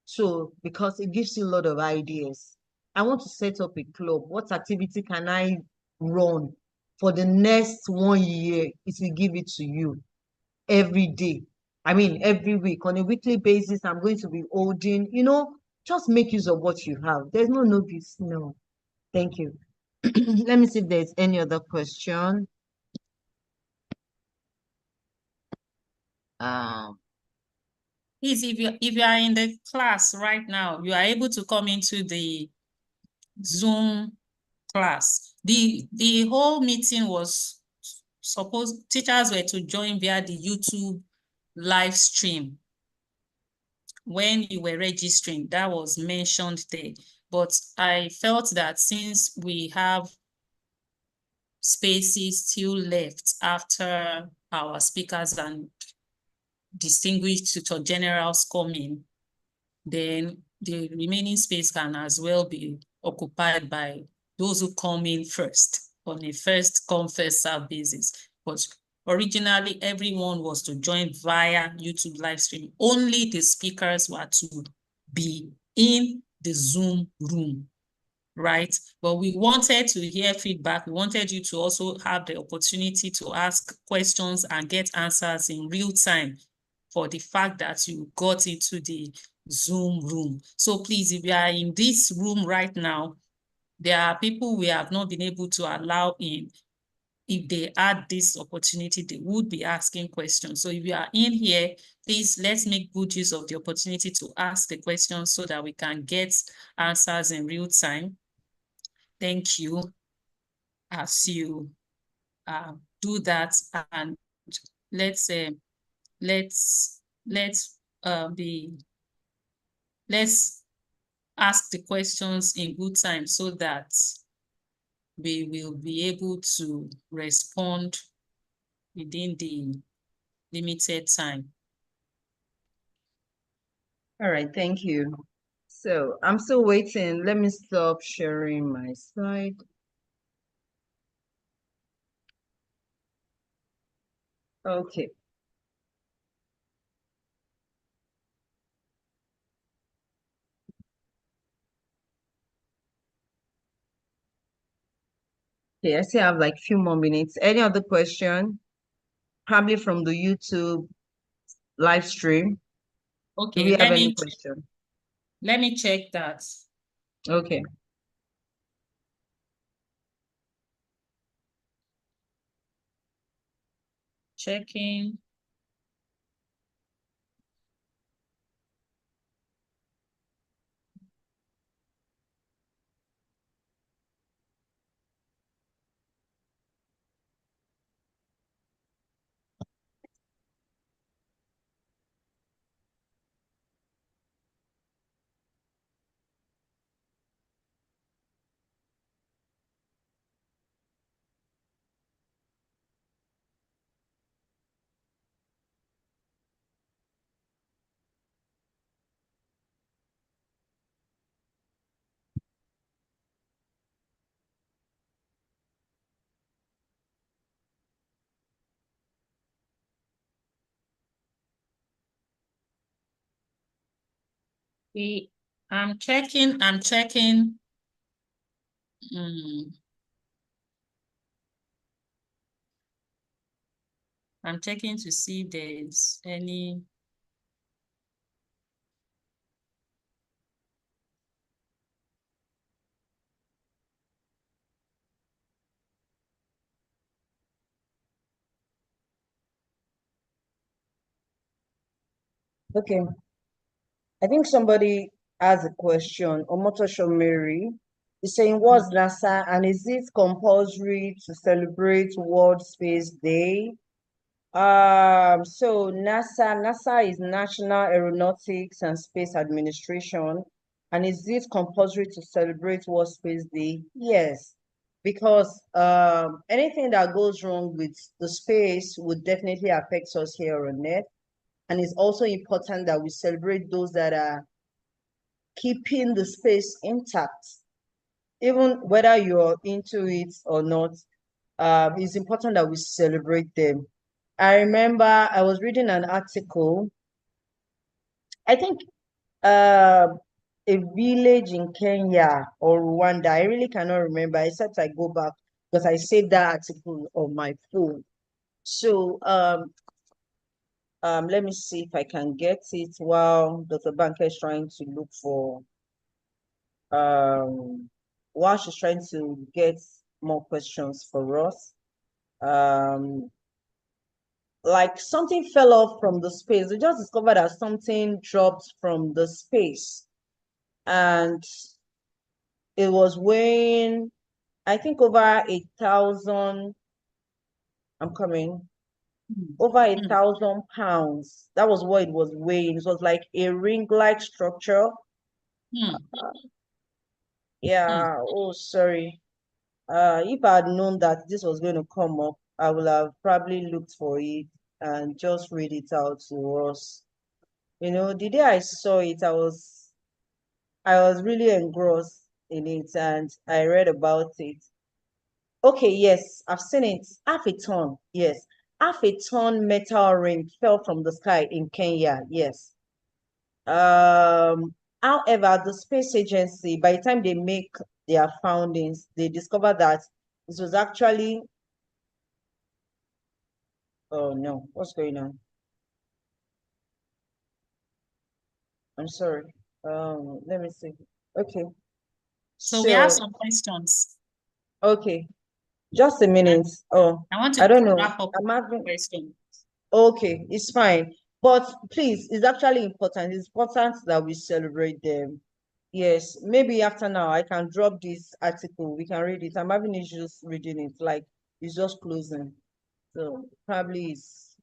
So, because it gives you a lot of ideas. I want to set up a club. What activity can I run for the next 1 year? It will give it to you every day. I mean, every week, on a weekly basis, I'm going to be holding, just make use of what you have. There's no notice. No. Thank you. Let me see if there's any other question. Please, if you are in the class right now, you are able to come into the Zoom class. The whole meeting was supposed teachers were to join via the YouTube live stream. When you were registering, that was mentioned there. But I felt that since we have spaces still left after our speakers and distinguished tutor generals come in, then the remaining space can as well be occupied by those who come in first on a first come, first serve basis. But originally, everyone was to join via YouTube live stream. Only the speakers were to be in the Zoom room, right? But we wanted to hear feedback. We wanted you to also have the opportunity to ask questions and get answers in real time for the fact that you got into the Zoom room. So please, if you are in this room right now, there are people we have not been able to allow in. If they had this opportunity, they would be asking questions. So if you are in here, please, let's make good use of the opportunity to ask the questions so that we can get answers in real time. Thank you. As you do that, and let's ask the questions in good time so that we will be able to respond within the limited time. All right, thank you. So I'm still waiting. Let me stop sharing my slide. Okay. Okay, I still have like a few more minutes. Any other question? Probably from the YouTube live stream. Okay, Do we have any question? Let me check that. Okay. Checking. I'm checking. I'm checking to see if there's any. Okay. I think somebody has a question. Omotosho Mary is saying, what's NASA and is it compulsory to celebrate World Space Day? So NASA is National Aeronautics and Space Administration. And is it compulsory to celebrate World Space Day? Yes, because anything that goes wrong with the space would definitely affect us here on Earth. And it's also important that we celebrate those that are keeping the space intact. Even whether you're into it or not, it's important that we celebrate them. I remember I was reading an article. I think a village in Kenya or Rwanda. I really cannot remember, except I go back because I saved that article on my phone. So let me see if I can get it while Dr. Banker is trying to look for while she's trying to get more questions for us. Like something fell off from the space. We just discovered that something dropped from the space, and it was weighing, I think, over 1,000. I'm coming. Over 1,000 pounds. That was what it was weighing. It was like a ring-like structure. Yeah. Oh, sorry. If I had known that this was going to come up, I would have probably looked for it and just read it out to us. You know, the day I saw it, I was really engrossed in it, and I read about it. Okay, yes, I've seen it. Half a ton, yes. Half a ton metal ring fell from the sky in Kenya, yes. However, the space agency, by the time they make their findings, they discover that this was actually, oh no, what's going on? I'm sorry. Let me see. Okay. So we have some questions. Okay, just a minute. Oh, I want I to don't know. wrap up I'm having, question. okay, it's fine. But please, it's actually important. It's important that we celebrate them. Yes, maybe after now I can drop this article. We can read it. I'm having issues reading it. Like it's just closing. So probably it's,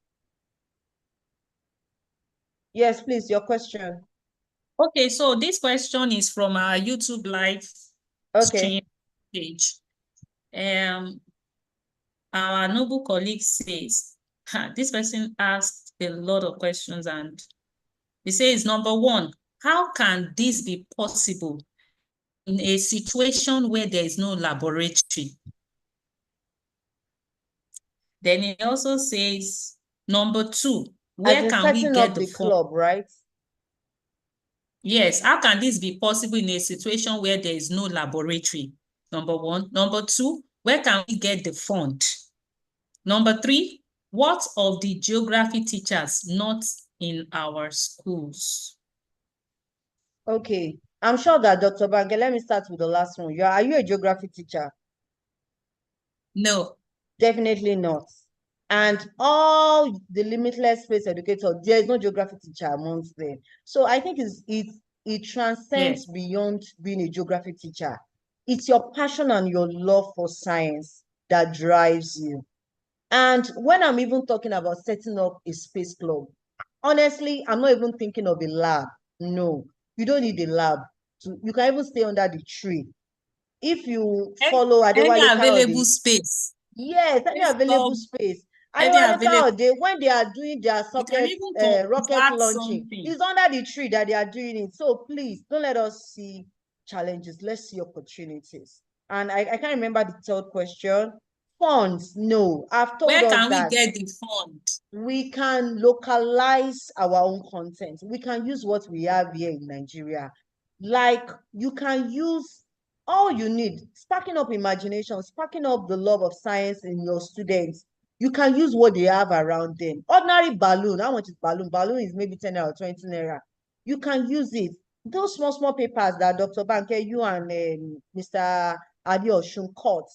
yes, please, your question. Okay, so this question is from our YouTube live Okay. stream page. Our noble colleague says, this person asked a lot of questions, and he says, number one, how can this be possible in a situation where there is no laboratory? Then he also says, number two, As where in can we setting get up the the phone? club, right? Yes, how can this be possible in a situation where there is no laboratory? Number one. Number two, where can we get the fund? Number three, what of the geography teachers not in our schools? Okay. I'm sure that Dr. Bange, let me start with the last one. Are you a geography teacher? No. Definitely not. And all the limitless space educators, there is no geography teacher amongst them. So I think it transcends beyond being a geography teacher. It's your passion and your love for science that drives you. And when I'm even talking about setting up a space club, honestly, I'm not even thinking of a lab. No, you don't need a lab. You can even stay under the tree. If you follow Any Adewale available Kayode, space. yes, any available space. Any Adewale available. Kayode, when they are doing their You can rocket even launching, something. it's under the tree that they are doing it. So please don't let us see challenges. Let's see opportunities. And I can't remember the third question. Funds, no. I've told Where us can we that get the fund? we can localize our own content. We can use what we have here in Nigeria. Like you can use all you need, sparking up imagination, sparking up the love of science in your students. You can use what they have around them. Ordinary balloon, how much is balloon? Balloon is maybe 10 or 20 naira. You can use it. Those small papers that Dr. Banke, you and Mr. Adeosun cut,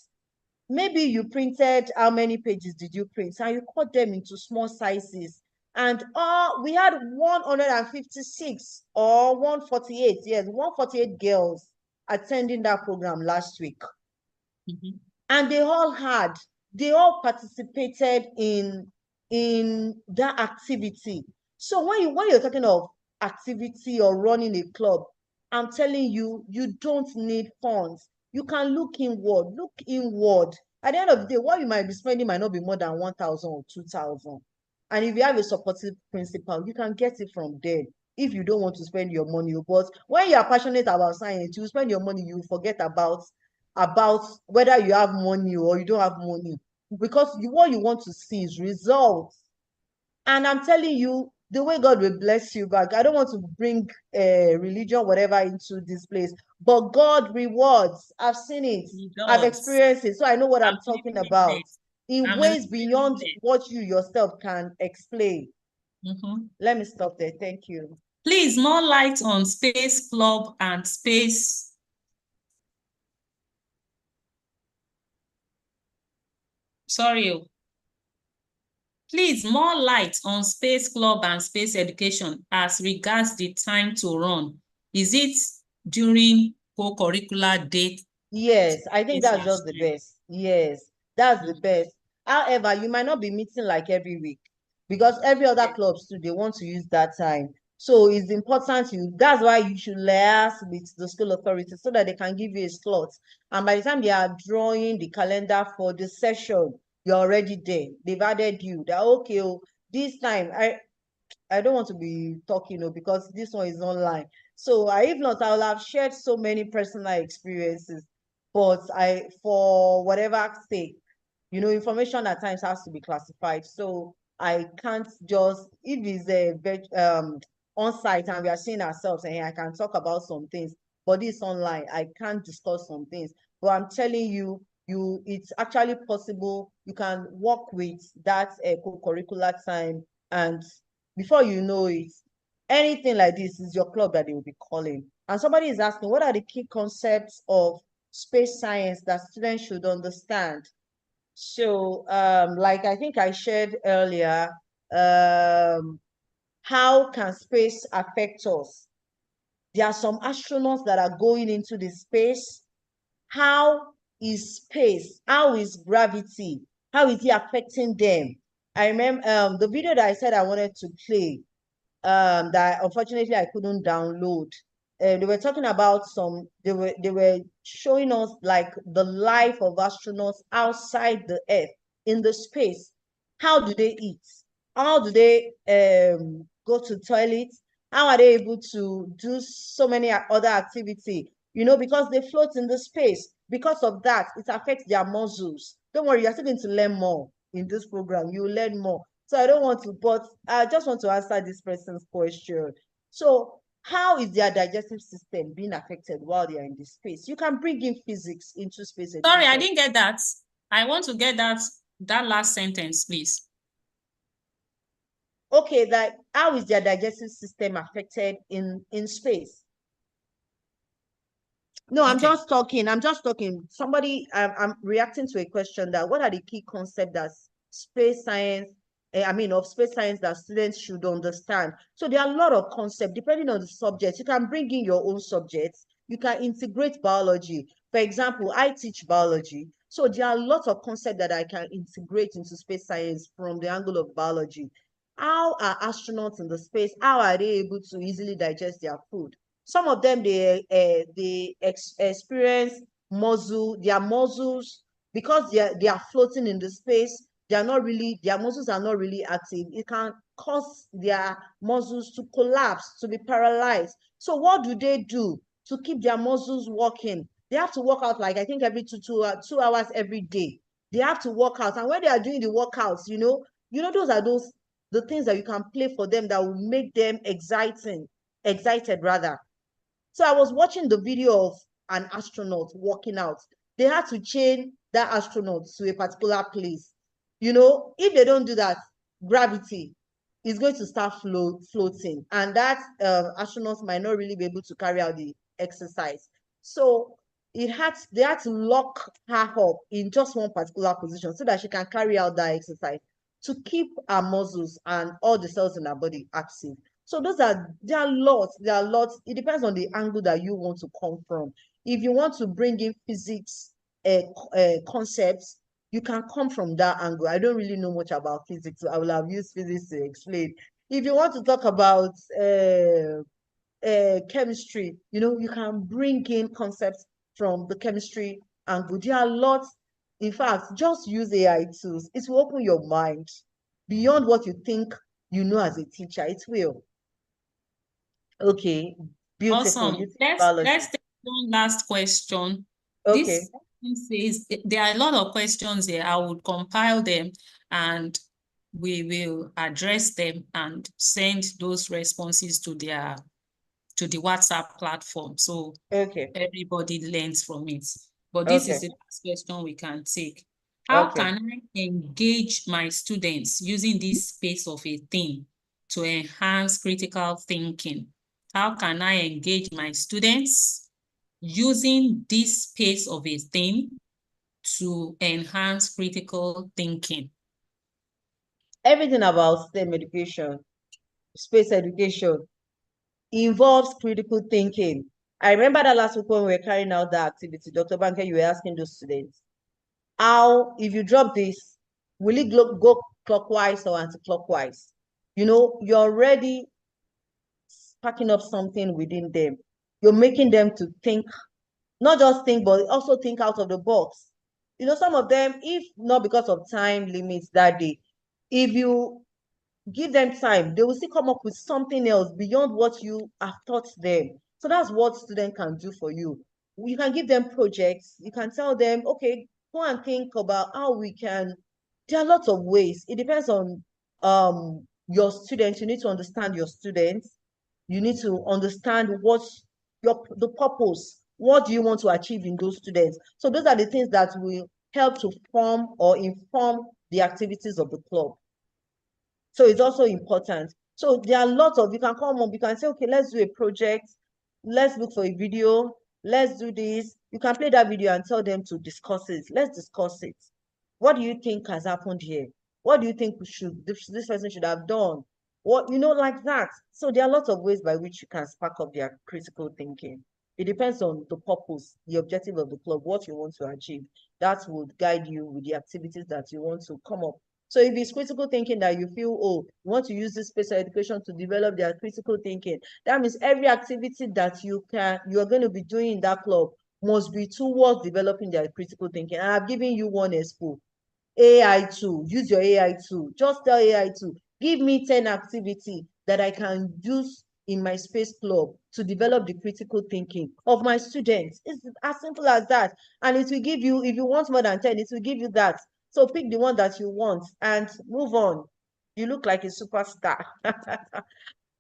maybe you printed, how many pages did you print? And you cut them into small sizes. And we had 156 or 148, yes, 148 girls attending that program last week. And they all participated in that activity. So when you're talking of activity or running a club, I'm telling you, you don't need funds. You can look inward. At the end of the day, what you might be spending might not be more than 1,000 or 2,000. And if you have a supportive principal, you can get it from there if you don't want to spend your money. But when you are passionate about science, you spend your money, you forget about whether you have money or you don't have money, because what you want to see is results. And I'm telling you, the way God will bless you back. I don't want to bring religion, whatever, into this place, but God rewards. I've seen it. He I've does. experienced it, so I know what I'm talking living about. it. In I'm ways living beyond it. what you yourself can explain. Mhm. Let me stop there. Thank you. Please, more light on Space Club and Space. Sorry. Please, more light on Space Club and Space Education as regards the time to run. Is it during co-curricular date? Yes, I think Yes, that's just the best. Yes, that's the best. However, you might not be meeting like every week because every other clubs too, they want to use that time. So it's important that's why you should liaise with the school authority so that they can give you a slot. And by the time they are drawing the calendar for the session, you're already there. They've added you. They're okay. Oh, this time I don't want to be talking, because this one is online. So if not, I will have shared so many personal experiences, but for whatever sake, information at times has to be classified. So I can't just, if it's on site and we are seeing ourselves, and I can talk about some things, but this online, I can't discuss some things. But I'm telling you, it's actually possible. You can work with that co-curricular time, and before you know it, anything like this is your club that they will be calling. And somebody is asking, what are the key concepts of space science that students should understand? So, like I think I shared earlier, how can space affect us? There are some astronauts that are going into the space. How is space? How is gravity? How is it affecting them? I remember the video that I said I wanted to play, that unfortunately I couldn't download. They were talking about they were showing us like the life of astronauts outside the Earth in the space. How do they eat? How do they go to toilets? How are they able to do so many other activity? Because they float in the space. Because of that, it affects their muscles. Don't worry, you're still going to learn more in this program. You will learn more. So I don't want to, but I just want to answer this person's question. So how is their digestive system being affected while they are in this space? You can bring in physics into space education. Sorry, I didn't get that. I want to get that last sentence, please. Okay, that how is their digestive system affected in space? No, I'm just talking. Somebody, I'm reacting to a question that what are the key concepts that space science, of space science that students should understand? So there are a lot of concepts depending on the subject. You can bring in your own subjects. You can integrate biology. For example, I teach biology. So there are a lot of concepts that I can integrate into space science from the angle of biology. How are astronauts in the space? How are they able to easily digest their food? Some of them, they experience their muscles, because they are floating in the space. Their muscles are not really active. It can cause their muscles to collapse, to be paralyzed. So what do they do to keep their muscles working? They have to work out, like I think every 2 hours every day. They have to work out, and when they are doing the workouts, those are the things that you can play for them that will make them excited rather. So I was watching the video of an astronaut working out. They had to chain that astronaut to a particular place. If they don't do that, gravity is going to start floating, and that astronauts might not really be able to carry out the exercise. So they had to lock her up in just one particular position so that she can carry out that exercise to keep her muscles and all the cells in her body active. So there are lots. It depends on the angle that you want to come from. If you want to bring in physics concepts, you can come from that angle. I don't really know much about physics, so I will have used physics to explain. If you want to talk about chemistry, you can bring in concepts from the chemistry angle. There are lots. In fact, just use AI tools. It will open your mind beyond what you think you know as a teacher. It will. Okay, beautiful. Awesome. Let's take one last question. Okay. This says there are a lot of questions here. I would compile them and we will address them and send those responses to the WhatsApp platform. So Okay. everybody learns from it. But this is the last question we can take. How can I engage my students using this space of a thing to enhance critical thinking? How can I engage my students using this space of a thing to enhance critical thinking? Everything about STEM education, space education, involves critical thinking. I remember that last week when we were carrying out that activity, Dr. Banker, you were asking those students, how, if you drop this, will it go clockwise or anti-clockwise? You know, you're already sparking up something within them. You're making them to think, not just think, but also think out of the box. You know, some of them, if not because of time limits that day, if you give them time, they will still come up with something else beyond what you have taught them. So that's what students can do for you. You can give them projects. You can tell them, okay, go and think about how we can. There are lots of ways. It depends on your students. You need to understand your students. You need to understand what's the purpose. What do you want to achieve in those students? So those are the things that will help to form or inform the activities of the club. So it's also important. So there are lots of, you can come up, you can say, okay, let's do a project, let's look for a video, let's do this. You can play that video and tell them to discuss it. Let's discuss it. What do you think has happened here? What do you think this person should have done? What, you know, like that. So there are lots of ways by which you can spark up their critical thinking. It depends on the purpose, the objective of the club, what you want to achieve. That would guide you with the activities that you want to come up. So if it's critical thinking that you feel, oh, you want to use this space of education to develop their critical thinking, that means every activity that you are going to be doing in that club must be towards developing their critical thinking. And I've given you one example. AI tool, use your AI tool. Just tell AI tool, give me 10 activities that I can use in my space club to develop the critical thinking of my students. It's as simple as that. And it will give you, if you want more than 10, it will give you that. So pick the one that you want and move on. You look like a superstar.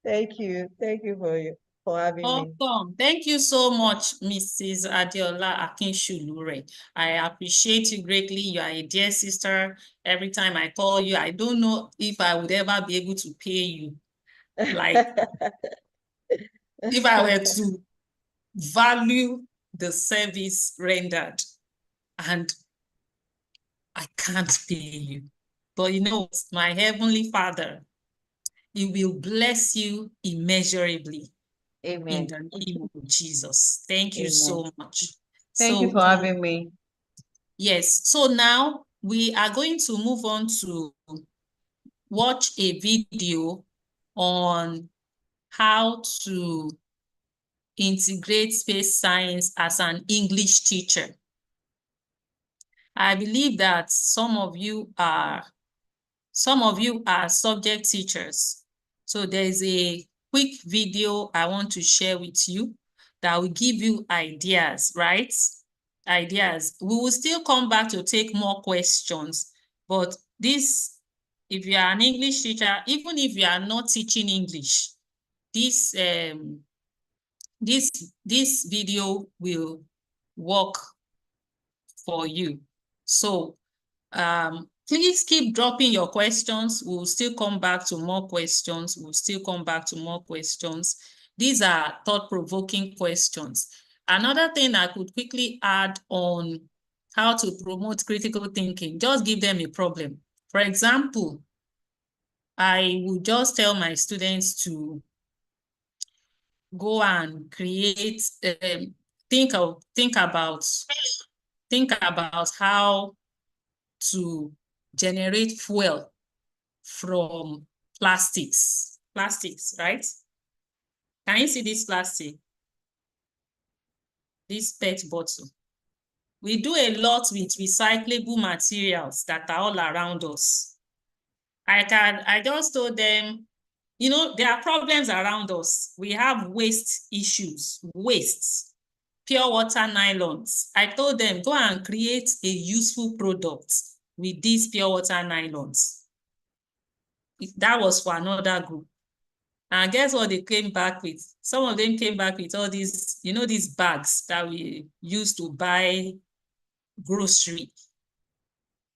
Thank you. Thank you for having me. Awesome. Thank you so much, Mrs. Adeola Akinshulure. I appreciate you greatly. You are a dear sister. Every time I call you, I don't know if I would ever be able to pay you. Like, if I were to value the service rendered, and I can't pay you. But you know, my Heavenly Father, He will bless you immeasurably. Amen. In the name of Jesus. Thank you so much. Thank you for having me. Yes. So now we are going to move on to watch a video on how to integrate space science as an English teacher. I believe that some of you are subject teachers. So there's a quick video I want to share with you that will give you ideas, right? Ideas. We will still come back to take more questions, but this, if you are an English teacher, even if you are not teaching English, this video will work for you. So please keep dropping your questions. We'll still come back to more questions. These are thought-provoking questions. Another thing I could quickly add on how to promote critical thinking, just give them a problem. For example, I would just tell my students to go and create, think about how to generate fuel from plastics, right? Can you see this plastic? This PET bottle. We do a lot with recyclable materials that are all around us. I just told them, you know, there are problems around us. We have waste issues, pure water nylons. I told them, go and create a useful product with these pure water nylons. That was for another group. And guess what they came back with? Some of them came back with all these, you know, these bags that we used to buy grocery.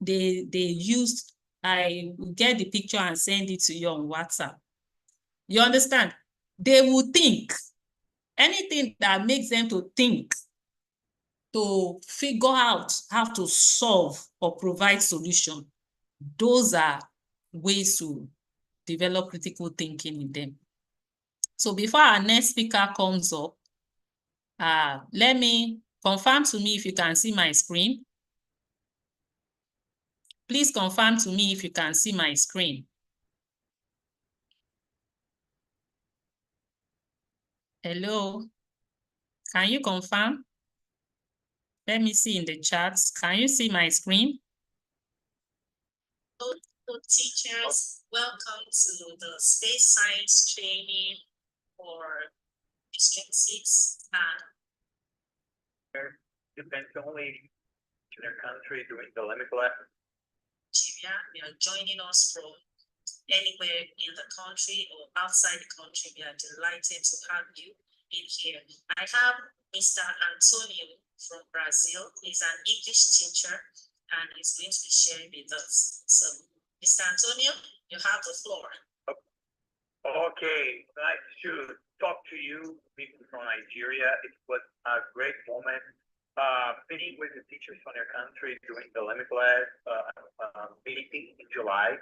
They used, I will get the picture and send it to you on WhatsApp. You understand? They will think. Anything that makes them to think, to figure out how to solve or provide solution, those are ways to develop critical thinking in them. So before our next speaker comes up, let me confirm to me if you can see my screen. Please confirm to me if you can see my screen. Hello, can you confirm? Let me see in the chats. Can you see my screen? So teachers, welcome to the space science training for District 6. Depends only to their country during the limit class. You are joining us from anywhere in the country or outside the country. We are delighted to have you in here. I have Mr. Antonio from Brazil. He's an English teacher and he's going to be sharing with us. So, Mr. Antonio, you have the floor. Okay, nice to talk to you, people from Nigeria. It was a great moment meeting with the teachers from their country during the limit class meeting in July.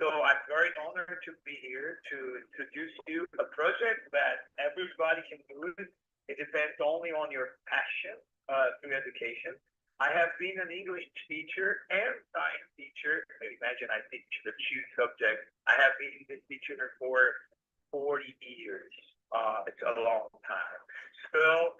So I'm very honored to be here to introduce you a project that everybody can do. It depends only on your passion through education. I have been an English teacher and science teacher. Imagine I teach the two subjects. I have been this teacher for 40 years. It's a long time. So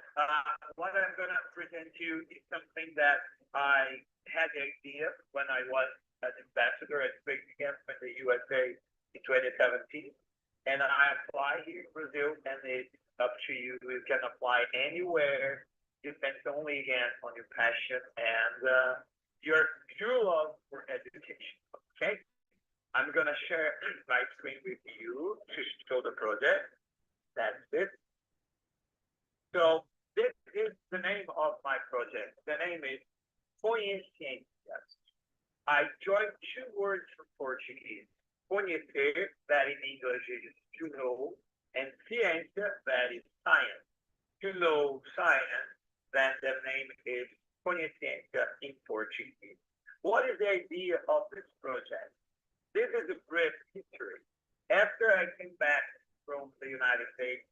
what I'm going to present you is something that I had the idea when I was an ambassador at Big Camp in the USA in 2017. And I apply here in Brazil, and it's up to you. You can apply anywhere. Depends only again on your passion and your true love for education. Okay, I'm gonna share my screen with you to show the project. That's it. So this is the name of my project. The name is Conhecência. I joined two words from Portuguese. Conhecer, that in English is to know, and ciência, that is science. To know science, then the name is Conhecência in Portuguese. What is the idea of this project? This is a brief history. After I came back from the United States,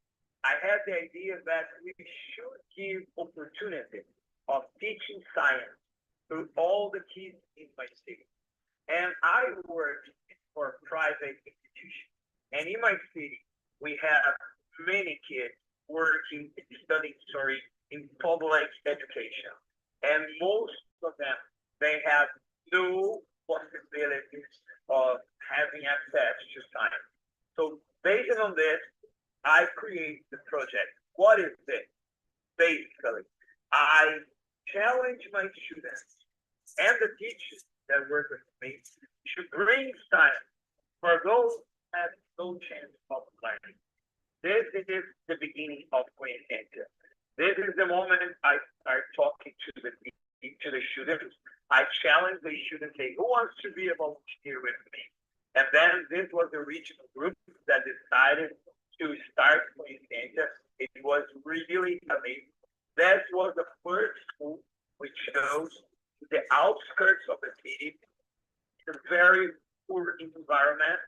I had the idea that we should give opportunity of teaching science to all the kids in my city. And I worked for private institutions. And in my city, we have many kids working, studying, in public education. And most of them, they have no possibilities of having access to science. So based on this, I create the project. What is this? Basically, I challenge my students and the teachers that work with me to bring science for those who have no chance of learning. This is the beginning of Conhecência. This is the moment I start talking to the students. I challenge the students, say, who wants to be a volunteer with me? And then this was the regional group that decided to start Conhecência. It was really amazing. That was the first school we chose the outskirts of the city, a very poor environment.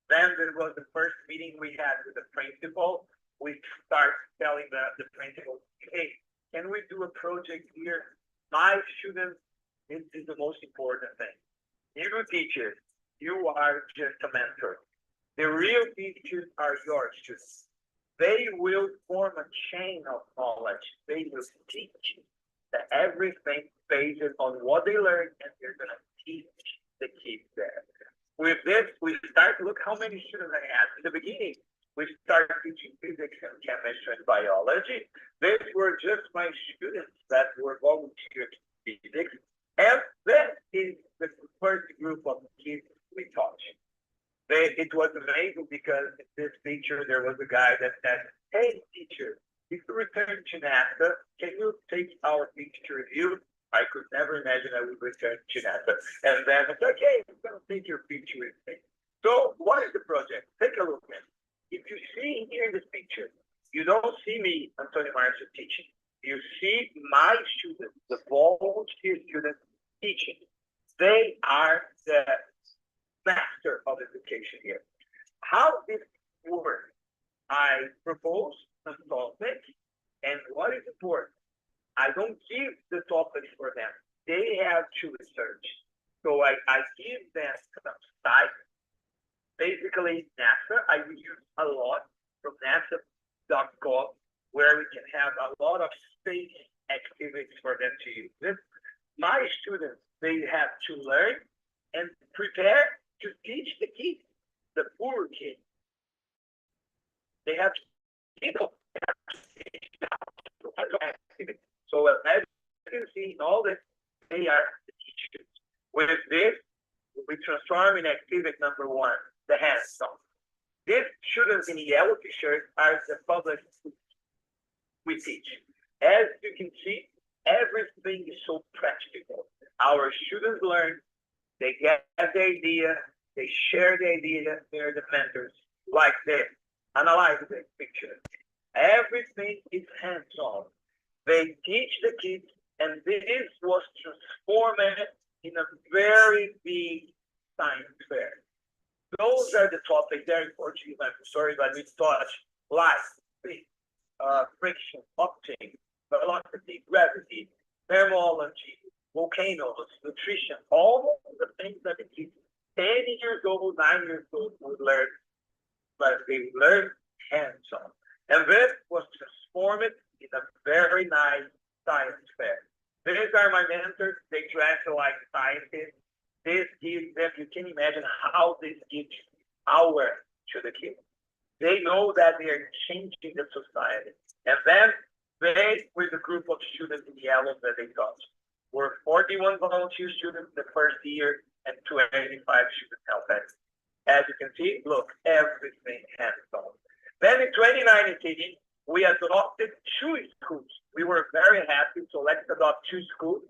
Then there was the first meeting we had with the principal. We start telling the principal, hey, can we do a project here? My students, this is the most important thing. You teachers, you are just a mentor. The real teachers are your students. They will form a chain of knowledge. They will teach that everything based on what they learn, and they're going to teach the kids there. With this, we start, look how many students I had. In the beginning, we started teaching physics and chemistry and biology. These were just my students that were volunteers in physics. And this is the first group of kids we taught. They It was amazing because in this picture there was a guy that said, "Hey teacher, if you return to NASA, can you take our picture with you?" I could never imagine I would return to NASA. And then it's like, "Hey, I'm gonna take your picture with me." So what is the project? Take a look, man. If you see here in this picture, you don't see me, Antonio Marcio, teaching. You see my students, the volunteer students teaching. They are the master of education here. How this works? I propose a topic, and what is important? I don't give the topic for them. They have to research. So I give them some sites. Basically, NASA, I use a lot from NASA.gov, where we can have a lot of space activities for them to use. My students, they have to learn and prepare to teach the kids, the poor kids. They have to teach activities. So as you can see, all this, they are the teachers. With this, we transform in activity number 1, the hands-on. These students in yellow t-shirt are the public we teach. As you can see, everything is so practical. Our students learn, they get the idea, they share the idea, they're the mentors. Like this, analyze this picture. Everything is hands-on. They teach the kids, and this was transformed in a very big science fair. Those are the topics there in Portuguese. I'm sorry, but we taught life, friction, optics, velocity, gravity, thermology, volcanoes, nutrition, all of the things that the kids 10 years old, 9 years old would learn, but they learned hands-on. And this was transformed in a very nice science fair. These are my mentors. They dress like scientists. This gives them, you can imagine how this gives power to the kids. They know that they are changing the society. And then they, with a group of students in yellow that they taught, were 41 volunteer students the first year and 25 students helping. As you can see, look, everything hands-on. Then in 2019, we adopted 2 schools. We were very happy, so let's adopt 2 schools.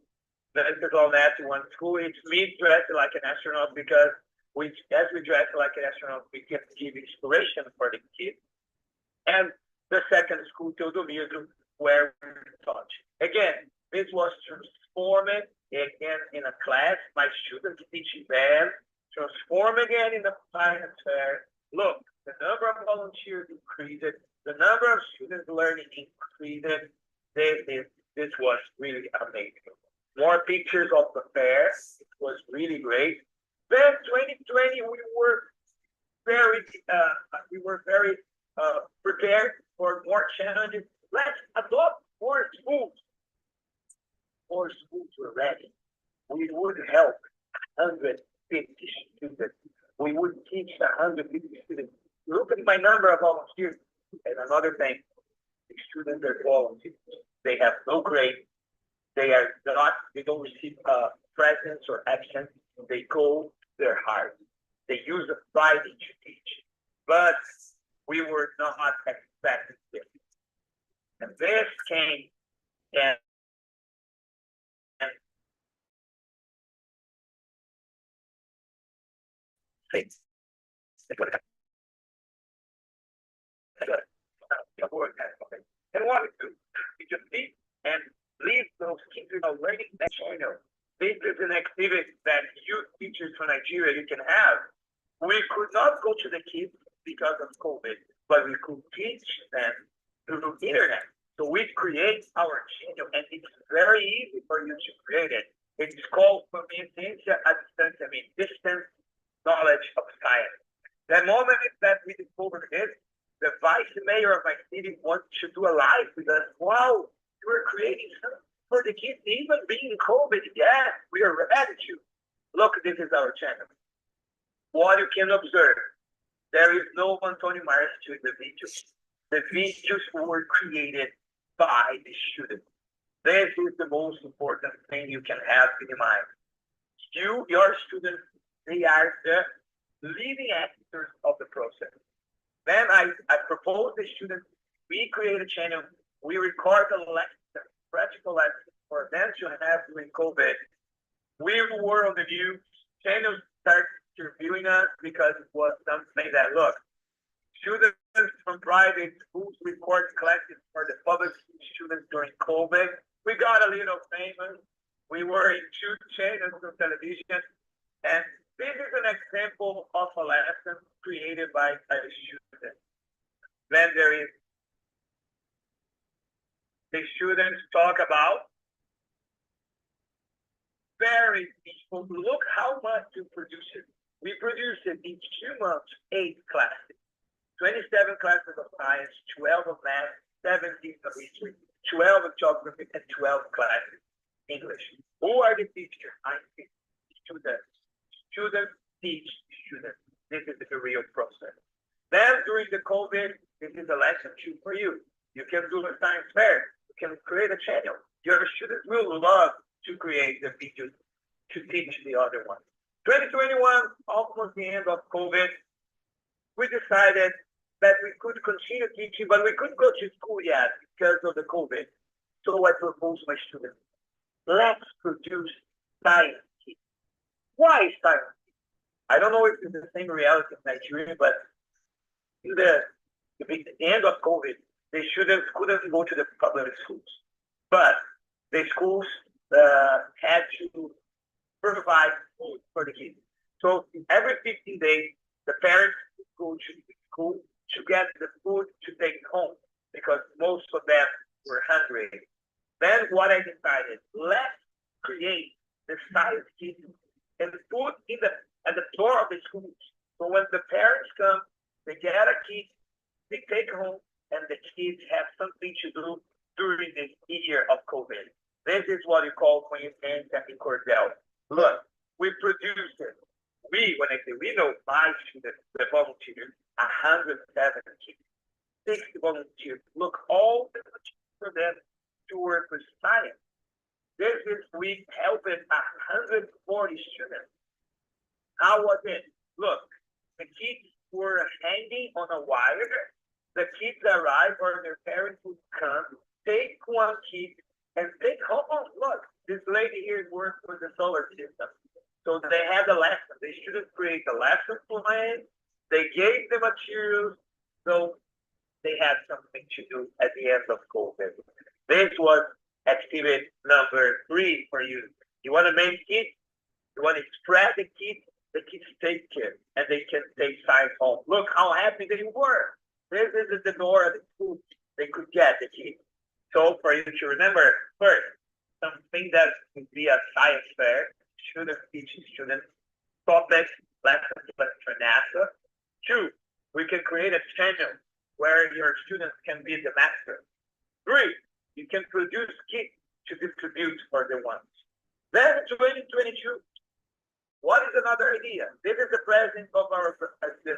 Let's adopt 1 school. It's me dressed like an astronaut because as we dress like an astronaut, we can give inspiration for the kids. And the second school, Teodomiro, where we taught. Again, this was transformed again in a class. My students teaching them, transform again in the science fair. Look, the number of volunteers increased, the number of students learning increased. This was really amazing. More pictures of the fair. It was really great. Then 2020, we were very prepared for more challenges. Let's adopt more schools. More schools were ready. We would help 150 students. We would teach 150 students. Look at my number of volunteers. And another thing, the students are volunteers. They have no grade. They don't receive presents or absence. They go their heart. They use the Friday to teach. But we were not expecting this. And this came and things. And what we do, we just eat and leave those kids learning next channel. This is an activity that youth teachers from Nigeria you can have. We could not go to the kids because of COVID, but we could teach them through the internet. So we create our channel, and it's very easy for you to create it. It's called Ciência à Distância, distance knowledge of science. The moment that we discovered this, the vice mayor of my city wanted to do a live with us. Wow, you were creating something for the kids, even being COVID. Yeah, we are ready to. Look, this is our channel. What you can observe, there is no Antonio Marcio in the videos. The videos were created by the students. This is the most important thing you can have in mind. Your students, they are the living masters of the process. Then I propose the students, we create a channel, we record a lesson, practical lesson for them to have during COVID. We were on the news, channels start interviewing us because it was something that, look, students from private schools record classes for the public students during COVID. We got a little famous. We were in 2 channels on television. And this is an example of a lesson created by a student. Then there is the students talk about very peaceful. Look how much you produce it. We produced it in 2 months, 8 classes, 27 classes of science, 12 of math, 17 of history, 12 of geography, and 12 classes English. Who are the teachers? I think students. Students teach students. This is the real process. Then during the COVID, this is a lesson 2 for you. You can do a science fair. You can create a channel. Your students will love to create the videos to teach the other ones. 2021, almost the end of COVID, we decided that we could continue teaching, but we couldn't go to school yet because of the COVID. So I proposed to my students, let's produce science. Why science? I don't know if it's the same reality in Nigeria, but in the end of COVID, the students couldn't go to the public schools, but the schools had to provide food for the kids. So every 15 days, the parents would go to the school to get the food to take home because most of them were hungry. Then what I decided, let's create the science kit and put at the door of the schools. So when the parents come, they get a kit, they take home, and the kids have something to do during this year of COVID. This is what you call anthem in Cordell. Look, we produced it. When I say we know, my students, the volunteers, 170 kids, 60 volunteers. Look, all the materials for them to work with science. This is, we helped 140 students. How was it? Look, the kids were hanging on a wire. The kids arrived, or their parents would come, take one kid, and take home. Oh, look, this lady here works with the solar system. So they had a lesson. They shouldn't create a lesson plan. They gave the materials, so they had something to do at the end of COVID. This was activity number 3 for you. You want to make kids? You want to spread the kids take care, and they can take science home. Look how happy they were. This is the door of the school. They could get the kids. So for you to remember, first, something that would be a science fair, students teaching students, topics, lessons for NASA. 2, we can create a channel where your students can be the master. 3, you can produce kits to distribute for the ones. Then 2022, what is another idea? This is the president of our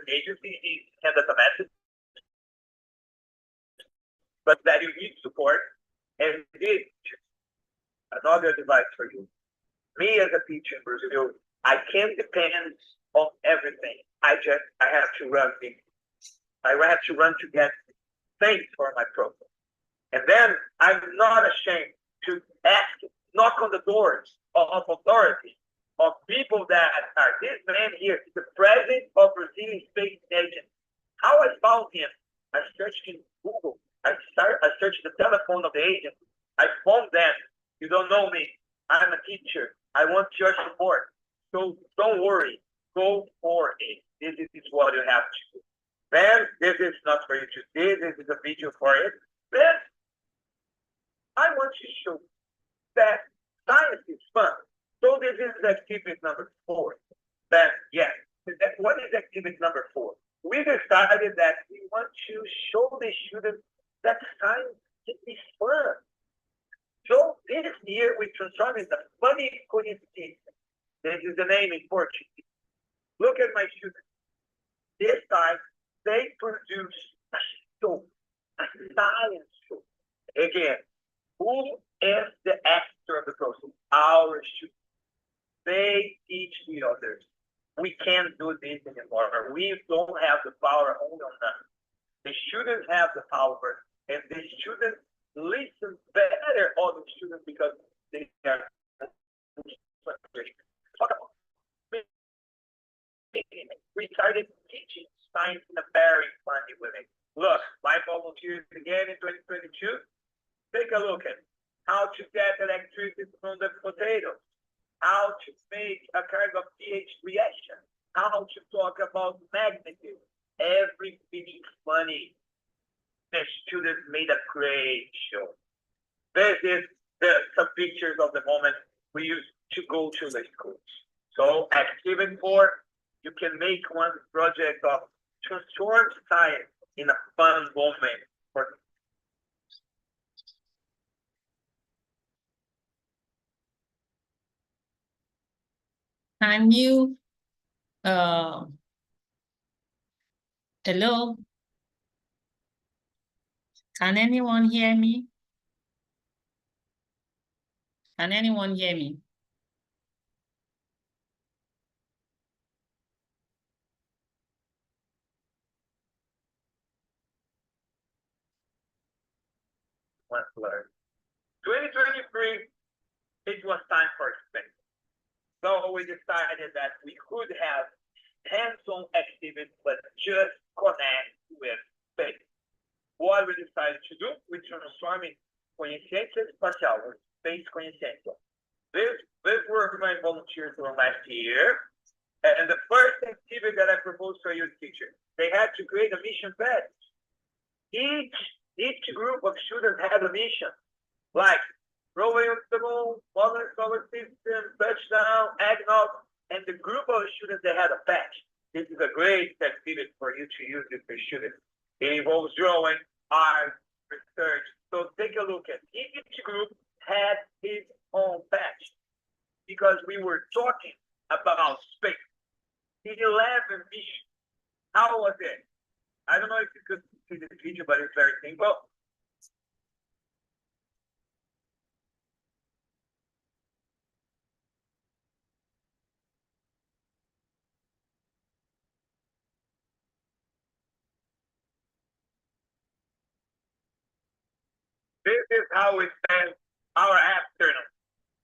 agency. He sent us a message, but that you need support. And this, another advice for you. Me as a teacher in Brazil, I can't depend on everything. I have to run things. I have to run to get things for my program. And then I'm not ashamed to knock on the doors of authority, of people that are, this man here is the president of Brazilian Space Agency. How I found him? I searched in Google. I searched the telephone of the agent. I phoned them. You don't know me. I'm a teacher. I want your support. So don't worry. Go for it. This is what you have to do. Then this is not for you to see. This is a video for it. Then I want to show that science is fun. So this is activity number 4. Then yes. What is activity number 4? We decided that we want to show the students that science can be fun. So this year we transformed the funny coincidence. This is the name in Portuguese. Look at my students. This time they produce a show, a science show. Again, who is the actor of the process? Our students. They teach the others. we can't do this anymore. We don't have the power only on us. The students have the power, and the students listen better all the students because they are we started teaching science in a very funny way. Look, my volunteers again in 2022. Take a look at how to get electricity from the potatoes, how to make a kind of pH reaction, how to talk about magnetism. Everything funny. The students made a great show. This is some pictures of the moment we used to go to the schools. So activity 4, you can make one project of transform science in a fun moment for Can you, hello? Can anyone hear me? Can anyone hear me? one learn. 2023, it was time for space. So we decided that we could have hands-on activities, but just connect with space. What we decided to do, we transformed Consciência Espacial, or Space Consciência. This work my volunteers were last year, and the first activity that I proposed for you teacher, they had to create a mission badge. Each group of students had a mission, like rolling up the moon, modern solar system, touchdown, eggnog, and the group of students that had a patch. This is a great activity for you to use with your students. It involves drawing, art, research. So take a look at each group had its own patch because we were talking about space. The 11 mission. How was it? I don't know if you could see this video, but it's very simple. This is how we spend our afternoon.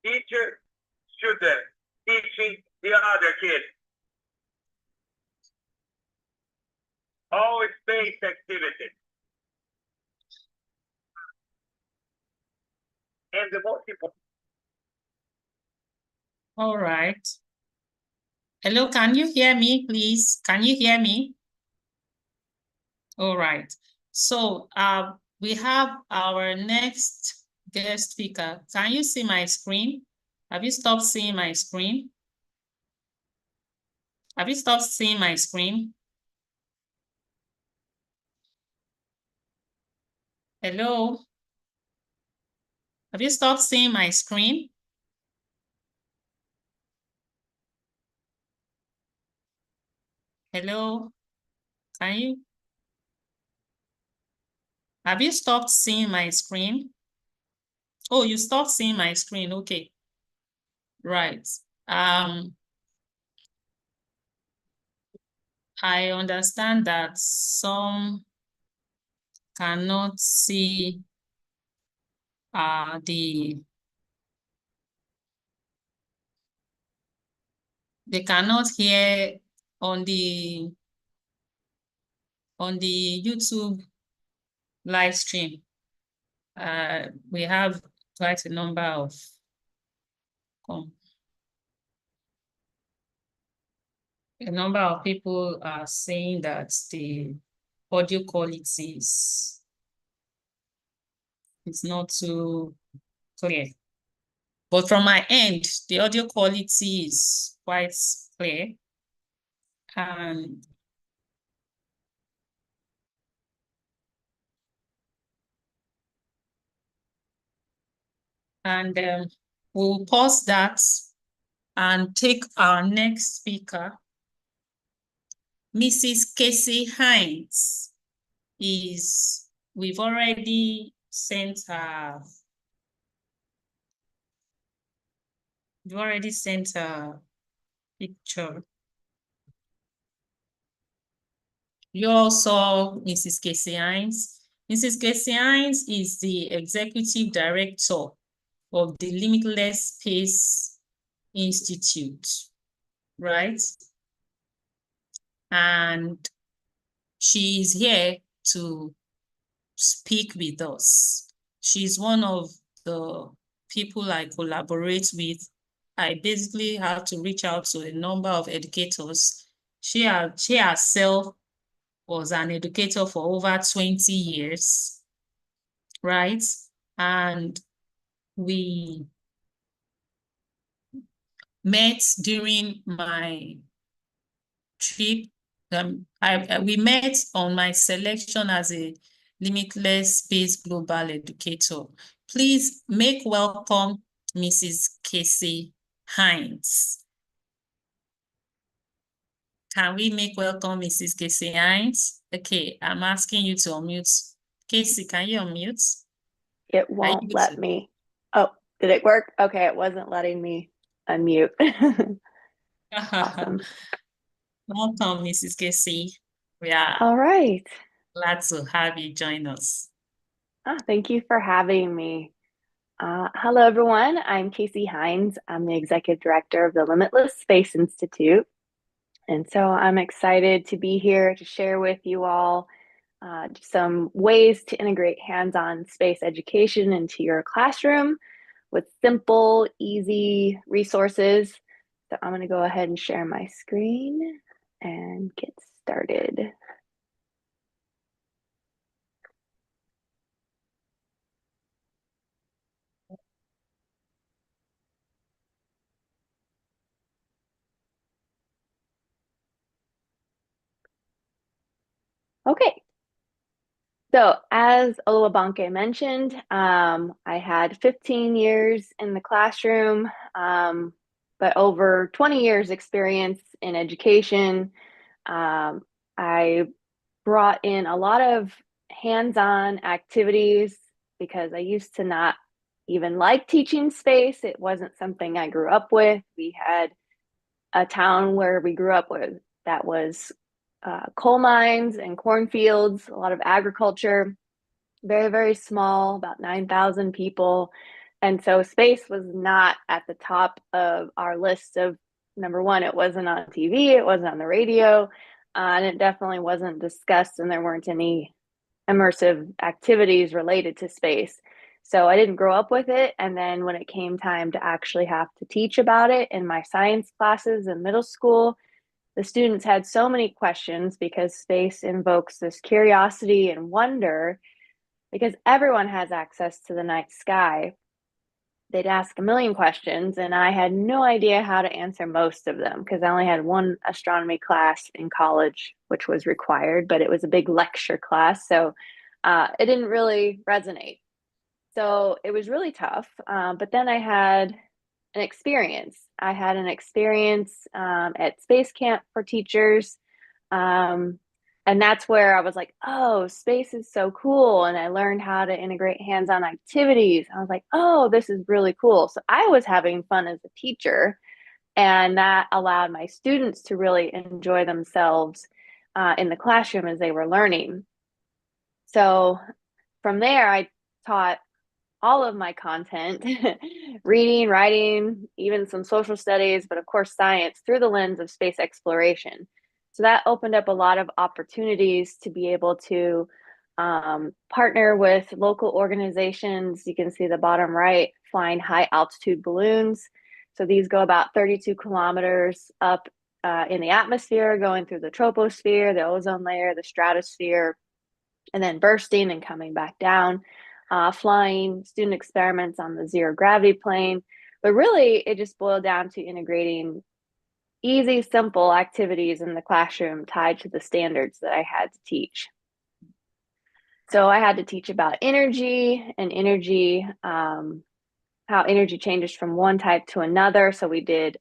Teacher, student, teaching the other kids. Always space activities. And the most important. All right. Hello, can you hear me, please? Can you hear me? All right. So we have our next guest speaker. Can you see my screen? Have you stopped seeing my screen? Have you stopped seeing my screen? Hello? Have you stopped seeing my screen? Hello? Can you? Have you stopped seeing my screen? Oh, you stopped seeing my screen. Okay. Right. I understand that some cannot see they cannot hear on the YouTube live stream. We have quite a number of people are saying that the audio quality is not too clear. But from my end, the audio quality is quite clear. And we'll pause that and take our next speaker. Mrs. Casey Hines we've already sent her. We've already sent her picture. You all saw Mrs. Casey Hines. Mrs. Casey Hines is the executive director of the Limitless Space Institute, right? And she is here to speak with us. She's one of the people I collaborate with. I basically have to reach out to a number of educators. She herself was an educator for over 20 years, right? And we met during my trip. We met on my selection as a Limitless Space Global Educator. Please make welcome Mrs. Casey Hines. Can we make welcome Mrs. Casey Hines? Okay, I'm asking you to unmute. Casey, can you unmute? It won't let me. Oh, did it work? Okay, it wasn't letting me unmute. Awesome. Welcome, Mrs. Casey. We are all right. Glad to have you join us. Thank you for having me. Hello, everyone. I'm Casey Hines. I'm the Executive Director of the Limitless Space Institute. And so I'm excited to be here to share with you all some ways to integrate hands-on space education into your classroom with simple, easy resources. So I'm going to go ahead and share my screen and get started. Okay. So as Oluwabanke mentioned, I had 15 years in the classroom, but over 20 years experience in education. I brought in a lot of hands-on activities because I used to not even like teaching space. It wasn't something I grew up with. We had a town where we grew up with that was coal mines and cornfields, a lot of agriculture, very, very small, about 9,000 people. And so space was not at the top of our list of, number one, it wasn't on TV, it wasn't on the radio, and it definitely wasn't discussed, and there weren't any immersive activities related to space. So I didn't grow up with it. And then when it came time to actually have to teach about it in my science classes in middle school, the students had so many questions because space invokes this curiosity and wonder because everyone has access to the night sky. They'd ask a million questions, and I had no idea how to answer most of them because I only had one astronomy class in college, which was required, but it was a big lecture class. So it didn't really resonate. So it was really tough. But then I had an experience. I had an experience at Space Camp for Teachers. And that's where I was like, oh, space is so cool. And I learned how to integrate hands-on activities. I was like, oh, this is really cool. So I was having fun as a teacher. And that allowed my students to really enjoy themselves in the classroom as they were learning. So from there, I taught all of my content, reading, writing, even some social studies, but of course science through the lens of space exploration. So that opened up a lot of opportunities to be able to partner with local organizations. You can see the bottom right, flying high altitude balloons. So these go about 32 kilometers up in the atmosphere, going through the troposphere, the ozone layer, the stratosphere, and then bursting and coming back down. Flying student experiments on the zero gravity plane. But really, it just boiled down to integrating easy, simple activities in the classroom tied to the standards that I had to teach. So I had to teach about energy and energy, how energy changes from one type to another. So we did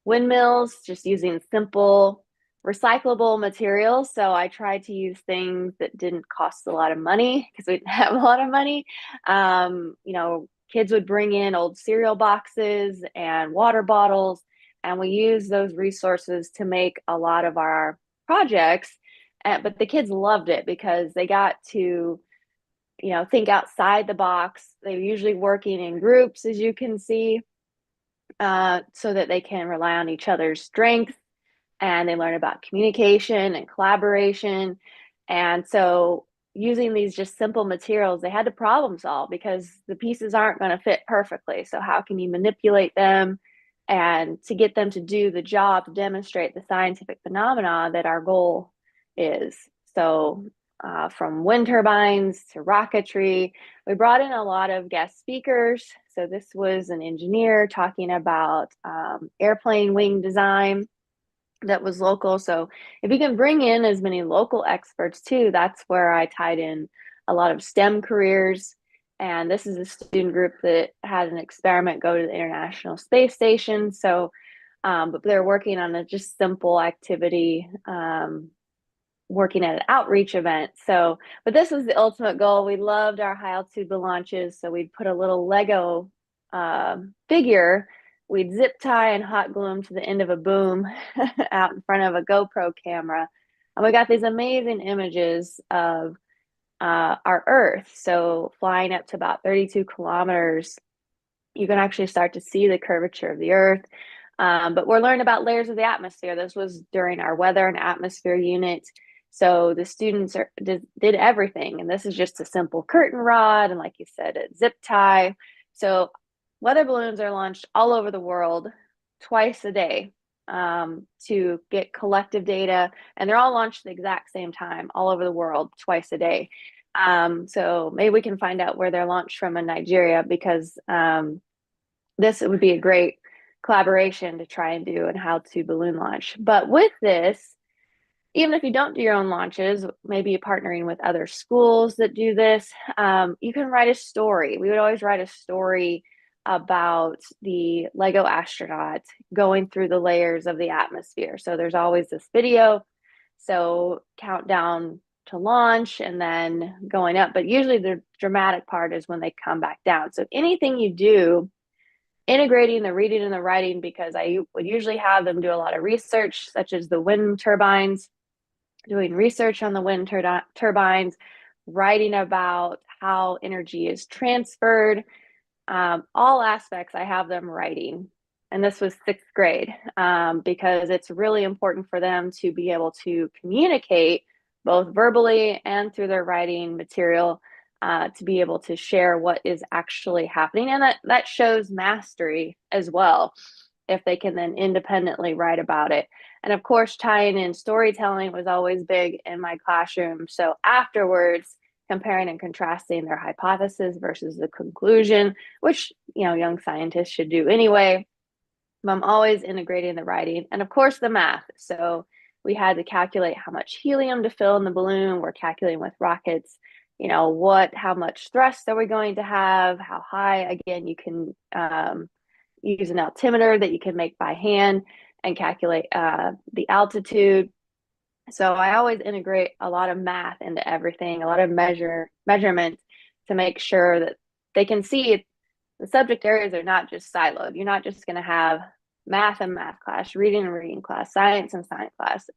windmills, just using simple recyclable materials. So I tried to use things that didn't cost a lot of money because we didn't have a lot of money. You know, kids would bring in old cereal boxes and water bottles, and we used those resources to make a lot of our projects But the kids loved it because they got to, think outside the box. They're usually working in groups, as you can see, so that they can rely on each other's strengths, and they learn about communication and collaboration. And so using these just simple materials, they had to problem solve because the pieces aren't going to fit perfectly. So how can you manipulate them and to get them to do the job, to demonstrate the scientific phenomena that our goal is? So from wind turbines to rocketry, we brought in a lot of guest speakers. So this was an engineer talking about airplane wing design that was local. So if you can bring in as many local experts too, that's where I tied in a lot of STEM careers. And this is a student group that had an experiment go to the International Space Station. So, but they're working on a just simple activity, working at an outreach event. So, but this was the ultimate goal. We loved our high altitude launches. So we'd put a little Lego figure, we'd zip tie and hot glue them to the end of a boom out in front of a GoPro camera. And we got these amazing images of our Earth. So flying up to about 32 kilometers, you can actually start to see the curvature of the Earth. But we're learning about layers of the atmosphere. This was during our weather and atmosphere unit. So the students did everything. And this is just a simple curtain rod. And like you said, a zip tie. So weather balloons are launched all over the world twice a day to get collective data. And they're all launched at the exact same time all over the world twice a day. So maybe we can find out where they're launched from in Nigeria, because this would be a great collaboration to try and do and how to balloon launch. But with this, even if you don't do your own launches, maybe partnering with other schools that do this, you can write a story. We would always write a story about the Lego astronaut going through the layers of the atmosphere. So there's always this video. So countdown to launch and then going up. But usually the dramatic part is when they come back down. So anything you do, integrating the reading and the writing, because I would usually have them do a lot of research, such as the wind turbines, doing research on the wind turbines, writing about how energy is transferred, all aspects I have them writing. And this was sixth grade, because it's really important for them to be able to communicate both verbally and through their writing material, to be able to share what is actually happening. And that shows mastery as well, if they can then independently write about it. And of course, tying in storytelling was always big in my classroom. So afterwards, comparing and contrasting their hypothesis versus the conclusion, which, young scientists should do anyway. I'm always integrating the writing and of course the math. So we had to calculate how much helium to fill in the balloon. We're calculating with rockets, how much thrust are we going to have, how high. Again, you can use an altimeter that you can make by hand and calculate the altitude. So I always integrate a lot of math into everything, a lot of measurements to make sure that they can see the subject areas are not just siloed. You're not just going to have math and math class, reading and reading class, science and science class.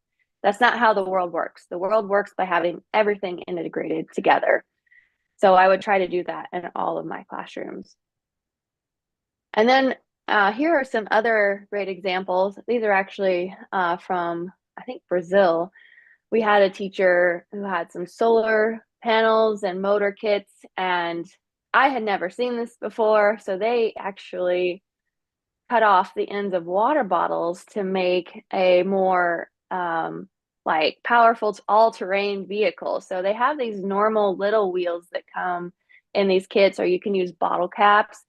That's not how the world works. The world works by having everything integrated together. So I would try to do that in all of my classrooms. And then here are some other great examples. These are actually from, I think, Brazil. We had a teacher who had some solar panels and motor kits, and I had never seen this before. So they actually cut off the ends of water bottles to make a more powerful all-terrain vehicle. So they have these normal little wheels that come in these kits, or you can use bottle caps.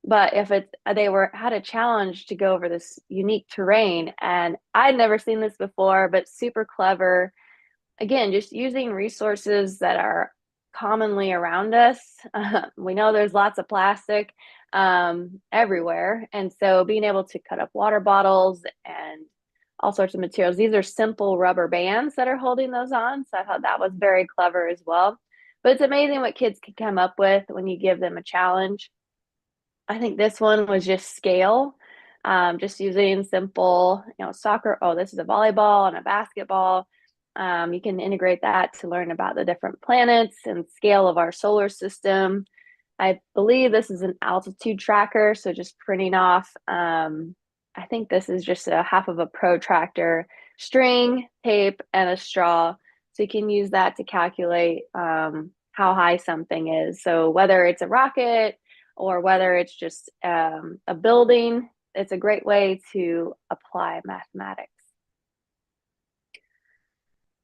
But if they had a challenge to go over this unique terrain, and I'd never seen this before, but super clever. Again, just using resources that are commonly around us. We know there's lots of plastic everywhere. And so being able to cut up water bottles and all sorts of materials. These are simple rubber bands that are holding those on. So I thought that was very clever as well. But it's amazing what kids can come up with when you give them a challenge. I think this one was just scale, just using simple, soccer. Oh, this is a volleyball and a basketball. You can integrate that to learn about the different planets and scale of our solar system. I believe this is an altitude tracker, so just printing off, I think this is just a half of a protractor, string, tape, and a straw. So you can use that to calculate how high something is. So whether it's a rocket or whether it's just a building, it's a great way to apply mathematics.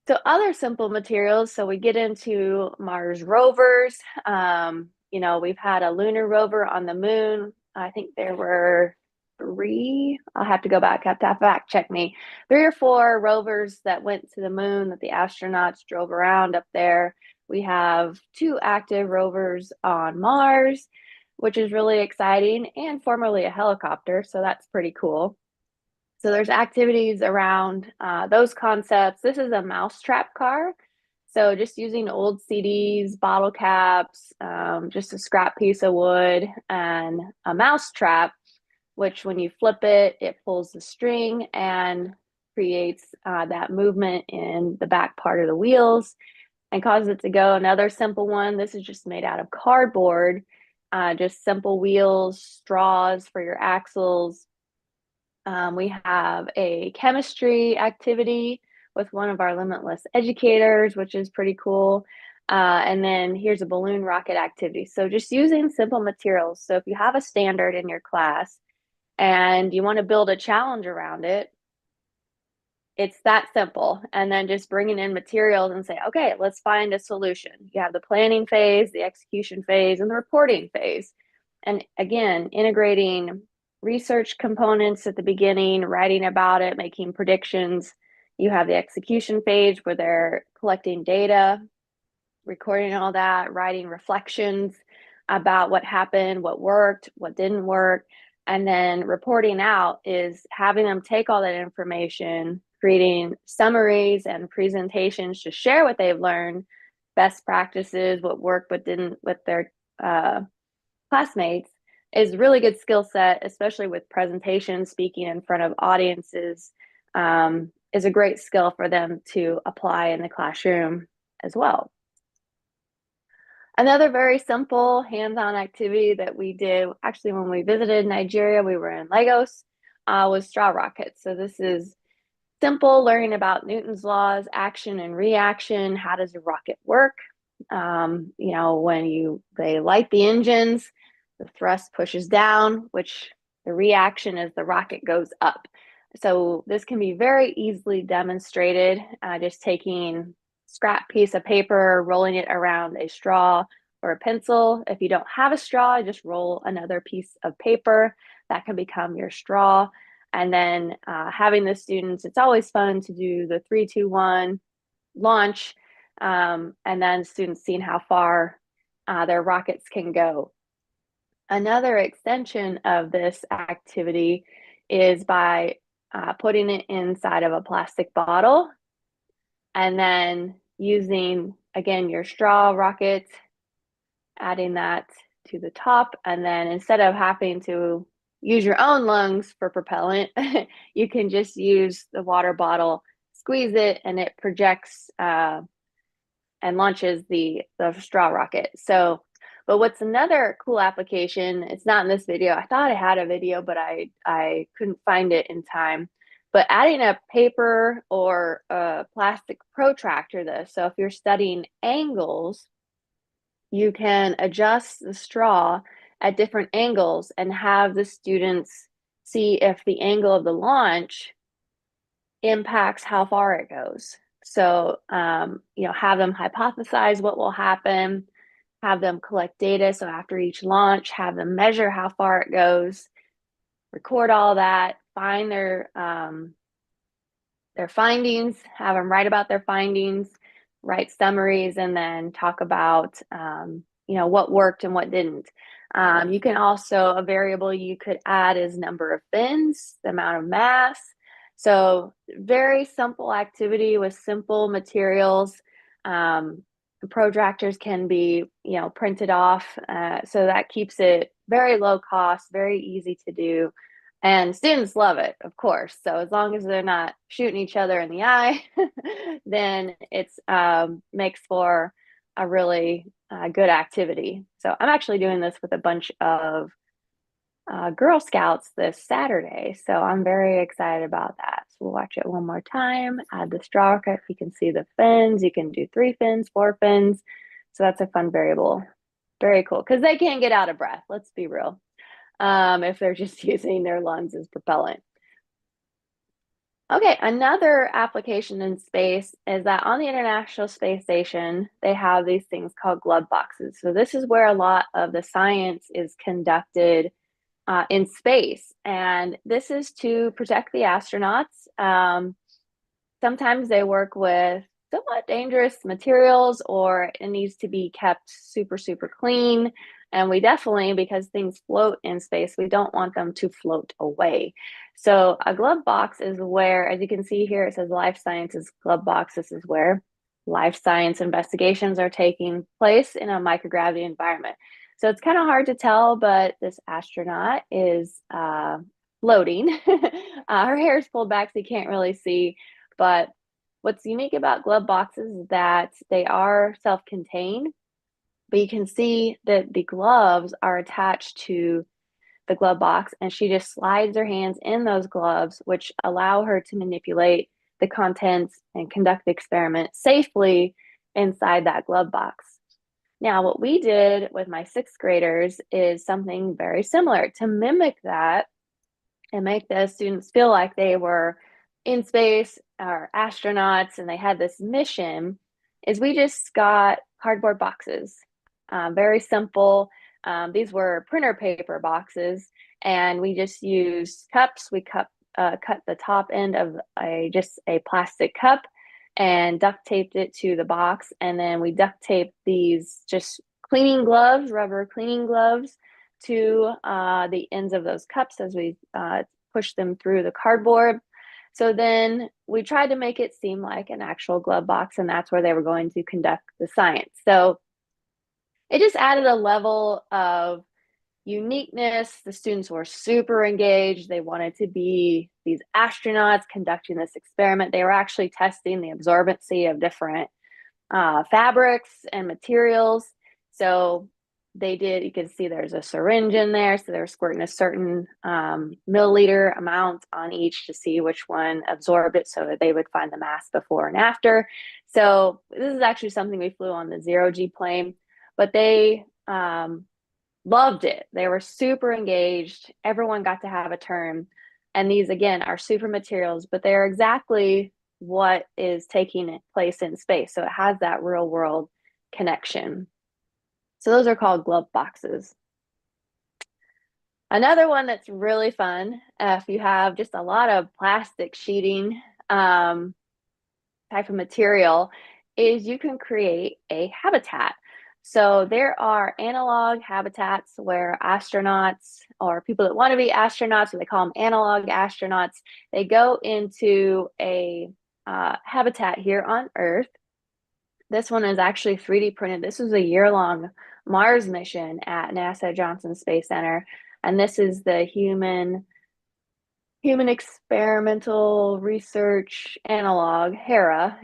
So other simple materials, so we get into Mars rovers. We've had a lunar rover on the moon. I think there were 3, I'll have to go back, have to fact check me, 3 or 4 rovers that went to the moon that the astronauts drove around up there. We have 2 active rovers on Mars, which is really exciting, and formerly a helicopter, so that's pretty cool. So there's activities around those concepts. This is a mousetrap car. So just using old CDs, bottle caps, just a scrap piece of wood, and a mousetrap, which when you flip it, it pulls the string and creates that movement in the back part of the wheels and causes it to go. Another simple one, this is just made out of cardboard, just simple wheels, straws for your axles. We have a chemistry activity with one of our limitless educators, which is pretty cool. And then here's a balloon rocket activity. So just using simple materials. So if you have a standard in your class and you want to build a challenge around it, it's that simple. And then just bringing in materials and say, okay, let's find a solution. You have the planning phase, the execution phase, and the reporting phase. And again, integrating research components at the beginning, writing about it, making predictions. You have the execution phase where they're collecting data, recording all that, writing reflections about what happened, what worked, what didn't work. And then reporting out is having them take all that information, creating summaries and presentations to share what they've learned, best practices, what worked, what didn't with their classmates. Is really good skill set, especially with presentations, speaking in front of audiences, is a great skill for them to apply in the classroom as well. Another very simple hands-on activity that we did, actually when we visited Nigeria, we were in Lagos, was straw rockets. So this is simple, learning about Newton's laws, action and reaction. How does a rocket work? When they light the engines, the thrust pushes down, which the reaction is the rocket goes up. So this can be very easily demonstrated, just taking scrap piece of paper, rolling it around a straw or a pencil. If you don't have a straw, just roll another piece of paper. That can become your straw. And then having the students, it's always fun to do the 3, 2, 1 launch, and then students seeing how far their rockets can go. Another extension of this activity is by putting it inside of a plastic bottle and then using, again, your straw rocket, adding that to the top. And then instead of having to use your own lungs for propellant, you can just use the water bottle, squeeze it, and it projects and launches the straw rocket. So, but what's another cool application, it's not in this video. I thought I had a video, but I couldn't find it in time. But adding a paper or a plastic protractor to this. So if you're studying angles, you can adjust the straw at different angles and have the students see if the angle of the launch impacts how far it goes. So, have them hypothesize what will happen, have them collect data. So after each launch, have them measure how far it goes, record all that, find their findings, have them write about their findings, write summaries, and then talk about, what worked and what didn't. You can also, a variable you could add is number of bins, the amount of mass. So very simple activity with simple materials. Protractors can be, printed off. So that keeps it very low cost, very easy to do. And students love it, of course. So as long as they're not shooting each other in the eye, then it's makes for a really good activity. So I'm actually doing this with a bunch of Girl Scouts this Saturday. So I'm very excited about that. So we'll watch it one more time, add the straw cut. You can see the fins. You can do 3 fins, 4 fins. So that's a fun variable. Very cool, because they can't get out of breath. Let's be real. If they're just using their lungs as propellant. Okay, another application in space is that on the International Space Station, they have these things called glove boxes. So this is where a lot of the science is conducted in space. And this is to protect the astronauts. Sometimes they work with somewhat dangerous materials, or it needs to be kept super, super clean. And we definitely, because things float in space, we don't want them to float away. So a glove box is where, as you can see here, it says life sciences glove box. This is where life science investigations are taking place in a microgravity environment. So it's kind of hard to tell, but this astronaut is floating. Her hair is pulled back, so you can't really see. But what's unique about glove boxes is that they are self-contained, but you can see that the gloves are attached to the glove box, and she just slides her hands in those gloves, which allow her to manipulate the contents and conduct the experiment safely inside that glove box. Now, what we did with my 6th graders is something very similar to mimic that and make the students feel like they were in space or astronauts and they had this mission. Is we just got cardboard boxes, very simple. These were printer paper boxes, and we just used cups. We cut the top end of just a plastic cup and duct taped it to the box, and then we duct taped these just cleaning gloves, rubber cleaning gloves, to the ends of those cups as we push them through the cardboard. So then we tried to make it seem like an actual glove box, and that's where they were going to conduct the science. So it just added a level of uniqueness. The students were super engaged. They wanted to be these astronauts conducting this experiment. They were actually testing the absorbency of different fabrics and materials. So they did, you can see there's a syringe in there. So they were squirting a certain milliliter amount on each to see which one absorbed it, so that they would find the mass before and after. So this is actually something we flew on the 0G plane, but they loved it. They were super engaged. Everyone got to have a turn. And these, again, are super materials, but they're exactly what is taking place in space. So it has that real world connection. So those are called glove boxes. Another one that's really fun, if you have just a lot of plastic sheeting type of material, is you can create a habitat. So there are analog habitats where astronauts, or people that want to be astronauts, or they call them analog astronauts, they go into a habitat here on Earth. This one is actually 3D printed. This was a year-long Mars mission at NASA Johnson Space Center. And this is the Human Experimental Research Analog, HERA,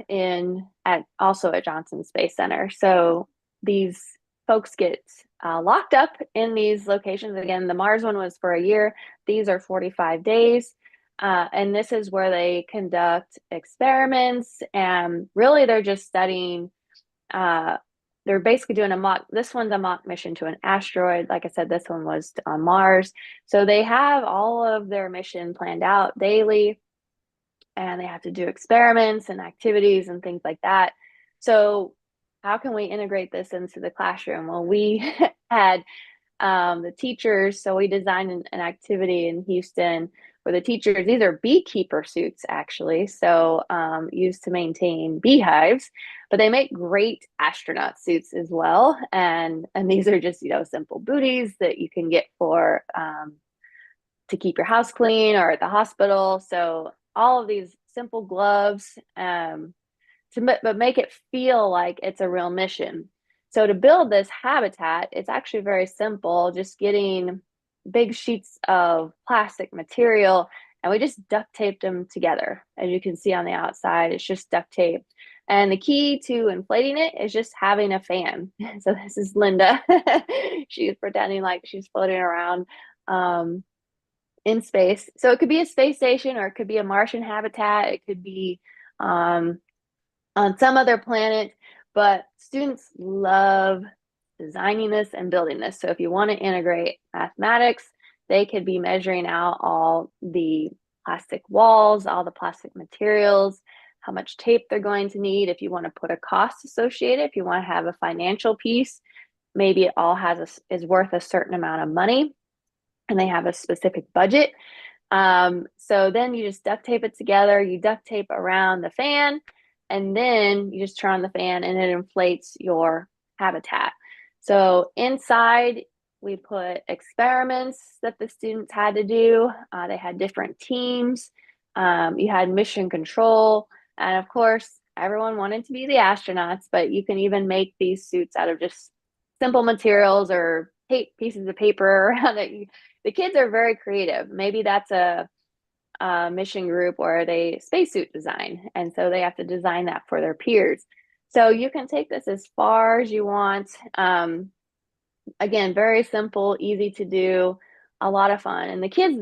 also at Johnson Space Center. So these folks get locked up in these locations. Again, the Mars one was for a year. These are 45 days. And this is where they conduct experiments. And really, they're just studying. They're basically doing this one's a mock mission to an asteroid. Like I said, this one was on Mars. So they have all of their mission planned out daily, and they have to do experiments and activities and things like that. So how can we integrate this into the classroom? Well, we had the teachers, so we designed an activity in Houston where the teachers, these are beekeeper suits actually, so used to maintain beehives, but they make great astronaut suits as well. And these are just, simple booties that you can get for to keep your house clean or at the hospital. So all of these simple gloves but make it feel like it's a real mission. So to build this habitat, it's actually very simple, just getting big sheets of plastic material, and we just duct taped them together. As you can see on the outside, it's just duct tape. And the key to inflating it is just having a fan. So this is Linda. She's pretending like she's floating around in space. So it could be a space station, or it could be a Martian habitat. It could be on some other planet. But students love designing this and building this. So if you want to integrate mathematics, they could be measuring out all the plastic walls, all the plastic materials, how much tape they're going to need. If you want to put a cost associated, if you want to have a financial piece, maybe it all is worth a certain amount of money and they have a specific budget. So then you just duct tape it together, you duct tape around the fan, and then you just turn on the fan and it inflates your habitat. So inside, we put experiments that the students had to do. They had different teams. You had mission control. And of course, everyone wanted to be the astronauts, but you can even make these suits out of just simple materials or pieces of paper around it. The kids are very creative. Maybe that's a mission group or they spacesuit design. And so they have to design that for their peers. So you can take this as far as you want. Again, very simple, easy to do, a lot of fun. And the kids,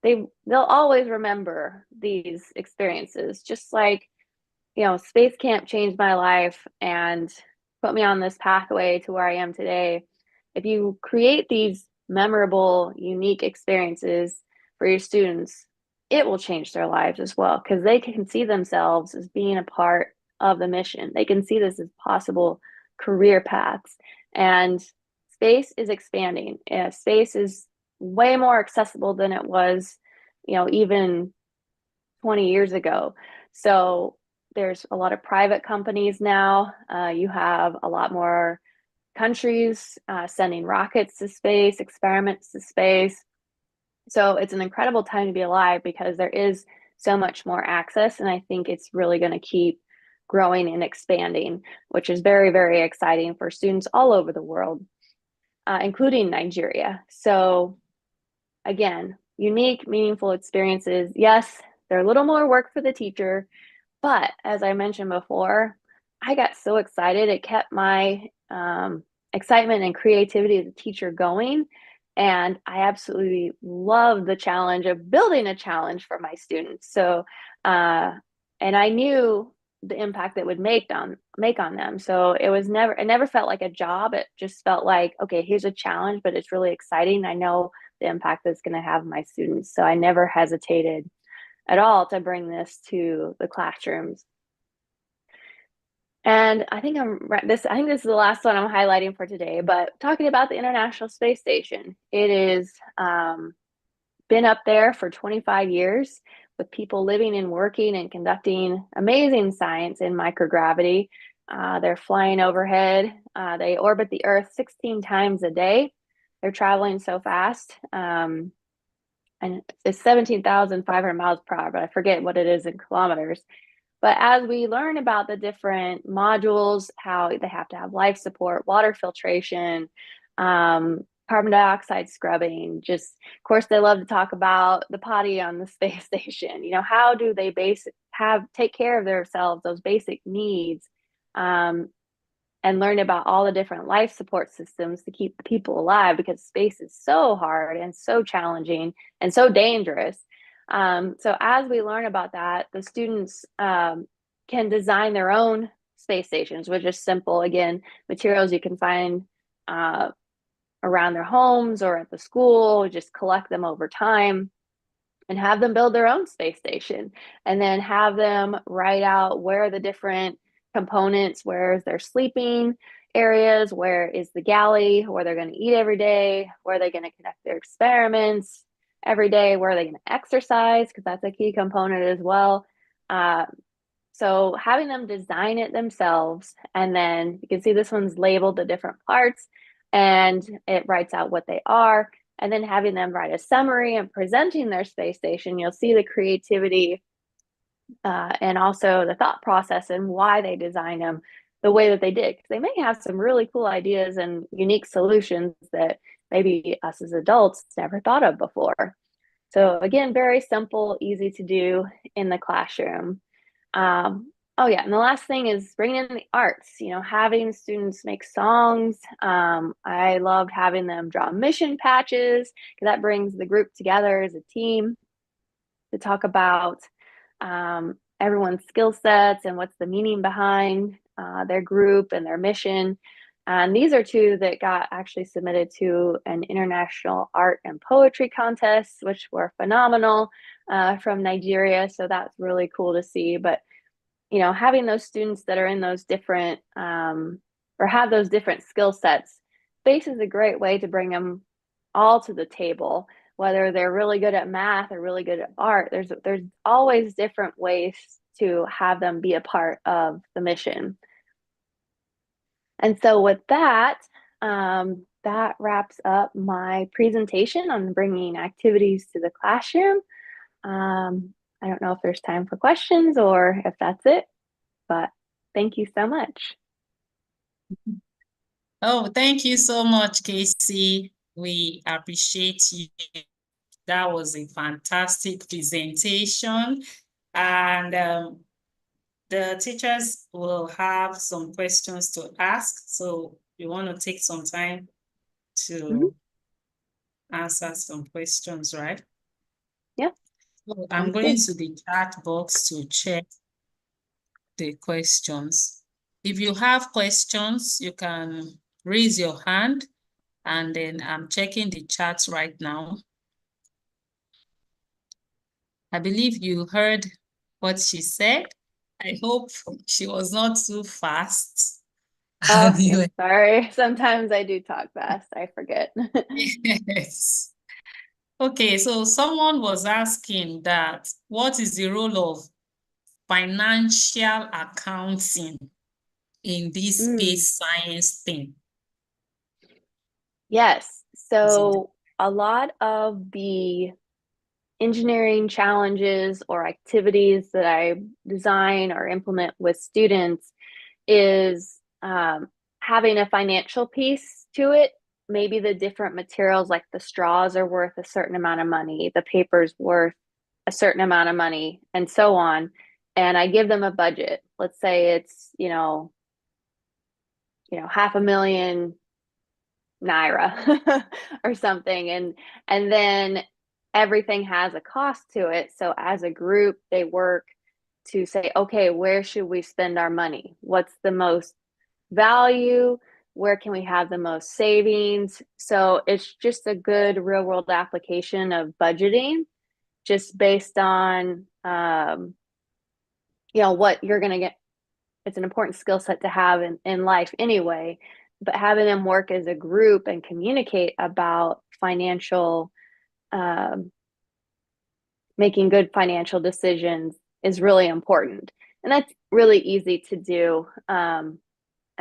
they'll always remember these experiences. Just like, space camp changed my life and put me on this pathway to where I am today. If you create these memorable, unique experiences for your students, it will change their lives as well, because they can see themselves as being a part of the mission. They can see this as possible career paths. And space is expanding. Space is way more accessible than it was, even 20 years ago. So there's a lot of private companies now. You have a lot more countries sending rockets to space, experiments to space. So it's an incredible time to be alive because there is so much more access. And I think it's really going to keep growing and expanding, which is very, very exciting for students all over the world, including Nigeria. So again, unique, meaningful experiences. Yes, they're a little more work for the teacher, but as I mentioned before, I got so excited. It kept my excitement and creativity as a teacher going. And I absolutely love the challenge of building a challenge for my students. So, and I knew the impact it would make on them. So it never felt like a job. It just felt like, okay, here's a challenge, but it's really exciting. I know the impact that's going to have on my students. So I never hesitated at all to bring this to the classrooms. And I think this is the last one I'm highlighting for today, but talking about the International Space Station, it is been up there for 25 years with people living and working and conducting amazing science in microgravity. They're flying overhead. They orbit the Earth 16 times a day. They're traveling so fast. And it's 17,500 miles per hour, but I forget what it is in kilometers. But as we learn about the different modules, how they have to have life support, water filtration, carbon dioxide scrubbing, just, of course, they love to talk about the potty on the space station. How do they take care of themselves, those basic needs, and learn about all the different life support systems to keep people alive, because space is so hard and so challenging and so dangerous. So as we learn about that, the students can design their own space stations, which is simple. Again, materials you can find around their homes or at the school, just collect them over time and have them build their own space station, and then have them write out where the different components, where is their sleeping areas, where is the galley, where they're going to eat every day, where they're going to conduct their experiments every day, where are they going to exercise, because that's a key component as well. So having them design it themselves, and then you can see this one's labeled the different parts and it writes out what they are, and then having them write a summary and presenting their space station, you'll see the creativity and also the thought process and why they designed them the way that they did, because they may have some really cool ideas and unique solutions that maybe us as adults never thought of before. So again, very simple, easy to do in the classroom. Oh yeah, and the last thing is bringing in the arts, having students make songs. I loved having them draw mission patches because that brings the group together as a team to talk about everyone's skill sets and what's the meaning behind their group and their mission. And these are two that got actually submitted to an international art and poetry contest, which were phenomenal from Nigeria. So that's really cool to see. But, having those students that are in those different or have those different skill sets, space is a great way to bring them all to the table, whether they're really good at math or really good at art. There's always different ways to have them be a part of the mission. And so with that, that wraps up my presentation on bringing activities to the classroom. I don't know if there's time for questions or if that's it, but thank you so much. Oh, thank you so much, Casey. We appreciate you. That was a fantastic presentation. And the teachers will have some questions to ask. So you want to take some time to answer some questions, right? Yeah. So I'm going to the chat box to check the questions. If you have questions, you can raise your hand, and then I'm checking the chat right now. I believe you heard what she said. I hope she was not too fast. Oh, yeah, sorry. Sometimes I do talk fast. I forget. Yes. Okay, so someone was asking that what is the role of financial accounting in this space science thing? Yes. So a lot of the engineering challenges or activities that I design or implement with students is having a financial piece to it. Maybe the different materials, like the straws, are worth a certain amount of money, the paper's worth a certain amount of money, and so on. And I give them a budget. Let's say it's, $500,000 Naira or something. And then everything has a cost to it. So as a group, they work to say, okay, where should we spend our money? What's the most value? Where can we have the most savings? So it's just a good real world application of budgeting, just based on, what you're going to get. It's an important skill set to have in life anyway, but having them work as a group and communicate about making good financial decisions is really important. And that's really easy to do.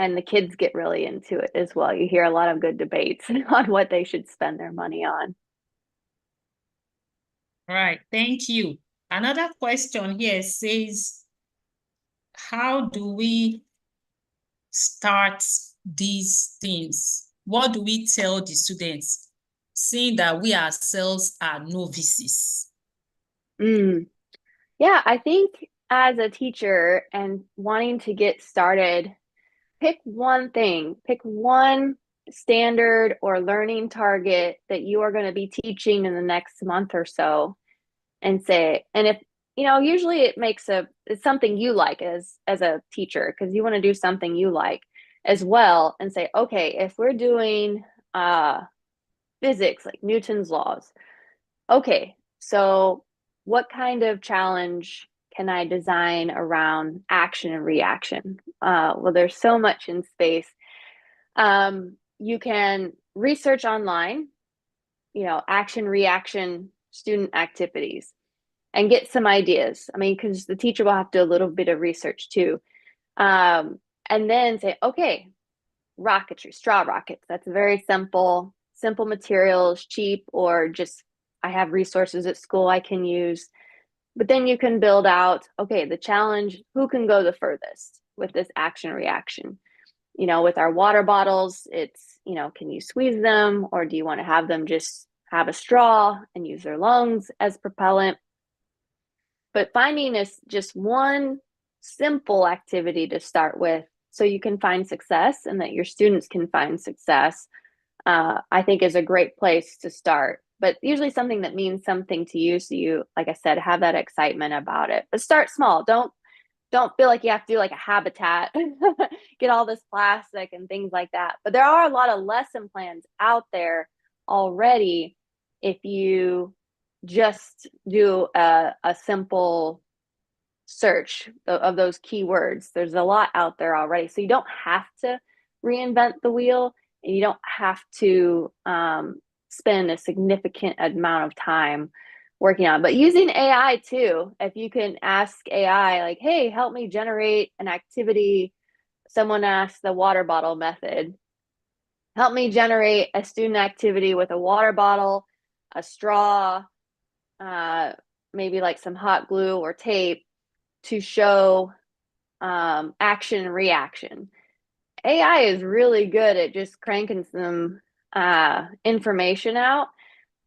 And the kids get really into it as well. You hear a lot of good debates on what they should spend their money on. All right, thank you. Another question here says, how do we start these things? What do we tell the students, seeing that we ourselves are novices? Yeah, I think as a teacher and wanting to get started, pick one thing, pick one standard or learning target that you are going to be teaching in the next month or so, and say, and if usually it's something you like as a teacher, because you want to do something you like as well, and say, okay, if we're doing physics, like Newton's laws, okay, so what kind of challenge can I design around action and reaction? Well, there's so much in space. You can research online, action, reaction, student activities, and get some ideas. I mean, because the teacher will have to do a little bit of research too. And then say, okay, rocketry, straw rockets. That's very simple materials, cheap, or just I have resources at school I can use. But then you can build out, okay, the challenge, who can go the furthest with this action reaction? With our water bottles, it's, can you squeeze them, or do you want to have them just have a straw and use their lungs as propellant? But finding is just one simple activity to start with so you can find success and that your students can find success, I think is a great place to start. But usually something that means something to you, so you, like I said, have that excitement about it. But start small. Don't feel like you have to do like a habitat, get all this plastic and things like that. But there are a lot of lesson plans out there already if you just do a simple search of those keywords. There's a lot out there already. So you don't have to reinvent the wheel, and you don't have to spend a significant amount of time working on it. But using AI too, if you can ask AI, like, hey, help me generate an activity. Someone asked the water bottle method. Help me generate a student activity with a water bottle, a straw, maybe like some hot glue or tape to show action and reaction. AI is really good at just cranking some information out.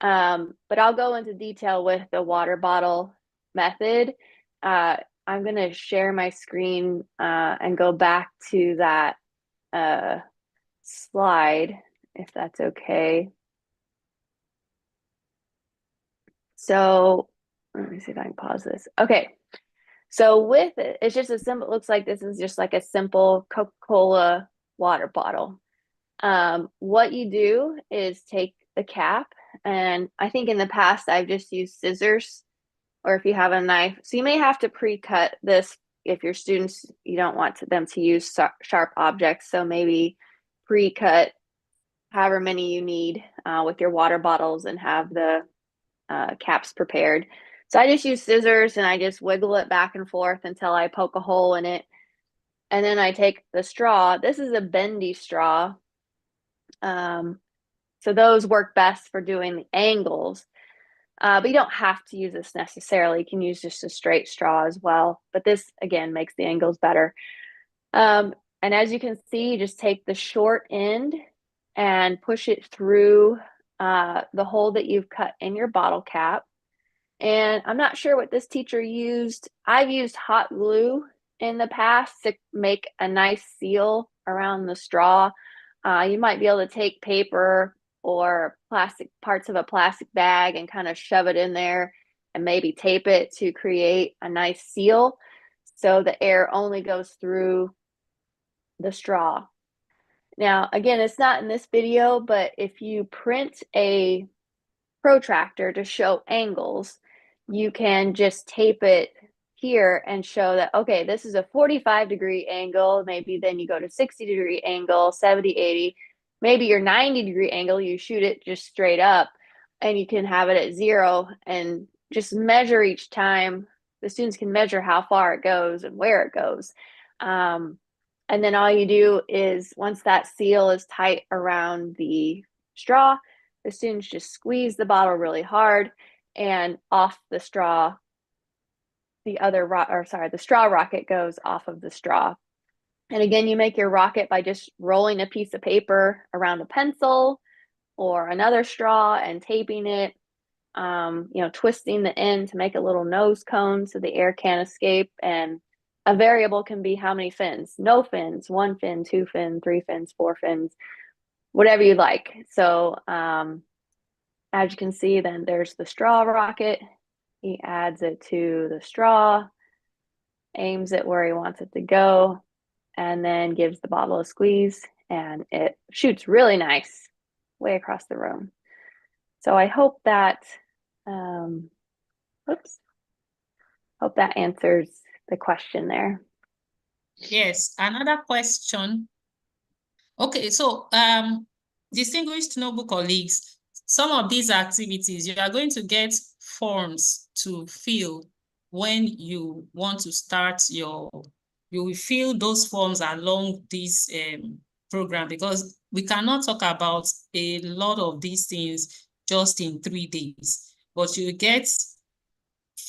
But I'll go into detail with the water bottle method. I'm going to share my screen and go back to that slide, if that's okay. So let me see if I can pause this. Okay. So with it, it's just a simple, it looks like this is just like a simple Coca-Cola water bottle. What you do is take the cap, and I think in the past I've just used scissors, or if you have a knife. So you may have to pre-cut this if your students, you don't want them to use sharp objects. So maybe pre-cut however many you need with your water bottles and have the caps prepared. So I just use scissors and I just wiggle it back and forth until I poke a hole in it. And then I take the straw. This is a bendy straw. So those work best for doing the angles. But you don't have to use this necessarily. You can use just a straight straw as well. But this, again, makes the angles better. And as you can see, you just take the short end and push it through the hole that you've cut in your bottle cap. And I'm not sure what this teacher used. I've used hot glue in the past to make a nice seal around the straw. You might be able to take paper or plastic parts of a plastic bag and kind of shove it in there and maybe tape it to create a nice seal so the air only goes through the straw. Now, again, it's not in this video, but if you print a protractor to show angles, you can just tape it here and show that, okay, this is a 45-degree angle. Maybe then you go to 60-degree angle, 70, 80. Maybe your 90-degree angle, you shoot it just straight up and you can have it at 0 and just measure each time. The students can measure how far it goes and where it goes. And then all you do is once that seal is tight around the straw, the students just squeeze the bottle really hard, and off the straw, the straw rocket goes off of the straw. And again, you make your rocket by just rolling a piece of paper around a pencil or another straw and taping it, twisting the end to make a little nose cone so the air can't escape. And a variable can be how many fins, no fins, 1 fin, 2 fin, 3 fins, 4 fins, whatever you like. So as you can see, then there's the straw rocket. He adds it to the straw, aims it where he wants it to go, and then gives the bottle a squeeze, and it shoots really nice way across the room. So I hope that, hope that answers the question there. Yes, another question. Okay, so distinguished noble colleagues, some of these activities, you are going to get forms to fill when you want to start you will fill those forms along this program, because we cannot talk about a lot of these things just in 3 days, but you get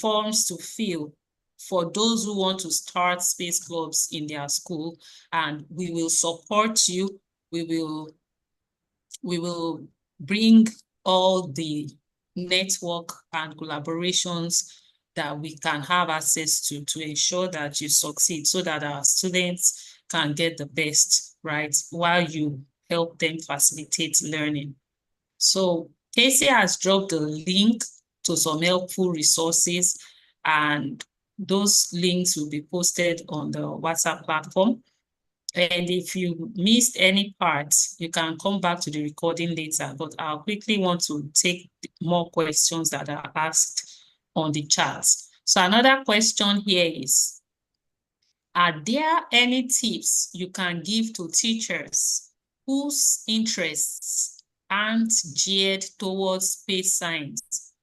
forms to fill for those who want to start space clubs in their school, and we will support you. We will we will bring all the network and collaborations that we can have access to ensure that you succeed, so that our students can get the best, right, while you help them facilitate learning. So Casey has dropped the link to some helpful resources, and those links will be posted on the WhatsApp platform. And if you missed any parts, you can come back to the recording later, but I'll quickly want to take more questions that are asked on the chat. So another question here is, are there any tips you can give to teachers whose interests aren't geared towards space science,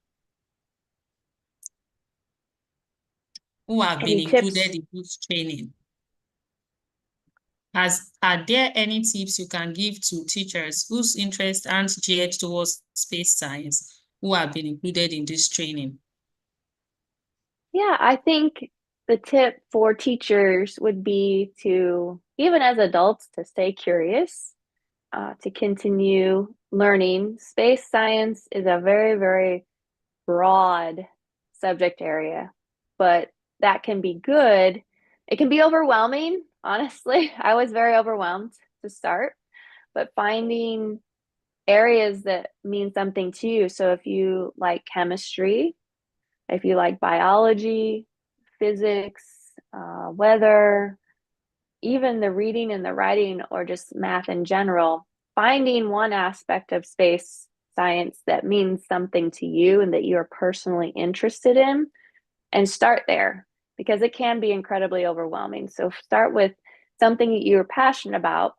who have been Any included tips? in this training? Are there any tips you can give to teachers whose interests aren't geared towards space science, who have been included in this training? Yeah, I think the tip for teachers would be to, even as adults, to stay curious, to continue learning. Space science is a very, very broad subject area, but that can be good. It can be overwhelming, honestly. I was very overwhelmed to start, but finding areas that mean something to you. So if you like chemistry, if you like biology, physics, weather, even the reading and the writing, or just math in general, finding one aspect of space science that means something to you and that you're personally interested in, and start there, because it can be incredibly overwhelming. So start with something that you're passionate about.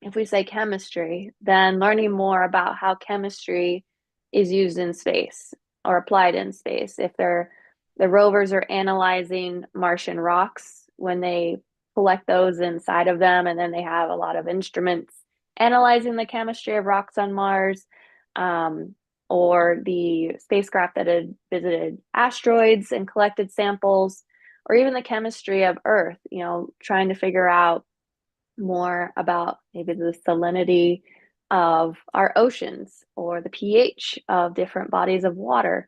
If we say chemistry, then learning more about how chemistry is used in space or applied in space. If the rovers are analyzing Martian rocks, when they collect those inside of them, and then they have a lot of instruments analyzing the chemistry of rocks on Mars, or the spacecraft that had visited asteroids and collected samples, or even the chemistry of Earth, trying to figure out more about maybe the salinity of our oceans or the pH of different bodies of water.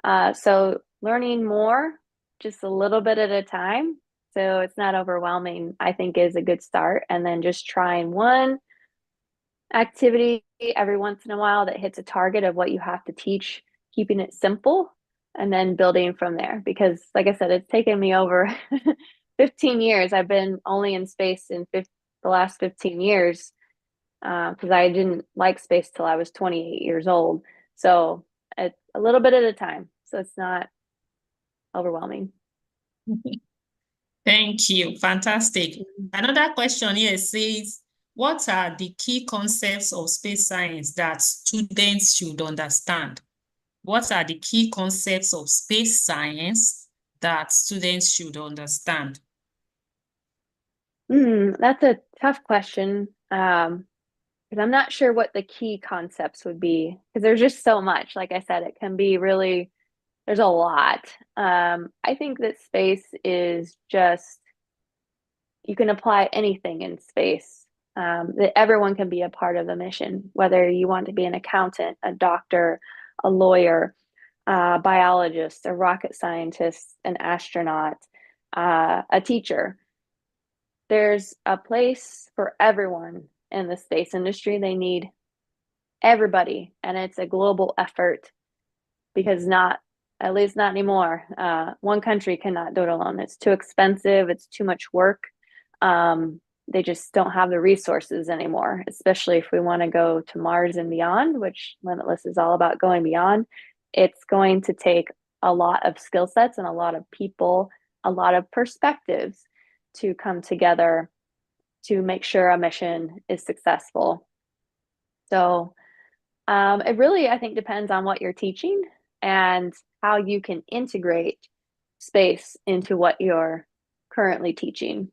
So learning more, just a little bit at a time, so it's not overwhelming, I think is a good start. And then just trying one activity every once in a while that hits a target of what you have to teach, keeping it simple, and then building from there. Because like I said, it's taken me over 15 years. I've been only in space in the last 15 years, because I didn't like space till I was 28 years old. So it's a little bit at a time, so it's not overwhelming. Thank you. Fantastic. Another question here says, what are the key concepts of space science that students should understand? What are the key concepts of space science that students should understand? That's a tough question, because I'm not sure what the key concepts would be, because there's just so much. Like I said, it can be really, there's a lot. I think that space is just, you can apply anything in space, that everyone can be a part of the mission, whether you want to be an accountant, a doctor, a lawyer, a biologist, a rocket scientist, an astronaut, a teacher. There's a place for everyone in the space industry. They need everybody, and it's a global effort, because at least not anymore, one country cannot do it alone. It's too expensive. It's too much work. They just don't have the resources anymore, especially if we want to go to Mars and beyond, which Limitless is all about, going beyond. It's going to take a lot of skill sets and a lot of people, a lot of perspectives to come together to make sure a mission is successful. So it really, I think, depends on what you're teaching and how you can integrate space into what you're currently teaching.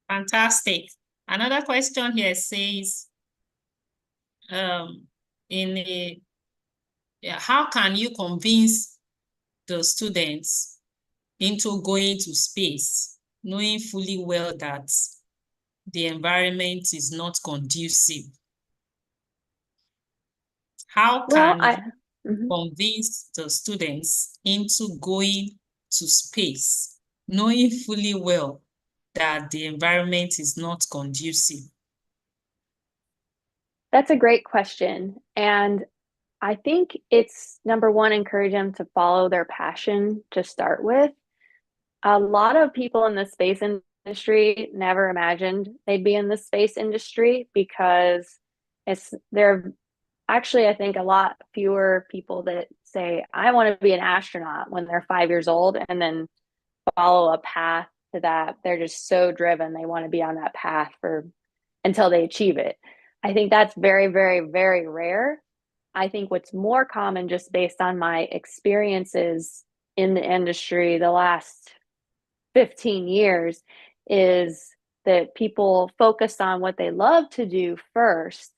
Fantastic. Another question here says, how can you convince the students into going to space, knowing fully well that the environment is not conducive? How Well, can you convince the students into going to space, knowing fully well that the environment is not conducive? That's a great question. And I think it's number one, encourage them to follow their passion to start with. A lot of people in the space industry never imagined they'd be in the space industry because they're actually, I think, a lot fewer people that say, I want to be an astronaut when they're 5 years old and then follow a path to that. They're just so driven. They want to be on that path until they achieve it. I think that's very, very, very rare. I think what's more common, just based on my experiences in the industry the last 15 years, is that people focus on what they love to do first.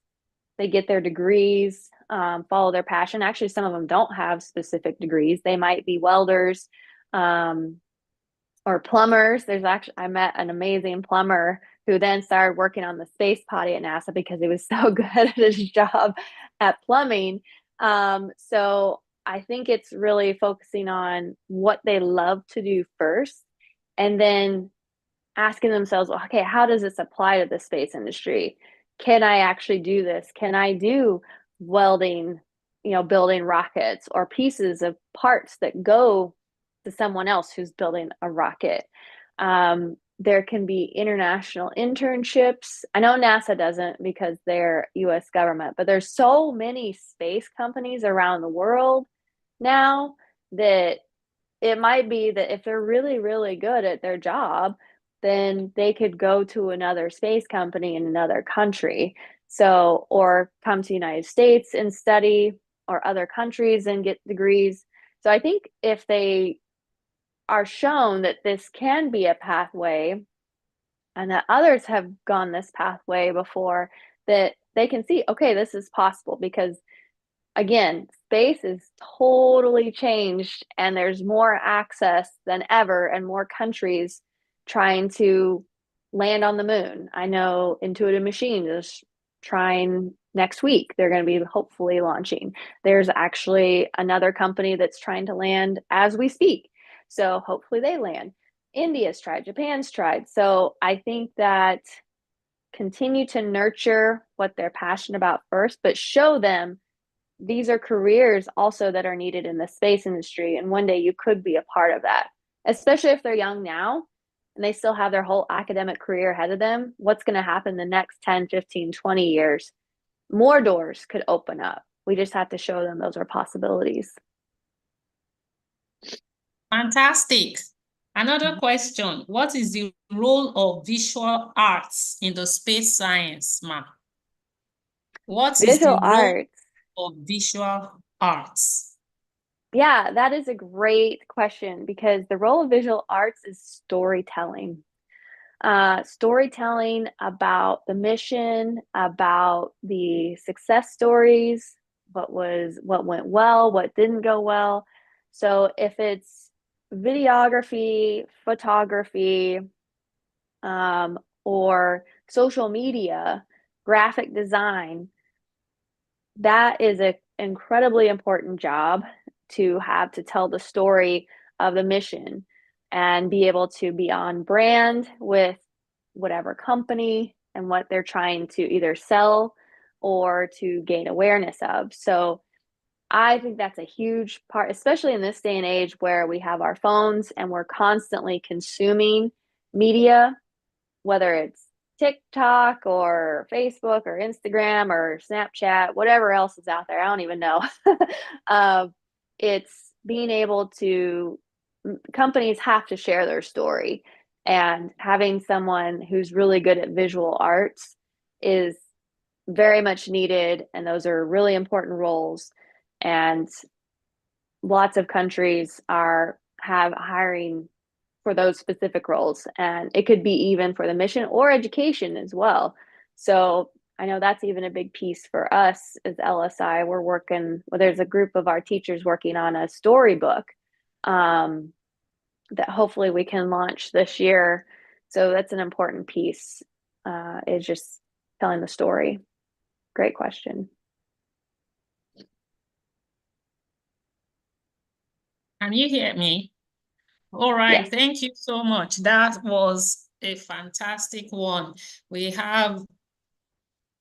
They get their degrees, follow their passion. Actually, some of them don't have specific degrees. They might be welders or plumbers. I met an amazing plumber who then started working on the space potty at NASA because he was so good at his job at plumbing. So I think it's really focusing on what they love to do first, and then asking themselves, well, okay, how does this apply to the space industry? Can I actually do this? Can I do welding, building rockets or pieces of parts that go to someone else who's building a rocket? There can be international internships. I know NASA doesn't because they're US government, but there's so many space companies around the world now that it might be that if they're really, really good at their job, then they could go to another space company in another country. So, or come to the United States and study, or other countries and get degrees. So I think if they are shown that this can be a pathway and that others have gone this pathway before, that they can see, okay, this is possible, because again, space is totally changed and there's more access than ever and more countries trying to land on the moon. I know Intuitive Machines is trying next week. They're going to be hopefully launching. There's actually another company that's trying to land as we speak. So hopefully they land. India's tried, Japan's tried. So I think that continue to nurture what they're passionate about first, but show them these are careers also that are needed in the space industry. And one day you could be a part of that, especially if they're young now and they still have their whole academic career ahead of them. What's going to happen the next 10, 15, 20 years? More doors could open up. We just have to show them those are possibilities. Fantastic. Another question. What is the role of visual arts in the space science, ma'am? What is the Visual role arts. of visual arts? Yeah, that is a great question, because the role of visual arts is storytelling. Storytelling about the mission, about the success stories, what went well, what didn't go well. So if it's videography, photography, or social media, graphic design, that is an incredibly important job to have to tell the story of the mission and be able to be on brand with whatever company and what they're trying to either sell or to gain awareness of. So I think that's a huge part, especially in this day and age where we have our phones and we're constantly consuming media, whether it's TikTok or Facebook or Instagram or Snapchat, whatever else is out there. I don't even know. It's being able to, companies have to share their story, and having someone who's really good at visual arts is very much needed. And those are really important roles. And lots of countries have hiring for those specific roles, and it could be even for the mission or education as well. So I know that's even a big piece for us as LSI. There's a group of our teachers working on a storybook that hopefully we can launch this year. So that's an important piece is just telling the story. Great question. Can you hear me? All right, Yes. thank you so much. That was a fantastic one. We have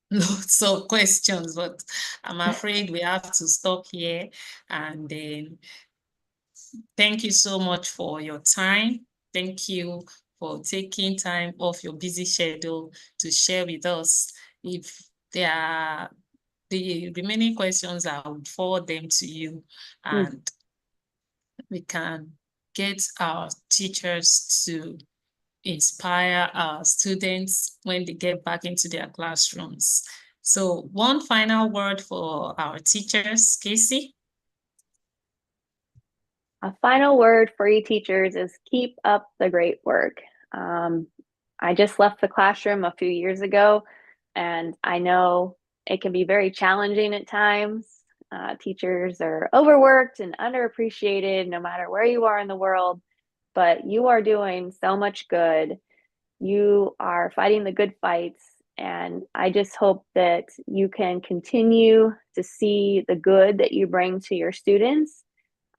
lots of questions, but I'm afraid we have to stop here. And then thank you so much for your time. Thank you for taking time off your busy schedule to share with us. If there are the remaining questions, I would forward them to you, and we can get our teachers to inspire our students when they get back into their classrooms. So one final word for our teachers, Casey. A final word for you teachers is keep up the great work. I just left the classroom a few years ago, and I know it can be very challenging at times. Teachers are overworked and underappreciated no matter where you are in the world, but you are doing so much good. You are fighting the good fights, and I just hope that you can continue to see the good that you bring to your students.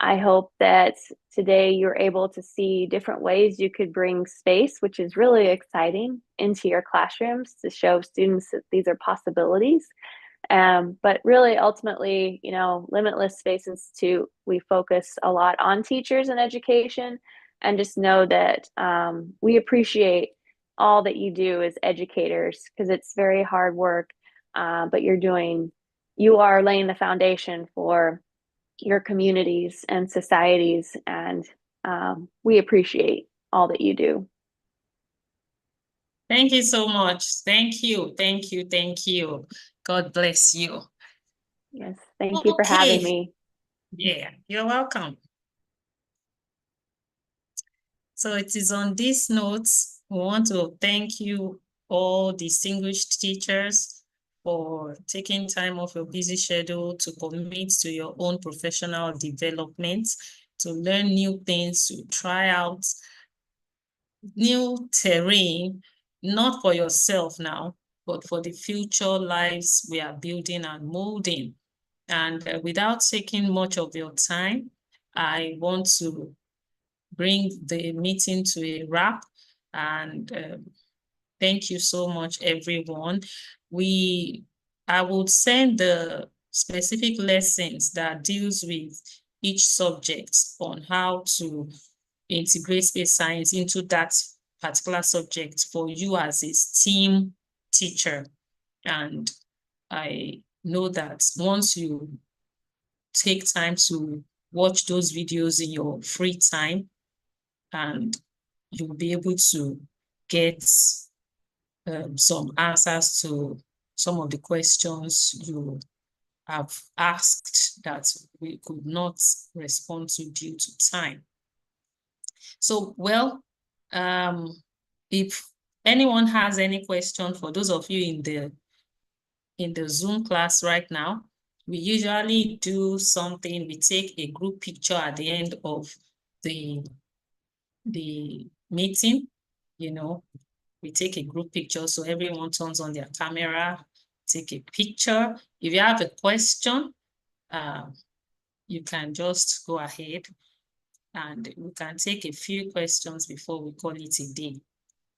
I hope that today you're able to see different ways you could bring space, which is really exciting, into your classrooms to show students that these are possibilities. But really, ultimately, Limitless Space Institute, we focus a lot on teachers and education, and just know that we appreciate all that you do as educators, because it's very hard work, but you are laying the foundation for your communities and societies, and we appreciate all that you do. Thank you so much. Thank you. Thank you. Thank you. God bless you. Yes, thank you for having me. Yeah, you're welcome. So it is on this note, we want to thank you all distinguished teachers for taking time off your busy schedule to commit to your own professional development, to learn new things, to try out new terrain, not for yourself now, but for the future lives we are building and molding. And without taking much of your time, I want to bring the meeting to a wrap. And thank you so much, everyone. I would send the specific lessons that deals with each subject on how to integrate space science into that particular subject for you as a STEAM teacher. And I know that once you take time to watch those videos in your free time, and you'll be able to get some answers to some of the questions you have asked that we could not respond to due to time. So, well, if anyone has any question for those of you in the Zoom class right now, we usually do something. We take a group picture at the end of the meeting. We take a group picture, so everyone turns on their camera, take a picture. If you have a question, you can just go ahead, and we can take a few questions before we call it a day.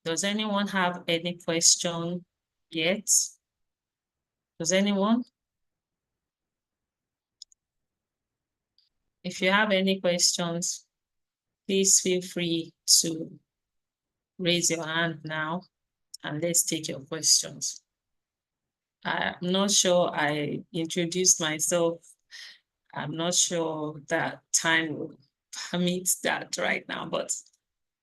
Does anyone have any question yet? Does anyone? If you have any questions, please feel free to raise your hand now, and let's take your questions. I'm not sure I introduced myself. I'm not sure that time will permit that right now, but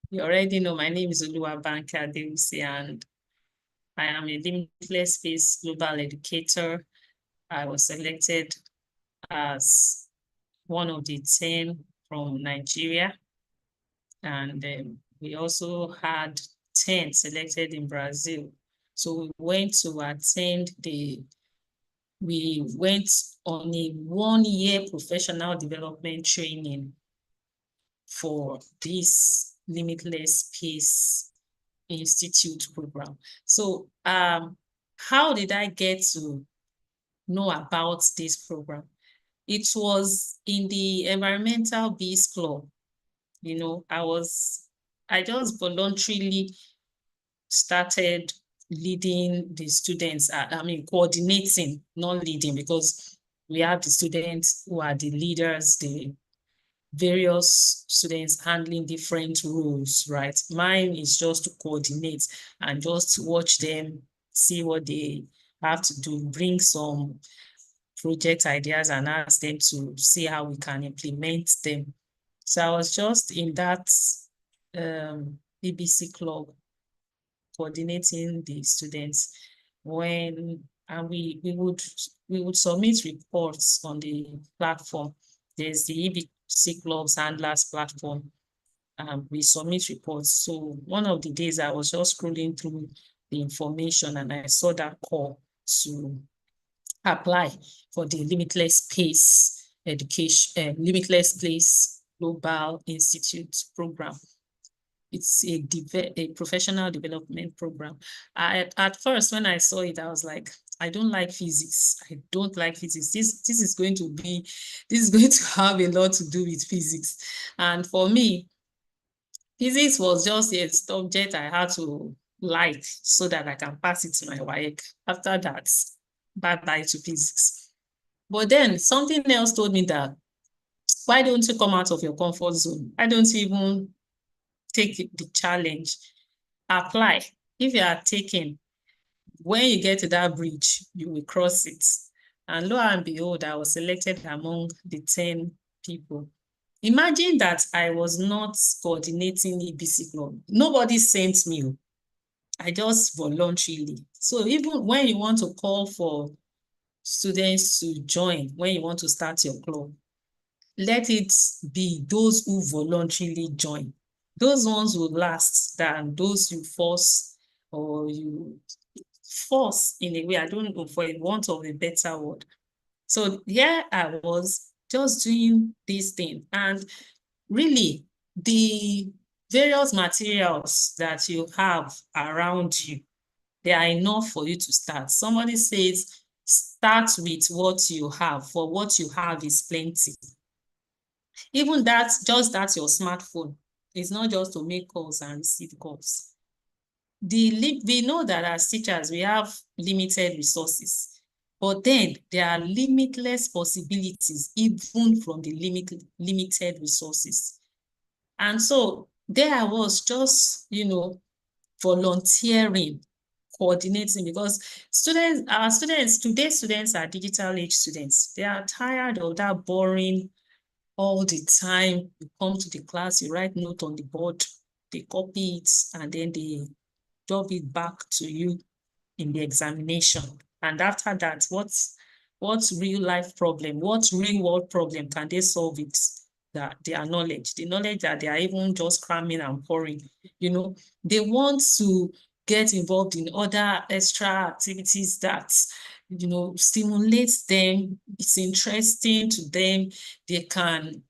you already know my name is Oluwabanke Adewusi, and I am a Limitless Space Global Educator. I was selected as one of the 10 from Nigeria, and we also had 10 selected in Brazil. So we went on a 1-year professional development training for this Limitless Space Institute program. So how did I get to know about this program? It was in the Environmental Bees Club. You know, I just voluntarily started leading the students, coordinating, not leading, because we have the students who are the leaders, the various students handling different roles, right? Mine is just to coordinate and just watch them, see what they have to do, bring some project ideas and ask them to see how we can implement them. So I was just in that BBC club coordinating the students and we would submit reports on the platform. There's the EBC Clubs Handlers platform. We submit reports. So one of the days I was just scrolling through the information and I saw that call to apply for the Limitless Pace Education, Limitless Place Global Institute program. It's a professional development program. At first, when I saw it, I was like, I don't like physics. I don't like physics. This is going to have a lot to do with physics. And for me, physics was just a subject I had to like so that I can pass it to my WAEC. After that, bye-bye to physics. But then something else told me that, why don't you come out of your comfort zone? Why don't you even take the challenge, apply? If you are taken, when you get to that bridge, you will cross it. And lo and behold, I was selected among the 10 people. Imagine that I was not coordinating EBC Club. Nobody sent me. I just voluntarily. So even when you want to call for students to join, when you want to start your club, let it be those who voluntarily join. Those ones will last than those you force, or you force in a way, I don't know, for a want of a better word. So here I was just doing this thing. And really, the various materials that you have around you, they are enough for you to start. Somebody says, start with what you have, for what you have is plenty. Even that's your smartphone. It's not just to make calls and receive calls. We know that as teachers, we have limited resources, but then there are limitless possibilities, even from the limited resources. And so there I was just, volunteering, coordinating, because today's students are digital age students. They are tired of that boring all the time. You come to the class, you write note on the board, they copy it, and then they drop it back to you in the examination. And after that, what's real life problem? What real world problem can they solve with their knowledge? The knowledge that they are even just cramming and pouring. They want to get involved in other extra activities that stimulates them. It's interesting to them. They can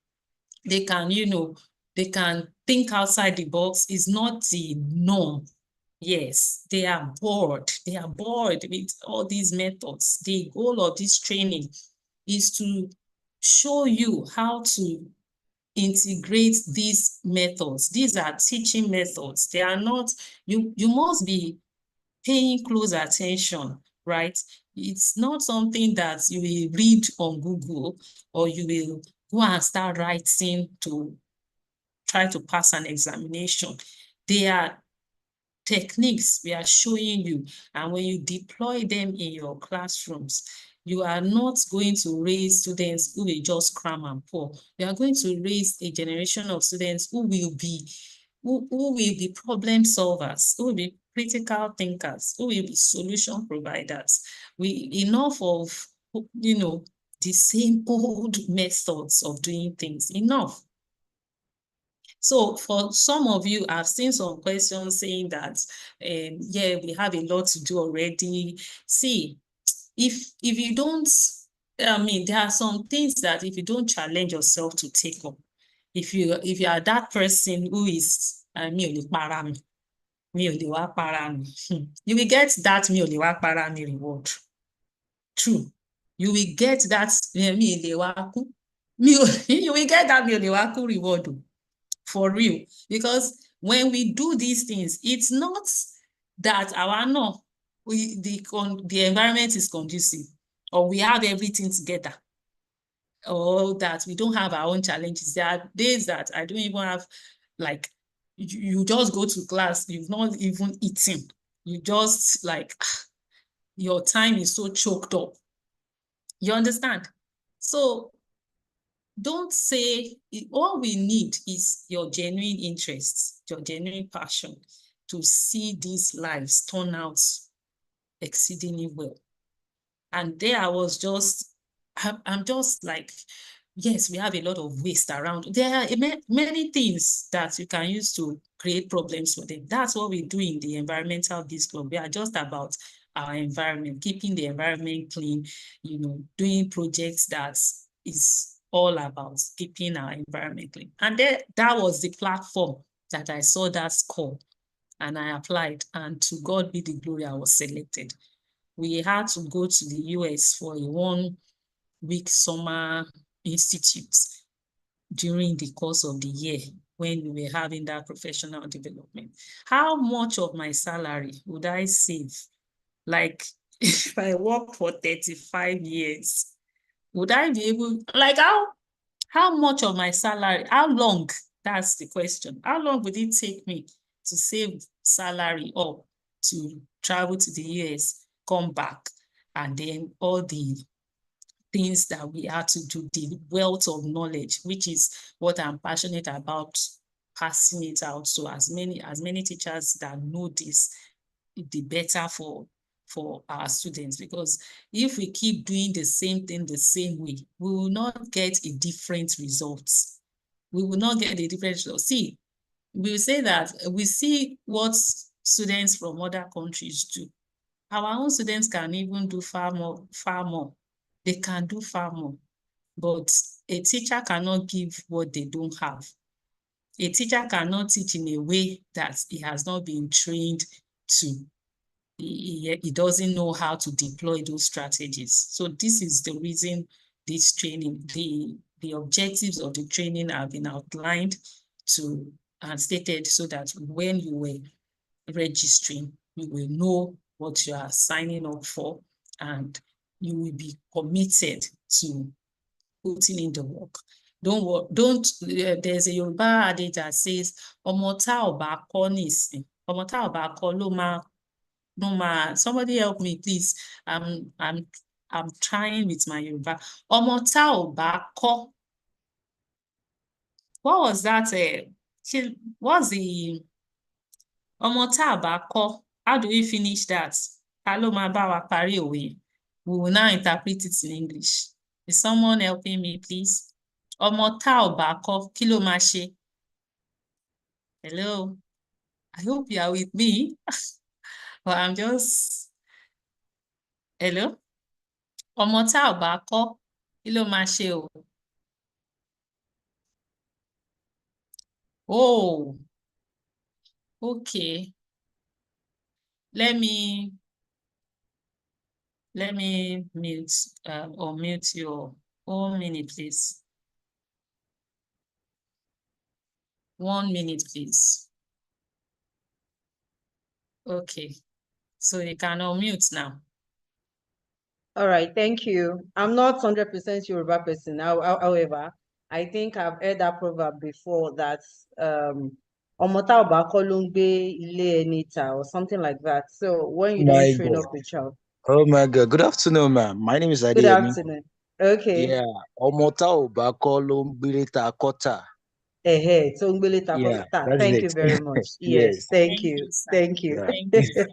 think outside the box. Is not the norm. Yes, they are bored. They are bored with all these methods. The goal of this training is to show you how to integrate these methods. These are teaching methods. They are not, you must be paying close attention, right? It's not something that you will read on Google, or you will go and start writing to try to pass an examination. They are techniques we are showing you, and when you deploy them in your classrooms, you are not going to raise students who will just cram and pour. You are going to raise a generation of students who will be problem solvers, who will be critical thinkers, who will be solution providers. Enough of the same old methods of doing things. Enough. So for some of you, I've seen some questions saying that, yeah, we have a lot to do already. See, if you don't, there are some things that if you don't challenge yourself to take up, if you are that person who is, mi ò lè wá para mi. You will get that mi ò lè wá para mi reward. True. You will get that mi ò lè wá kú. You will get that mi ò lè wá kú reward o. For real. Because when we do these things, it's not that the environment is conducive or we have everything together or that we don't have our own challenges. There are days that I don't even have, like, you just go to class, you've not even eaten. You just like, your time is so choked up. You understand? So don't say, all we need is your genuine interest, your genuine passion to see these lives turn out exceedingly well. And there I was just, I'm just like, yes, we have a lot of waste around. There are many things that you can use to create problems for them. That's what we do in the Environmental Biz Club. We are just about our environment, keeping the environment clean, doing projects that is all about keeping our environment clean. And that was the platform that I saw that score and I applied, and to God be the glory, I was selected. We had to go to the US for a 1-week summer institute during the course of the year when we were having that professional development. How much of my salary would I save? Like, if I work for 35 years, would I be able, like, how much of my salary, how long? That's the question. How long would it take me to save salary up to travel to the US, come back, and then all the things that we had to do, the wealth of knowledge, which is what I'm passionate about, passing it out. So as many teachers that know this, the better for our students. Because if we keep doing the same thing the same way, we will not get a different results. We will not get a different result. See, we will say that we see what students from other countries do. Our own students can even do far more. They can do far more. But a teacher cannot give what they don't have. A teacher cannot teach in a way that he has not been trained to. He doesn't know how to deploy those strategies. So this is the reason this training, the objectives of the training have been outlined and stated so that when you were registering, you will know what you are signing up for and you will be committed to putting in the work. There's a Yoruba adage that says, ọmọ tá ò bá kọ́ nísìn, ọmọ tá ò bá kọ́ ló máa, somebody help me, please. I'm trying with my Yoruba. Ọmọ tá ò bá kọ́. What was that? What's the ọmọ tá ò bá kọ́? How do we finish that? Ta ló máa bá wa parí òwe? We will now interpret it in English. Is someone helping me, please? Ọmọ tá ò bá kọ́, kí ló máa ṣe? Hello? I hope you are with me. Well, I'm just... Hello? Ọmọ tá ò bá kọ́, kí ló máa ṣe o? Oh, okay. Let me mute or mute your 1 minute, please. 1 minute, please. Okay, so you can unmute now. All right, thank you. I'm not 100% Yoruba person. However, I think I've heard that proverb before that ọmọ tá ò bá kọ́ ló ń gbé ilé ẹni tà or something like that. So when you don't train up a child. Oh my God. Good afternoon, ma'am. My name is Good Adeyemi. afternoon. Okay. Yeah. Ọmọ tá ò bá kọ́ ló ń gbélé ta kọ́tà. So ngbele ta Yeah, kọ́tà. that's Thank it. you very much. Yes. Yes, thank you. Sir. Thank you. Yeah. Thank you, sir.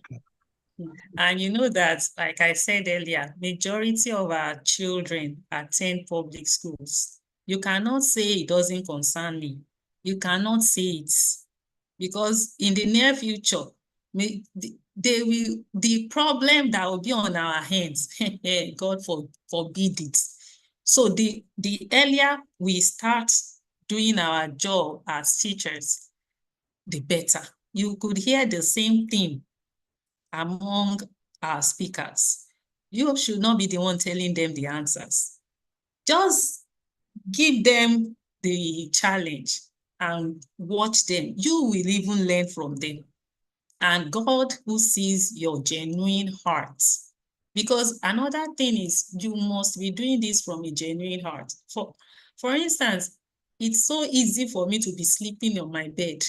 And you know that, like I said earlier, majority of our children attend public schools. You cannot say it doesn't concern me. You cannot say it because in the near future, the problem that will be on our hands, God forbid it. So the earlier we start doing our job as teachers, the better. you could hear the same thing among our speakers. You should not be the one telling them the answers. Just give them the challenge and watch them. You will even learn from them. And God who sees your genuine heart. Because another thing is you must be doing this from a genuine heart. For instance, it's so easy for me to be sleeping on my bed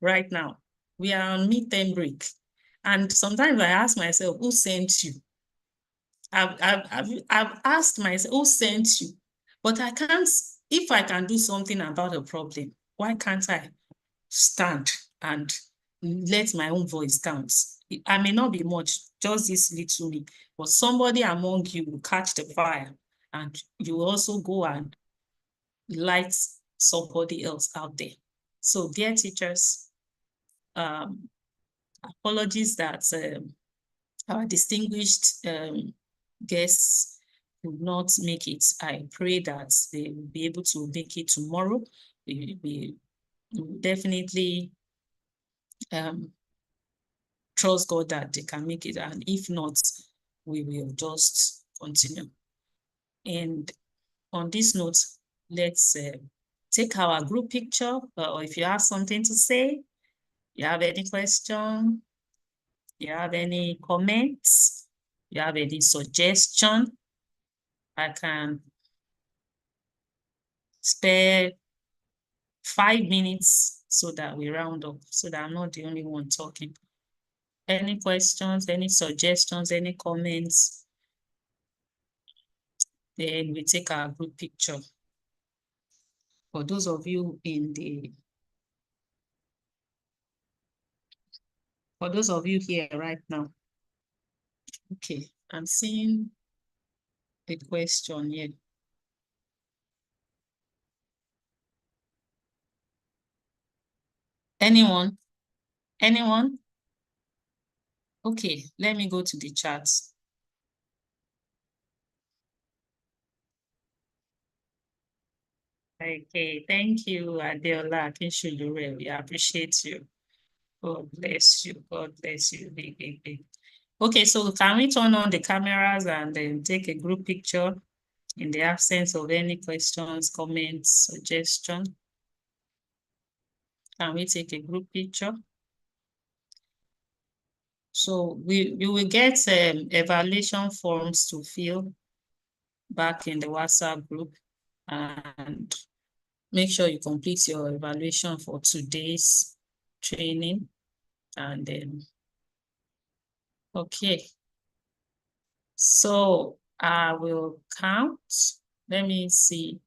right now. We are on midterm break. And sometimes I ask myself, who sent you? I've asked myself, who sent you? But I can't, if I can do something about a problem, why can't I stand and let my own voice count? I may not be much, just this little me, but somebody among you will catch the fire and you will also go and light somebody else out there. So dear teachers, apologies that our distinguished guests could not make it. I pray that they will be able to make it tomorrow. We definitely trust God that they can make it. And if not, we will just continue. And on this note, let's take our group picture. Or if you have something to say, you have any question, you have any comments, you have any suggestion, I can spare 5 minutes so that we round up, so that I'm not the only one talking. Any questions, any suggestions, any comments? Then we take our group picture. For those of you for those of you here right now. Okay, I'm seeing a question here. Anyone? Anyone? Okay, let me go to the chat. Okay, thank you, Adeola Akinshulure. We appreciate you. God bless you. God bless you. Big, big, big. Okay, so can we turn on the cameras and then take a group picture in the absence of any questions, comments, suggestions? Can we take a group picture? So you will get evaluation forms to fill back in the WhatsApp group, and make sure you complete your evaluation for today's training. And then, okay. So I will count. Let me see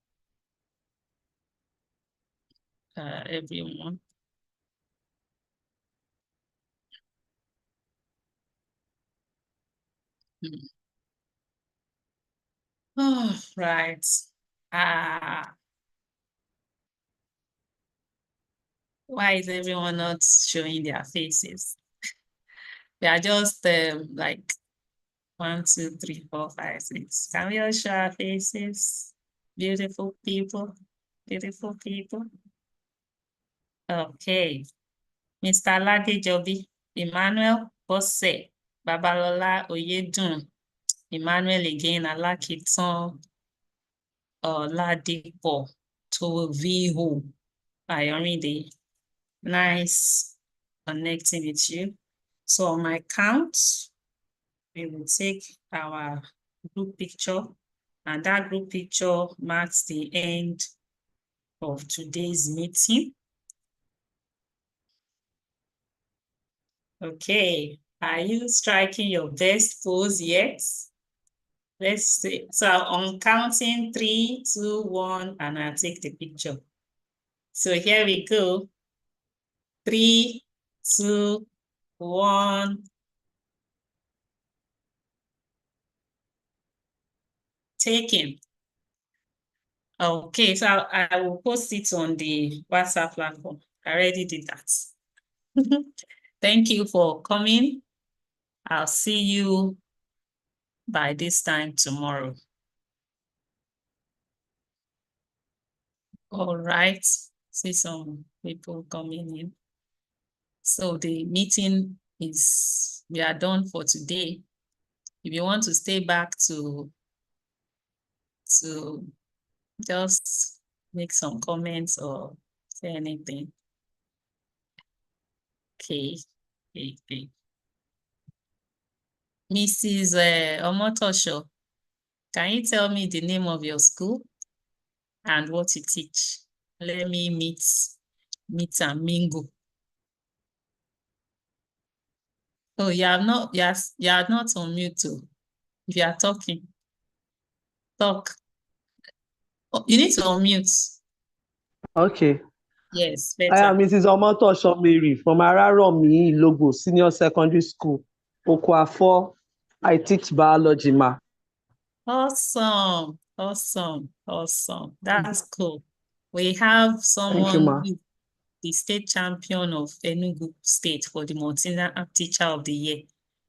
everyone. Oh, right. Why is everyone not showing their faces? They are just like 1, 2, 3, 4, 5, 6. Can we all show our faces? Beautiful people. Beautiful people. Okay. Mr. Ladejobi, Emmanuel Bosse, Babalola Oyedun, Emmanuel again, Alakitan, Ladipo, Toviho, Ayorinde. Nice connecting with you. So on my count, we will take our group picture, and that group picture marks the end of today's meeting. Okay, are you striking your best pose yet? Let's see. So on counting 3, 2, 1, and I'll take the picture. So here we go. 3, 2, 1. Taken. Okay, so I will post it on the WhatsApp platform. I already did that. Thank you for coming. I'll see you by this time tomorrow. All right. See some people coming in. So the meeting we are done for today. If you want to stay back to just make some comments or say anything. Okay. Mrs. Omotosho, can you tell me the name of your school and what you teach? Let me meet and mingle. Oh, you are not on mute too. If you are talking, talk. Oh, you need to unmute. Okay. Yes, I better. am Mrs. Omotosho Mary from Araromi Ilogo Senior Secondary School, Okwafo. I teach biology, ma. Awesome. That's cool. We have someone ma. who is the state champion of Enugu State for the Mountain Teacher of the Year,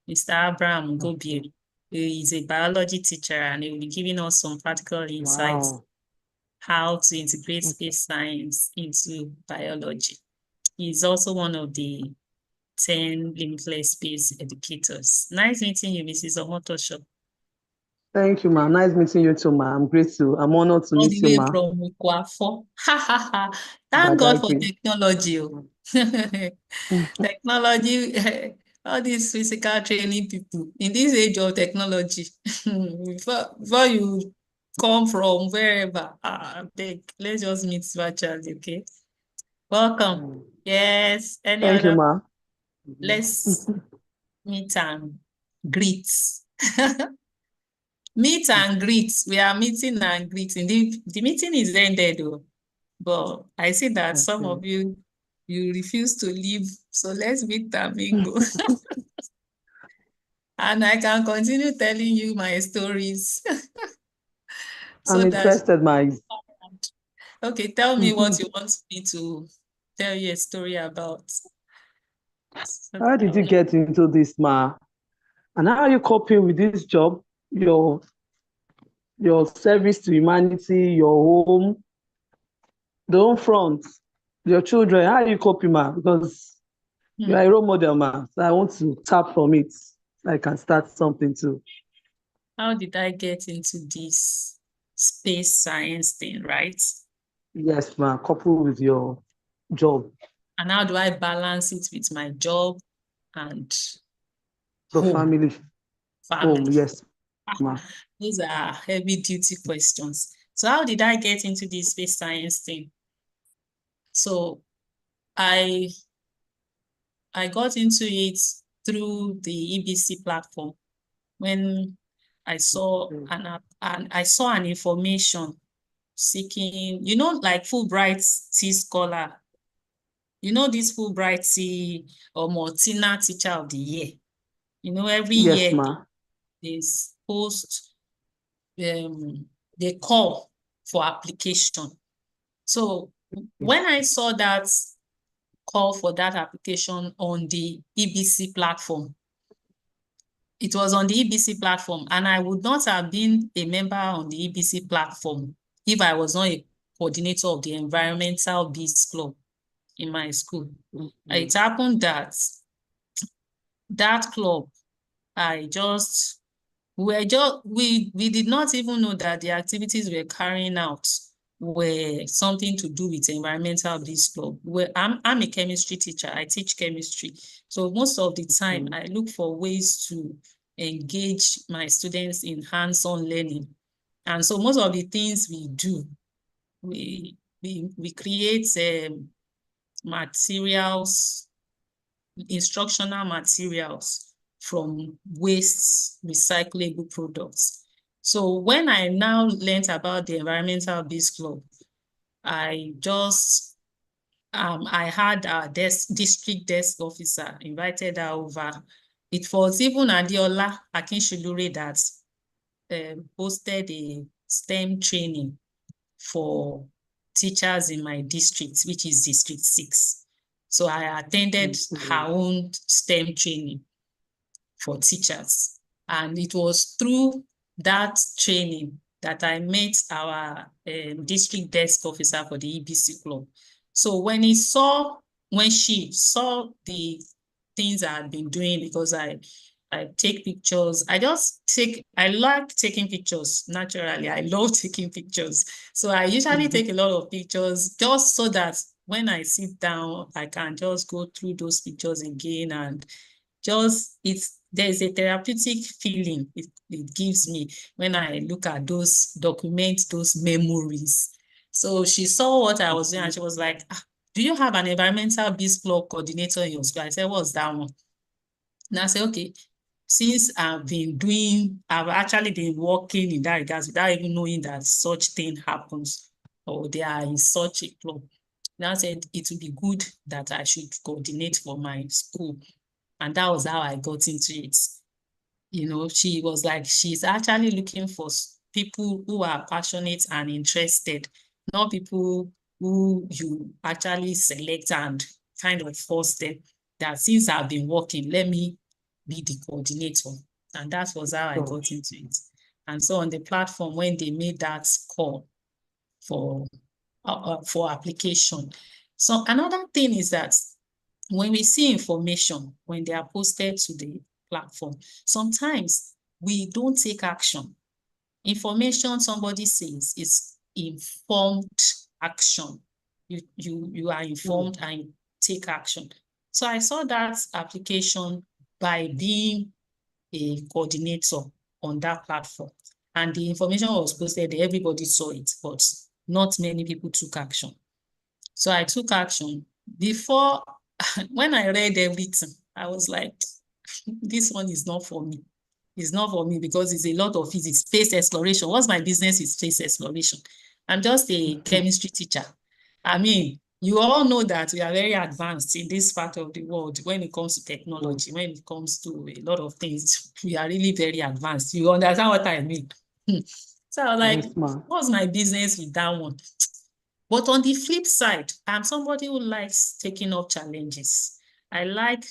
Mr. Abraham Gobieri. He is a biology teacher and he will be giving us some practical insights how to integrate space science into biology. He's also one of the 10 limitless space educators. Nice meeting you, Mrs. Omotosho. Thank you, ma. Nice meeting you too, ma. I'm grateful. I'm honored to meet you, ma. From Ukwafo. Thank God for technology. Technology, all these physical training people in this age of technology, before you come from wherever, let's just meet virtually, okay? Welcome. Yes. Thank you, ma. Let's meet and greet. Meet and greet. We are meeting and greeting. The meeting is ended, though. But I see that some of you refuse to leave. So let's meet and mingle. And I can continue telling you my stories. I'm interested, ma. Okay, tell me what you want me to tell you a story about. How did you get into this, ma? And how are you coping with this job? Your service to humanity, your home, the home front, your children. How are you coping, ma? Because you are a role model, ma. So I want to tap from it so I can start something too. How did I get into this space science thing, right? Yes, ma. Couple with your job. And how do I balance it with my job and the family? Home, yes, ma. These are heavy duty questions. So how did I get into this space science thing? So I got into it through the EBC platform when I saw an information seeking, like Fulbright T-Scholar. This Fulbright T or Martina Teacher of the Year. Every year there's they call for application. So when I saw that call for that application on the EBC platform, it was on the EBC platform, and I would not have been a member on the EBC platform if I was not a coordinator of the Environmental Bees Club in my school. It happened that club, we did not even know that the activities we're carrying out were something to do with Environmental Bees Club. I'm a chemistry teacher. I teach chemistry. So most of the time, I look for ways to engage my students in hands-on learning. And so most of the things we do, we create materials, instructional materials from waste recyclable products. So when I now learned about the Environmental Bees Club, I had our district desk officer invited her over. It was even Adiola Akinshilure that hosted a STEM training for teachers in my district, which is District 6. So I attended her own STEM training for teachers. And it was through that training that I met our district desk officer for the EBC club. So when he saw when she saw the things I had been doing, because I take pictures. I like taking pictures naturally. I love taking pictures. So I usually take a lot of pictures just so that when I sit down, I can just go through those pictures again, and there's a therapeutic feeling it gives me when I look at document those memories. So she saw what I was doing and she was like, do you have an environmental biz club coordinator in your school? I said, what's that one? And I said, okay, since I've actually been working in that regards without even knowing that such thing happens or they are in such a club. Now I said it would be good that I should coordinate for my school. And that was how I got into it. She was like, she's actually looking for people who are passionate and interested, not people who you actually select and kind of force them. That since I've been working, let me be the coordinator. And that was how I got into it. And so on the platform, when they made that call for application. So another thing is that when we see information, when they are posted to the platform, sometimes we don't take action. Information somebody says is informed action. You are informed and you take action. So I saw that application by being a coordinator on that platform. And the information was posted, everybody saw it, but not many people took action. So I took action. Before, when I read everything, I was like, this one is not for me. It's not for me because it's a lot of physics, space exploration. What's my business is space exploration? I'm just a chemistry teacher. I mean, you all know that we are very advanced in this part of the world when it comes to technology, when it comes to a lot of things. We are really very advanced. You understand what I mean? So I was like, yes, what's my business with that one? But on the flip side, I'm somebody who likes taking up challenges. I like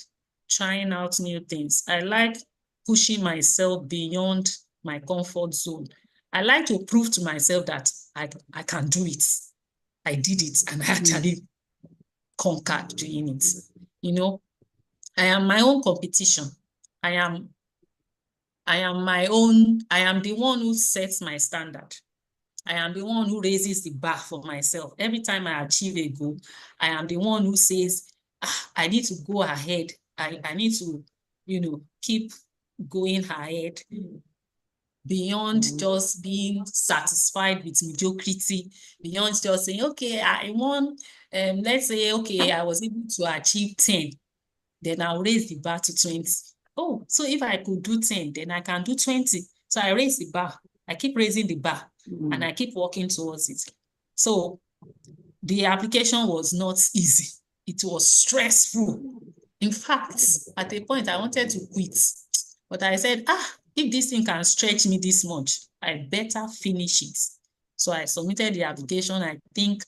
trying out new things. I like pushing myself beyond my comfort zone. I like to prove to myself that I can do it. I did it and I actually conquered doing it. I am my own competition. I am the one who sets my standard. I am the one who raises the bar for myself. Every time I achieve a goal, I am the one who says, I need to go ahead. I need to, keep going ahead beyond just being satisfied with mediocrity, beyond just saying, okay, I won, let's say, okay, I was able to achieve 10, then I'll raise the bar to 20. Oh, so if I could do 10, then I can do 20. So I raise the bar. I keep raising the bar and I keep working towards it. So the application was not easy. It was stressful. In fact, at a point I wanted to quit, but I said, if this thing can stretch me this much, I better finish it. So I submitted the application. I think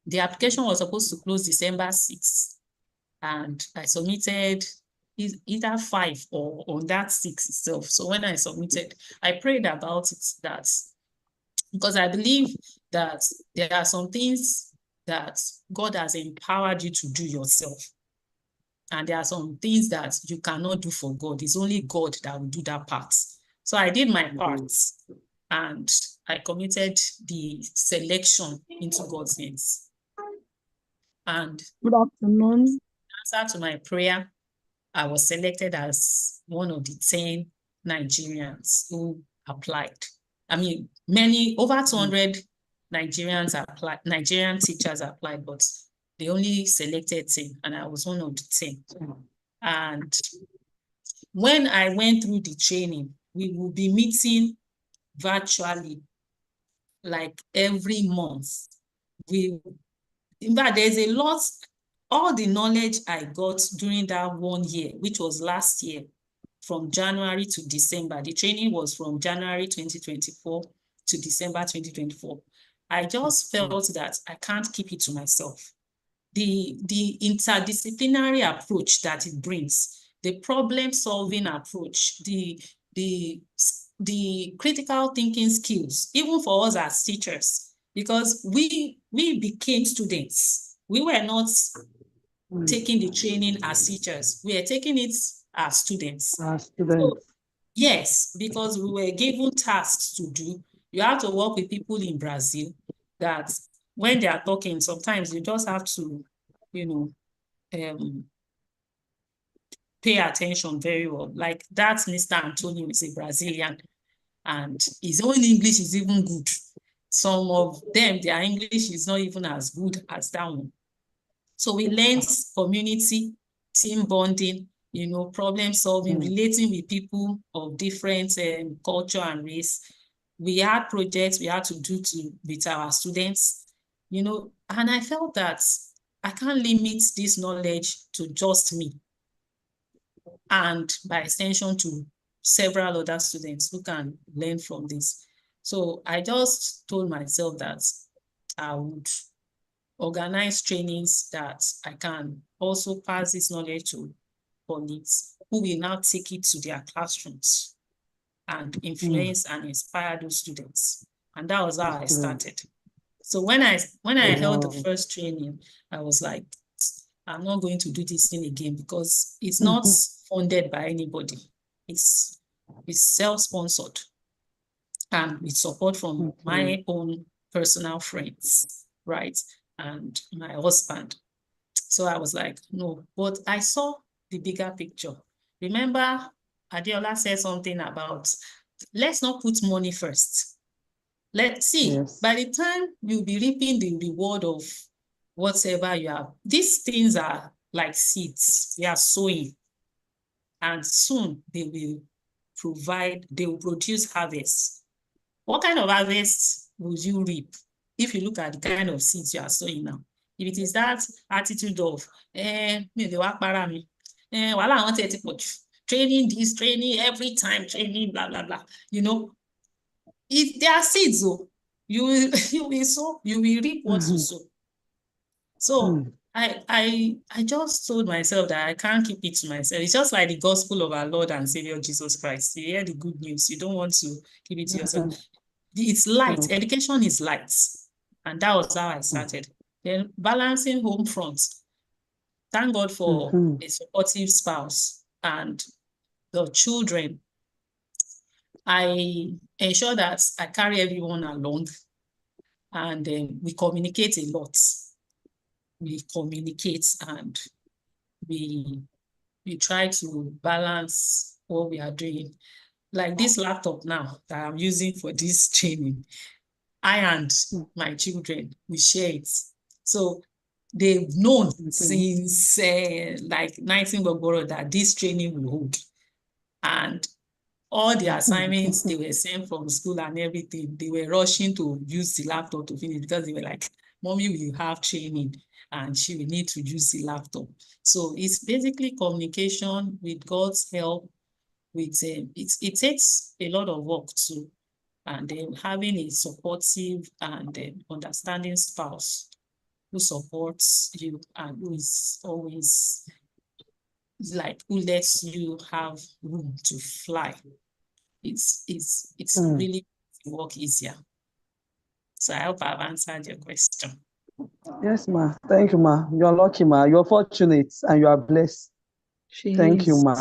the application was supposed to close December 6th. And I submitted either 5 or on that 6 itself. So when I submitted, I prayed about it, because I believe that there are some things that God has empowered you to do yourself. And there are some things that you cannot do for God. It's only God that will do that part. So I did my part and I committed the selection into God's hands. And good afternoon. In answer to my prayer, I was selected as one of the 10 Nigerians who applied. I mean, over 200 Nigerians applied, Nigerian teachers applied, but they only selected 10, and I was one of the 10. And when I went through the training, we will be meeting virtually, like every month. In fact, there's a lot. All the knowledge I got during that 1 year, which was last year, from January to December, the training was from January 2024 to December 2024. I just felt that I can't keep it to myself. The interdisciplinary approach that it brings, the problem-solving approach, the critical thinking skills, even for us as teachers, because we became students. We were not taking the training as teachers. We are taking it as students. As students. Yes, because we were given tasks to do. You have to work with people in Brazil that when they are talking, sometimes you just have to, pay attention very well. Like that Mr. Antonio is a Brazilian and his own English is even good. Some of them, their English is not even as good as that one. So we learned community, team bonding, problem solving, relating with people of different culture and race. We had projects we had to do with our students, and I felt that I can't limit this knowledge to just me and by extension to several other students who can learn from this. So I just told myself that I would organize trainings that I can also pass this knowledge to colleagues who will now take it to their classrooms and influence and inspire those students. And that was how I started. So when I held the first training, I was like, I'm not going to do this thing again because it's not funded by anybody. It's self-sponsored and with support from my own personal friends, right? And my husband. So I was like, no, but I saw the bigger picture. Remember, Adeola said something about, let's not put money first. Let's see, by the time you'll be reaping the reward of whatever you have, these things are like seeds. They are sowing. And soon they will produce harvest. What kind of harvest will you reap if you look at the kind of seeds you are sowing now? If it is that attitude of, training this, training every time, training, blah, blah, blah, if there are seeds, you will sow, you will reap what you sow. So I just told myself that I can't keep it to myself. It's just like the gospel of our Lord and Savior Jesus Christ. You hear the good news, you don't want to keep it to yourself. It's light. Education is light. And that was how I started. Then balancing home front. Thank God for a supportive spouse and the children. I ensure that I carry everyone along and we communicate a lot. We communicate and we try to balance what we are doing. Like this laptop now that I'm using for this training, I and my children, we share it. So they've known since like 19 Gbogboro that this training will hold. And all the assignments they were sent from school and everything, they were rushing to use the laptop to finish because they were like, Mommy will have training and she will need to use the laptop. So it's basically communication with God's help. With it takes a lot of work too. And then having a supportive and understanding spouse who supports you and who is always like, who lets you have room to fly. It's really work easier. So I hope I've answered your question. Yes, ma. Thank you, ma. You're lucky, ma. You're fortunate and you are blessed. Thank you, ma.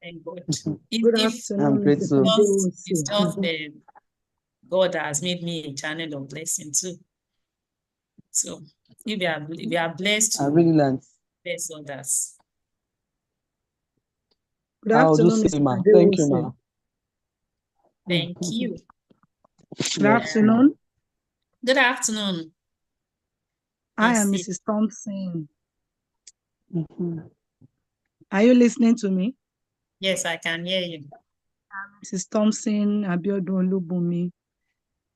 Thank God. Good afternoon. I'm grateful. It's just God has made me a channel of blessing too. So if we are blessed to I really learned. bless others. Good I'll do afternoon, same, ma. Mr. Thank you, ma. Thank you. Good afternoon. Good afternoon. I am Mrs. Thompson. Are you listening to me? Yes, I can hear you. I'm Mrs. Thompson Abiodun Olubunmi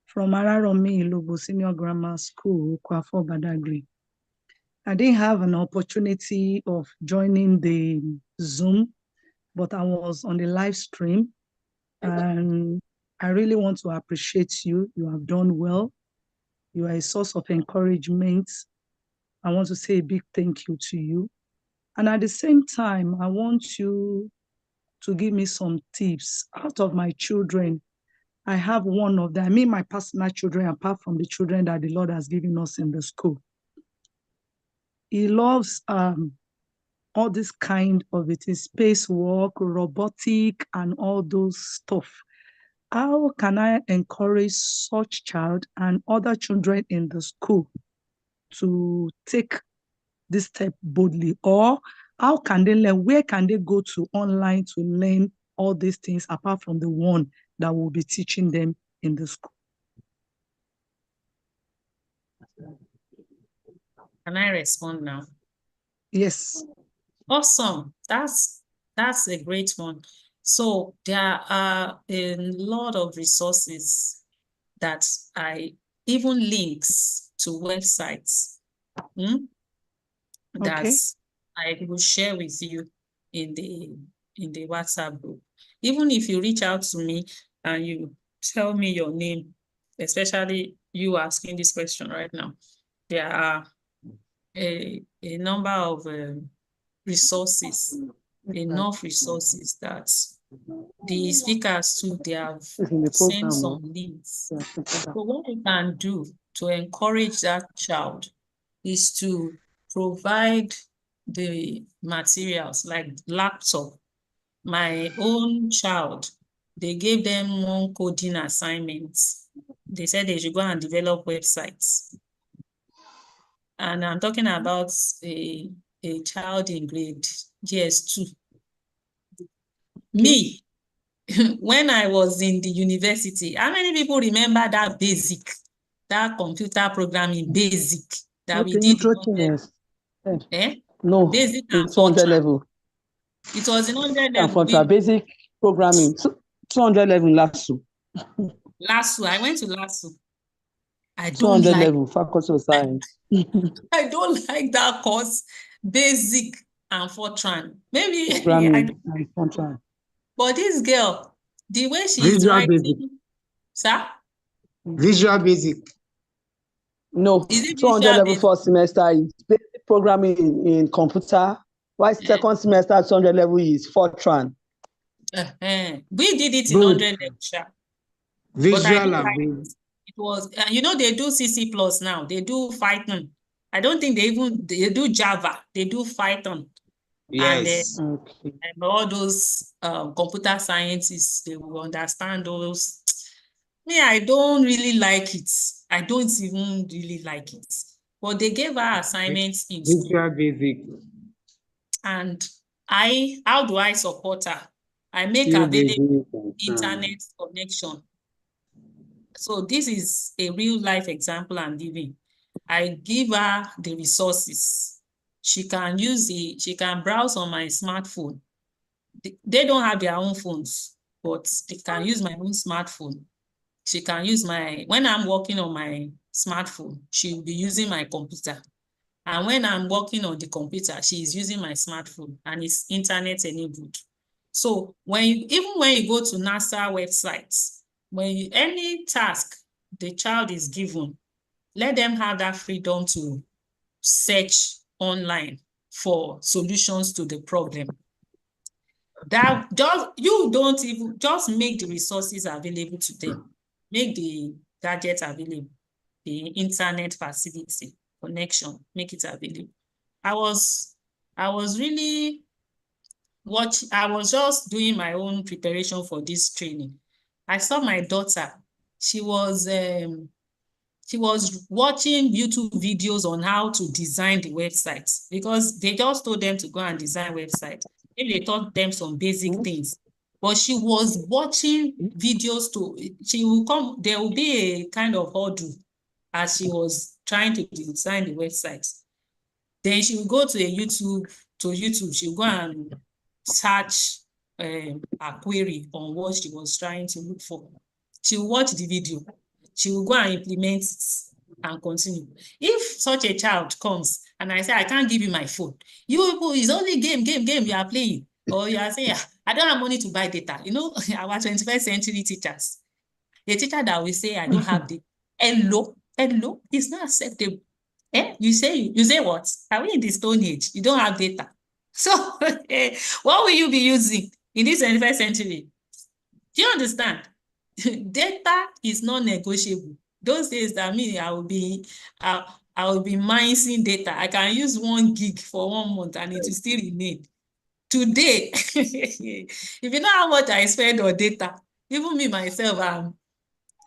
from Araromi Ilobo Senior Grammar School, Kwafo Badagry. I didn't have an opportunity of joining the Zoom, but I was on the live stream. And I really want to appreciate you. You have done well. You are a source of encouragement. I want to say a big thank you to you. And at the same time, I want you to give me some tips. Out of my children, I have one of them. I mean, my personal children, apart from the children that the Lord has given us in the school. He loves all this kind of it is space work, robotic, and all those stuff. How can I encourage such child and other children in the school to take this step boldly? Or how can they learn? Where can they go to online to learn all these things apart from the one that will be teaching them in the school? Can I respond now? Yes. Awesome. That's a great one. So there are a lot of resources that even links to websites that I will share with you in the WhatsApp group. Even if you reach out to me and you tell me your name, especially you asking this question right now, there are a number of resources, enough resources that the speakers too, they have sent some links. So what we can do to encourage that child is to provide the materials like laptop. My own child, they gave them one coding assignment. They said they should go and develop websites. And I'm talking about a child in grade GS2. Me, when I was in the university, how many people remember that basic, that computer programming basic that we did? No, basic and 200 level. It was in 100 level. Basic programming, 200 level LASU. LASU, I went to LASU. I don't 200 like level Faculty of Science. I don't like that course, basic and Fortran. Maybe programming and Fortran. But this girl, the way she's Visual writing, Basic. sir? Visual Basic. No, Is it 200 Visual level Basic? first semester is basic programming in computer. While second semester 200 level is Fortran. We did it in Good. 100 level, sure. Visual But I don't and like basic. it. It was, you know, they do CC plus now. They do Python. I don't think they do Java. They do Python. Yes. And all those computer scientists, they will understand those. Me, I don't really like it. I don't even really like it. But they gave her assignments in school. Visual Basic. And how do I support her? I make available internet connection. So this is a real life example I'm giving. I give her the resources. She can she can browse on my smartphone. They don't have their own phones, but they can use my own smartphone. She can use when I'm working on my smartphone, she'll be using my computer. And when I'm working on the computer, she's using my smartphone and it's internet enabled. So even when you go to NASA websites, any task the child is given, let them have that freedom to search online for solutions to the problem. That you don't even just make the resources available to them. Make the gadget available, the internet facility, connection, make it available. I was really I was just doing my own preparation for this training. I saw my daughter. She was watching YouTube videos on how to design the websites because they just told them to go and design websites. Maybe they taught them some basic things. But she was watching videos there will be a kind of hurdle as she was trying to design the website. Then she will go to YouTube, she will go and search a query on what she was trying to look for. She will watch the video. She will go and implement it and continue. If such a child comes and I say, I can't give you my phone, you people, it's only game you are playing. Or you are saying, I don't have money to buy data. You know, our 21st century teachers, the teacher that will say, I don't have data. Hello, it's not acceptable. You say what? Are we in the Stone Age? You don't have data. So what will you be using in this 21st century? Do you understand? Data is not negotiable. Those days that mean I I will be mining data. I can use 1 gig for 1 month and it will still remain. Today, if you know how much I spend on data, even me myself,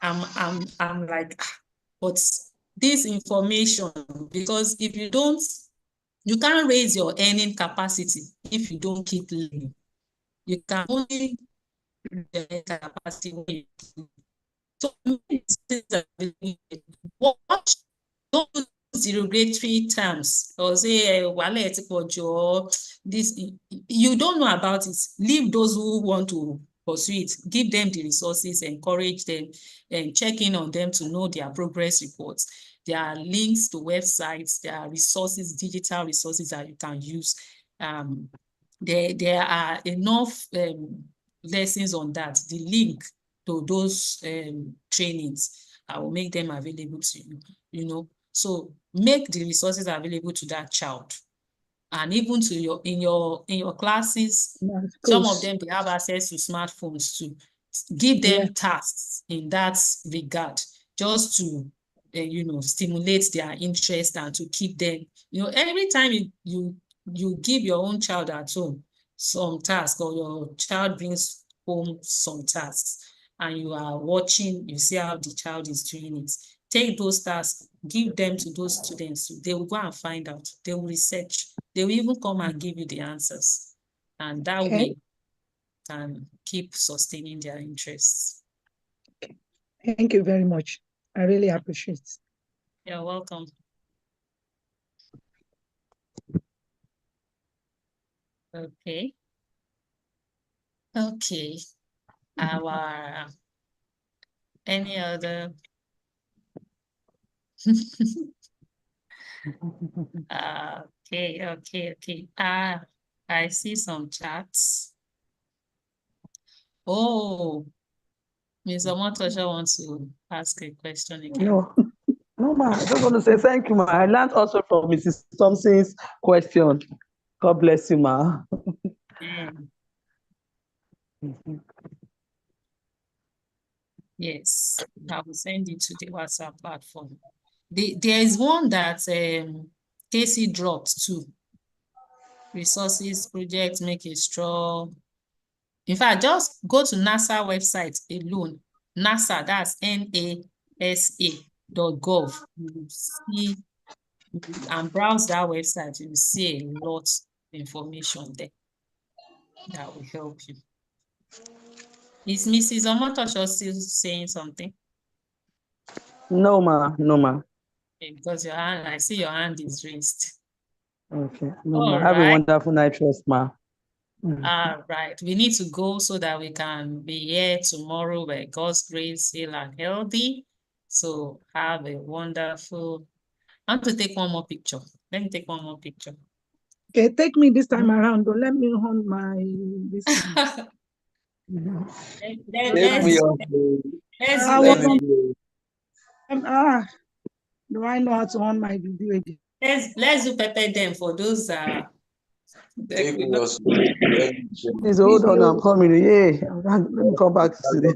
I'm like, but this information, because if you don't, you can't raise your earning capacity if you don't keep learning. You can only raise the capacity when you keep. So watch, don't use derogatory terms or say this. You don't know about it. Leave those who want to pursue it. Give them the resources, encourage them, and check in on them to know their progress reports. There are links to websites, there are resources, digital resources that you can use. There are enough lessons on that. The link to those trainings, I will make them available to you, you know. So make the resources available to that child. And even to your in your classes, some of them, they have access to smartphones too. Give them tasks in that regard, just to you know, stimulate their interest and to keep them, you know, every time you give your own child at home some task, or your child brings home some tasks, and you are watching, you see how the child is doing it, take those tasks, give them to those students. They will go and find out, they will research, they will even come and give you the answers, and that way can keep sustaining their interests. Thank you very much. I really appreciate it. You're welcome. Okay. Okay. Our any other okay. I see some chats. Oh, Ms. Omotosha wants to ask a question again. No, ma. I just want to say thank you, ma. I learned also from Mrs. Thompson's question. God bless you, ma. Yes, I will send it to the WhatsApp platform. There is one that Casey dropped too. Resources project, make a straw. In fact, just go to NASA website alone. NASA, that's NASA.gov. You will see and browse that website. You will see a lot of information there that will help you. Is Mrs. Omotosho still saying something? No, ma. No, ma. Okay, because your hand, I see your hand is raised. Okay. No, All ma. Have a right. wonderful night, trust, ma. All right. We need to go so that we can be here tomorrow by God's grace, healed and healthy. So have a wonderful. I want to take one more picture. Let me take one more picture. Okay, take me this time around. Don't let me on my this thing. Do I know how to on my video again? Let's do pepper them for those Please hold on, I'm coming. Yeah, let me come back today.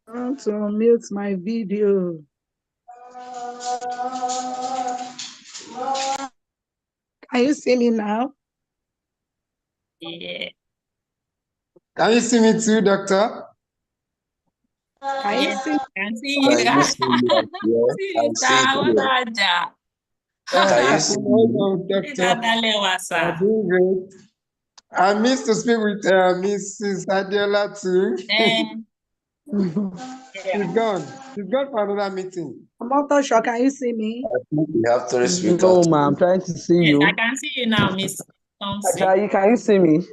I want to unmute my video. Can you see me now? Yeah. Can you see me too, doctor? Can you see? Can see you. See you, sir. Can you see me, doctor? I'm doing great. I missed to speak with Mrs. Adiola too. She's gone. She's gone for another meeting. Omotosho, can you see me? I think we have to speak. No, ma. I'm trying to see you. I can see you now, Miss Thompson. Ajayi, can you see me?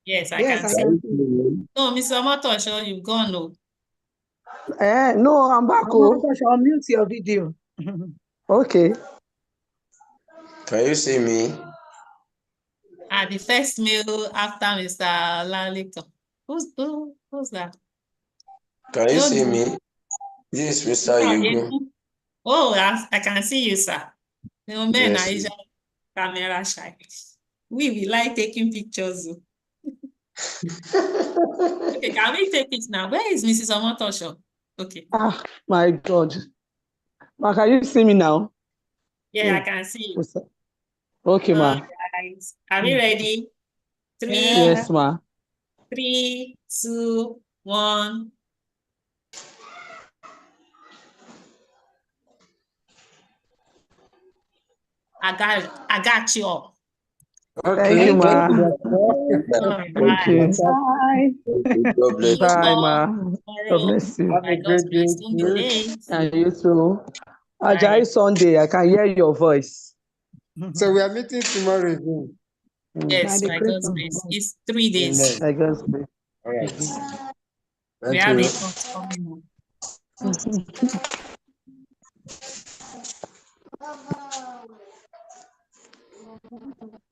Yes, I can see you. No, Mr. Omotosho, you've gone. No. No, I'm back. Omotosho, unmute your video. Okay. Can you see me? The first mail after Mr. Lalito. Who's that? Can you see me? This is Mr. Yugo. Oh, I can see you, sir. No, men are Yes. camera shy. We like taking pictures. Okay, can we take it now? Where is Mrs. Omotosho? Okay. My God. Ma, can you see me now? Yeah, I can see you. Okay, ma. Right. Are we ready? Yes, ma. 3, 2, 1. I got you all. Thank you, ma. Thank you. Bye. God bless Bye, you. ma. God bless you. Have a great day. Don't be late. And you too. Ajayi Sunday, I can hear your voice. So we are meeting tomorrow again. Yes, By the by grace God's of grace. God. It's 3 days. I guess. All right. We Thank have you. a court coming up.